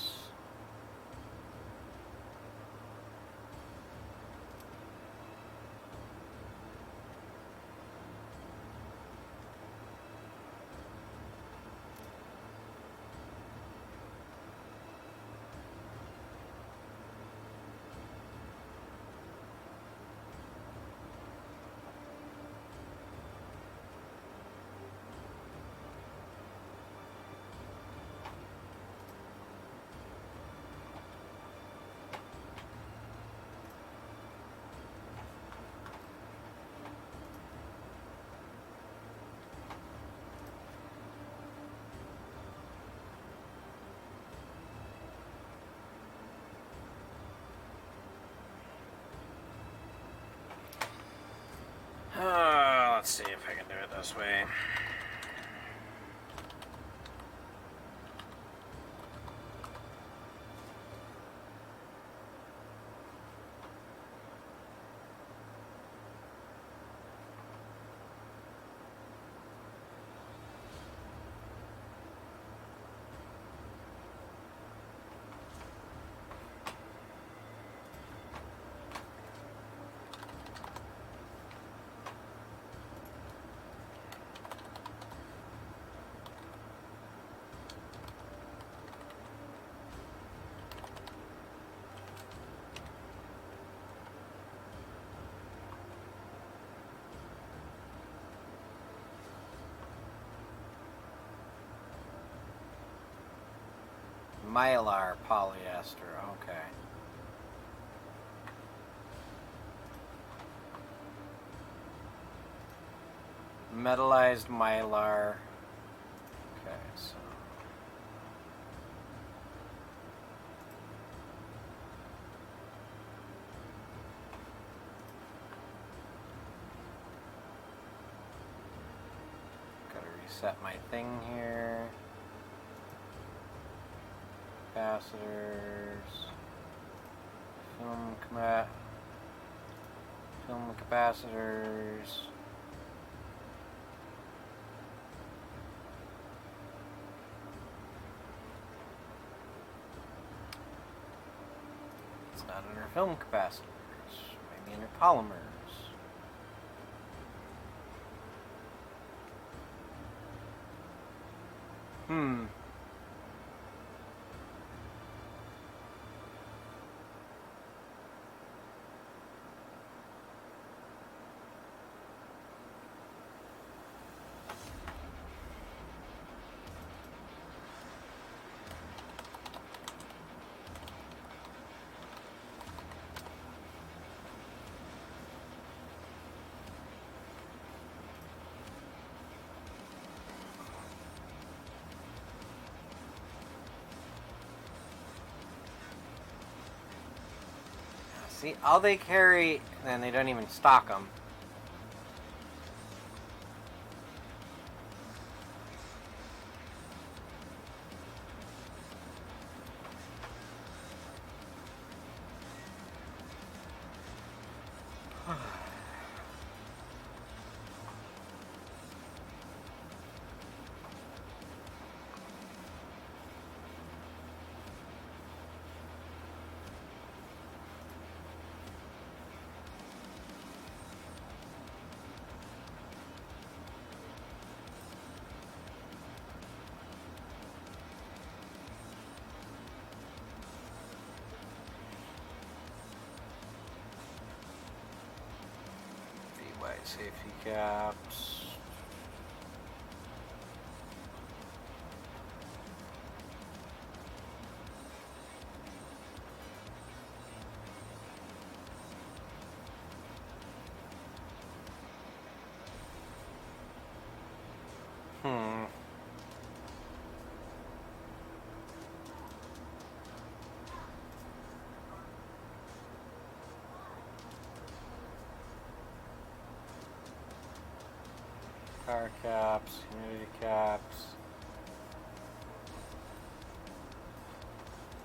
A: Let's see if I can do it this way. Mylar polyester, okay. Metallized mylar. Okay, so. Gotta reset my thing here. Capacitors, film capacitors, it's not under film capacitors, maybe under polymers. See, all they carry, and they don't even stock them. Safety caps. Car caps, humidity caps.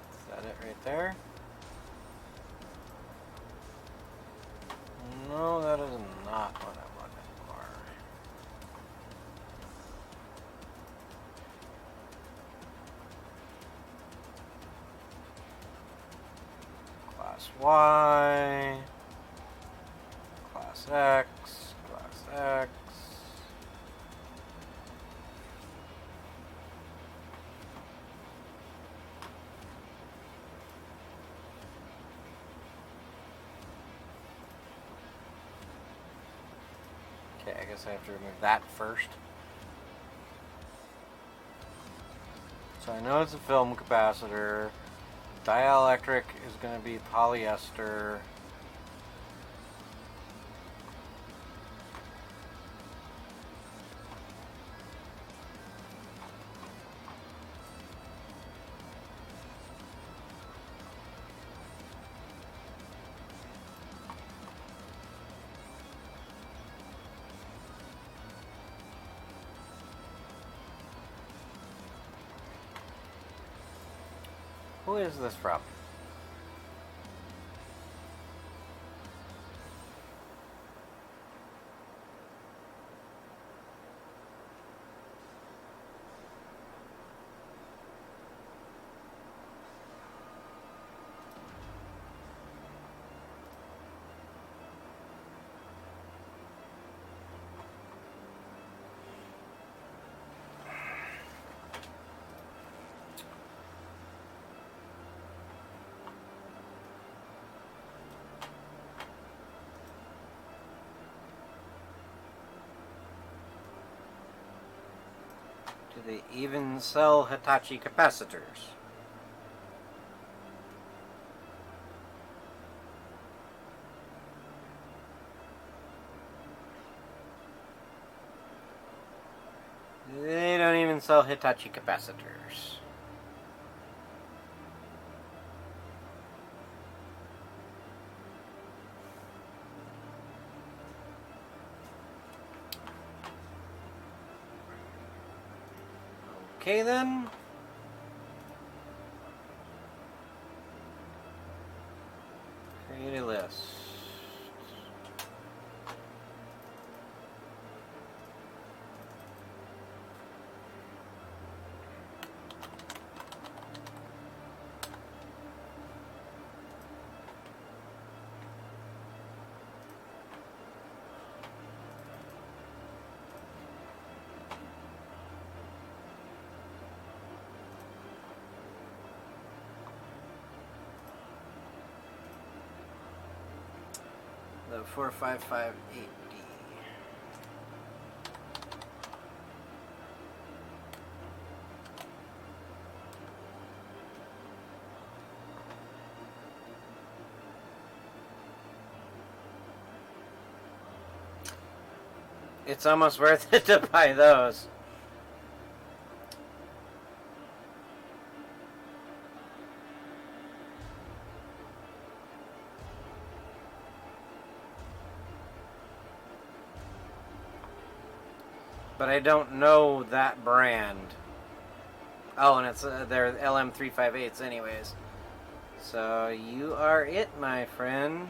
A: Is that it right there? No, that is not what I'm looking for. Class Y, Class X, Class X. Okay, I guess I have to remove that first. So I know it's a film capacitor. Dielectric is going to be polyester. Who is this from? To the even cell Hitachi capacitors. They don't even sell Hitachi capacitors. Okay then. Create a list. The 4558D. It's almost worth it to buy those. But I don't know that brand. Oh, and it's they're LM358s anyways. So you are it, my friend.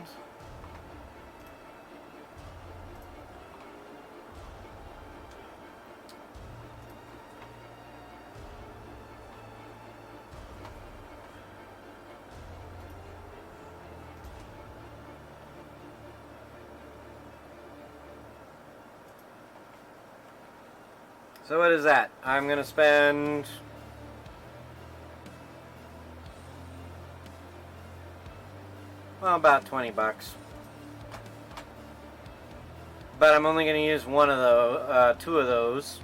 A: So what is that? I'm gonna spend well, about 20 bucks. But I'm only gonna use one of those, two of those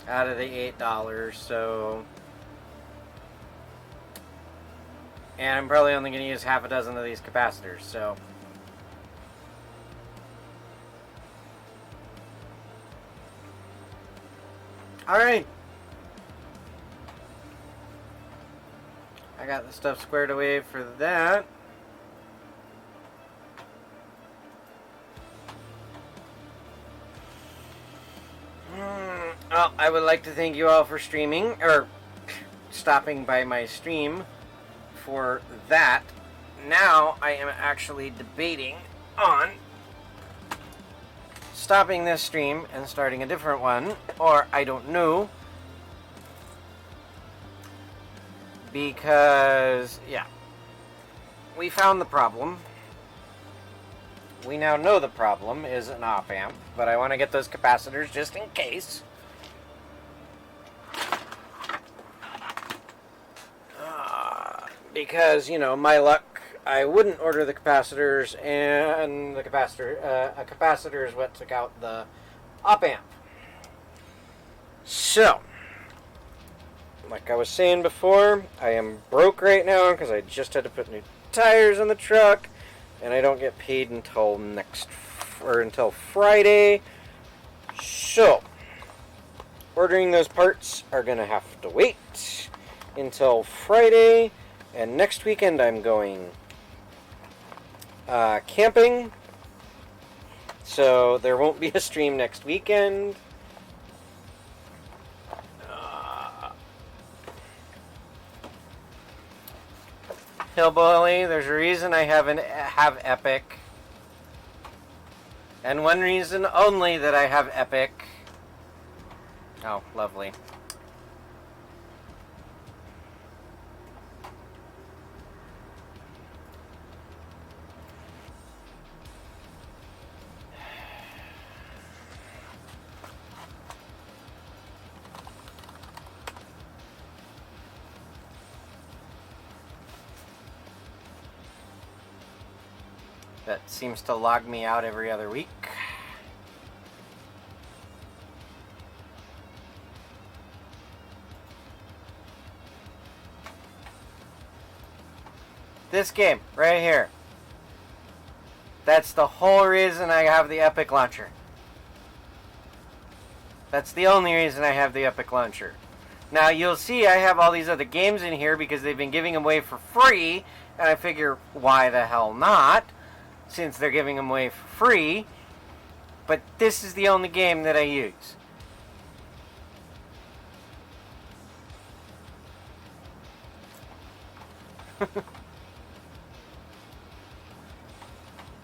A: out of the $8, so. And I'm probably only gonna use half a dozen of these capacitors, so. Alright. I got the stuff squared away for that. Well, I would like to thank you all for streaming, or stopping by my stream for that. Now I am actually debating on stopping this stream and starting a different one, or I don't know. Because, yeah, we found the problem. We now know the problem is an op amp, but I want to get those capacitors just in case. Because, you know, my luck, I wouldn't order the capacitors, and a capacitor is what took out the op amp. So, like I was saying before, I am broke right now because I just had to put new tires on the truck, and I don't get paid until until Friday. So, ordering those parts are gonna have to wait until Friday. And next weekend I'm going camping, so there won't be a stream next weekend. Hillbilly, there's a reason I have Epic, and one reason only that I have Epic. Oh, lovely. That seems to log me out every other week. This game, right here. That's the whole reason I have the Epic Launcher. That's the only reason I have the Epic Launcher. Now, you'll see I have all these other games in here because they've been giving them away for free, and I figure, why the hell not? Since they're giving them away for free. But this is the only game that I use. And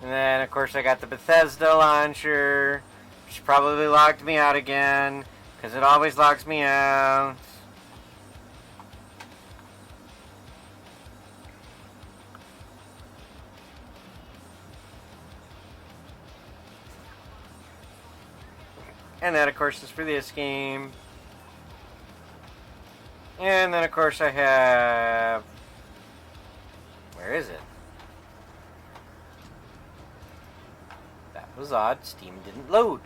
A: then, of course, I got the Bethesda launcher, which probably logged me out again, because it always logs me out. And that, of course, is for this game. And then, of course, I have... Where is it? That was odd. Steam didn't load.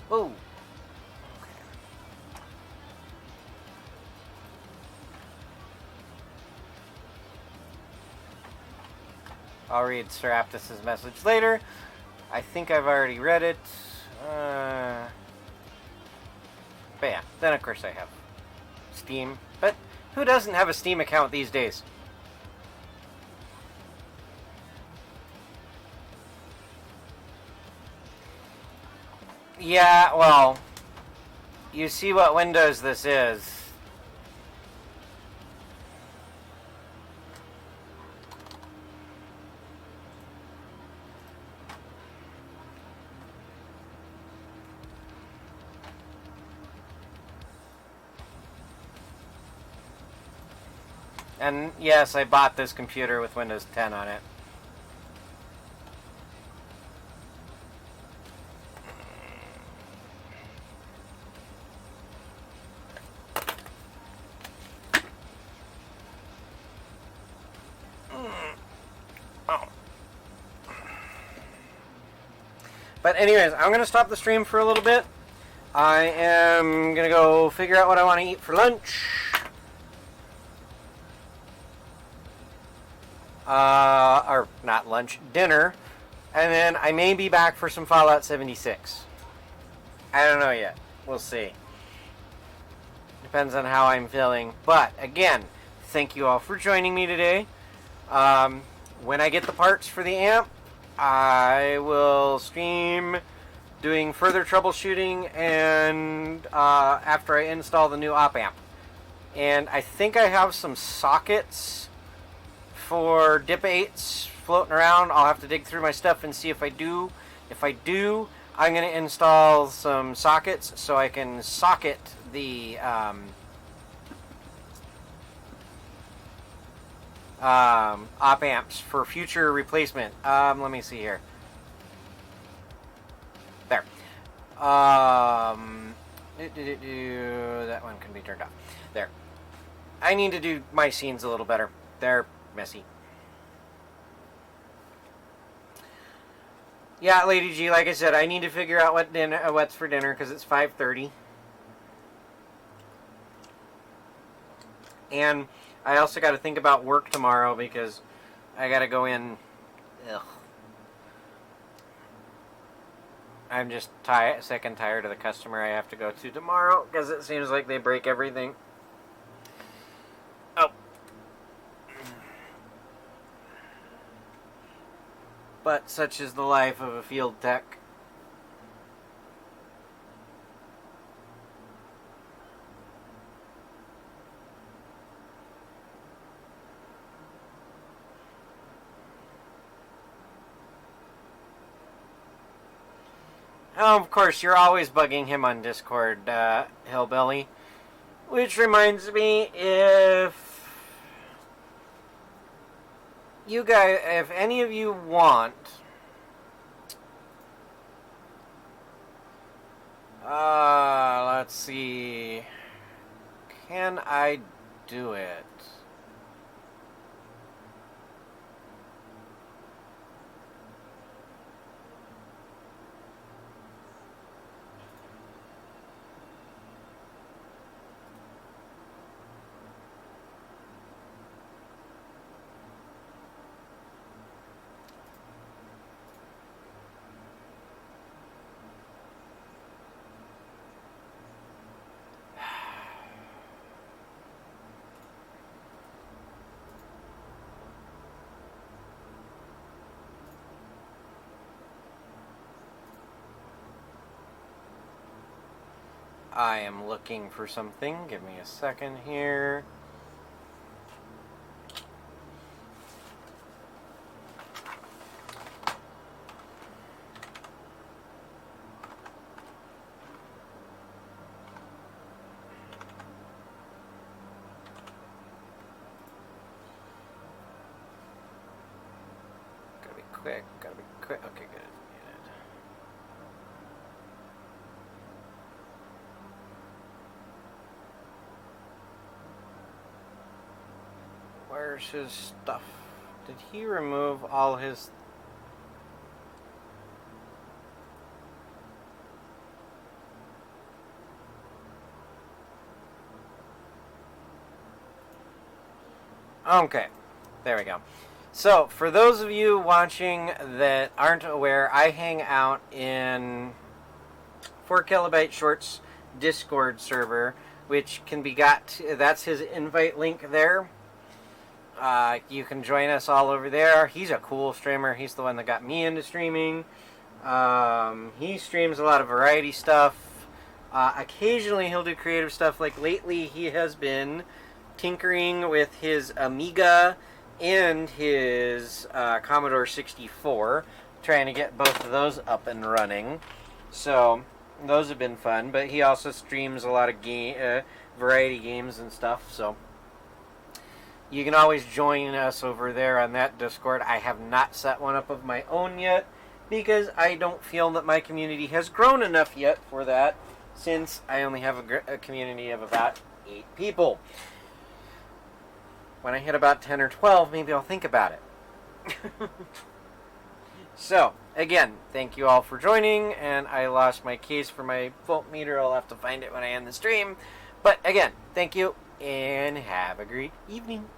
A: Whoa. I'll read Sir Aptus's message later. I think I've already read it. But yeah, then of course I have Steam. But who doesn't have a Steam account these days? Yeah, well, you see what Windows this is. And yes, I bought this computer with Windows 10 on it. Oh. But anyways, I'm going to stop the stream for a little bit. I am going to go figure out what I want to eat for lunch. Or not lunch, dinner, and then I may be back for some Fallout 76. I don't know yet. We'll see. Depends on how I'm feeling. But again, thank you all for joining me today. when I get the parts for the amp, I will stream doing further troubleshooting and after I install the new op amp. And I think I have some sockets for dip 8s floating around. I'll have to dig through my stuff and see if I do. If I do, I'm going to install some sockets so I can socket the op amps for future replacement. Let me see here. There. That one can be turned off. There. I need to do my scenes a little better. They're messy. Yeah, Lady G, like I said, I need to figure out what's for dinner because it's 5:30. And I also got to think about work tomorrow because I got to go in. Ugh. I'm just sick and tired of the customer I have to go to tomorrow because it seems like they break everything. Oh. But such is the life of a field tech. Oh, of course, you're always bugging him on Discord, Hillbilly. Which reminds me, if you guys, if any of you want, let's see, can I do it? I am looking for something. Give me a second here. Gotta be quick. Gotta be quick. Okay, good. Where's his stuff? Did he remove all his... Okay, there we go. So, for those of you watching that aren't aware, I hang out in 4 Kilobyte Short's Discord server, which can be got... That's his invite link there. You can join us all over there. He's a cool streamer. He's the one that got me into streaming. He streams a lot of variety stuff. Occasionally he'll do creative stuff. Like lately he has been tinkering with his Amiga and his Commodore 64, trying to get both of those up and running. So those have been fun. But he also streams a lot of variety games and stuff. So you can always join us over there on that Discord. I have not set one up of my own yet because I don't feel that my community has grown enough yet for that, since I only have a community of about 8 people. When I hit about 10 or 12, maybe I'll think about it. So, again, thank you all for joining, and I lost my case for my voltmeter. I'll have to find it when I end the stream. But again, thank you, and have a great evening.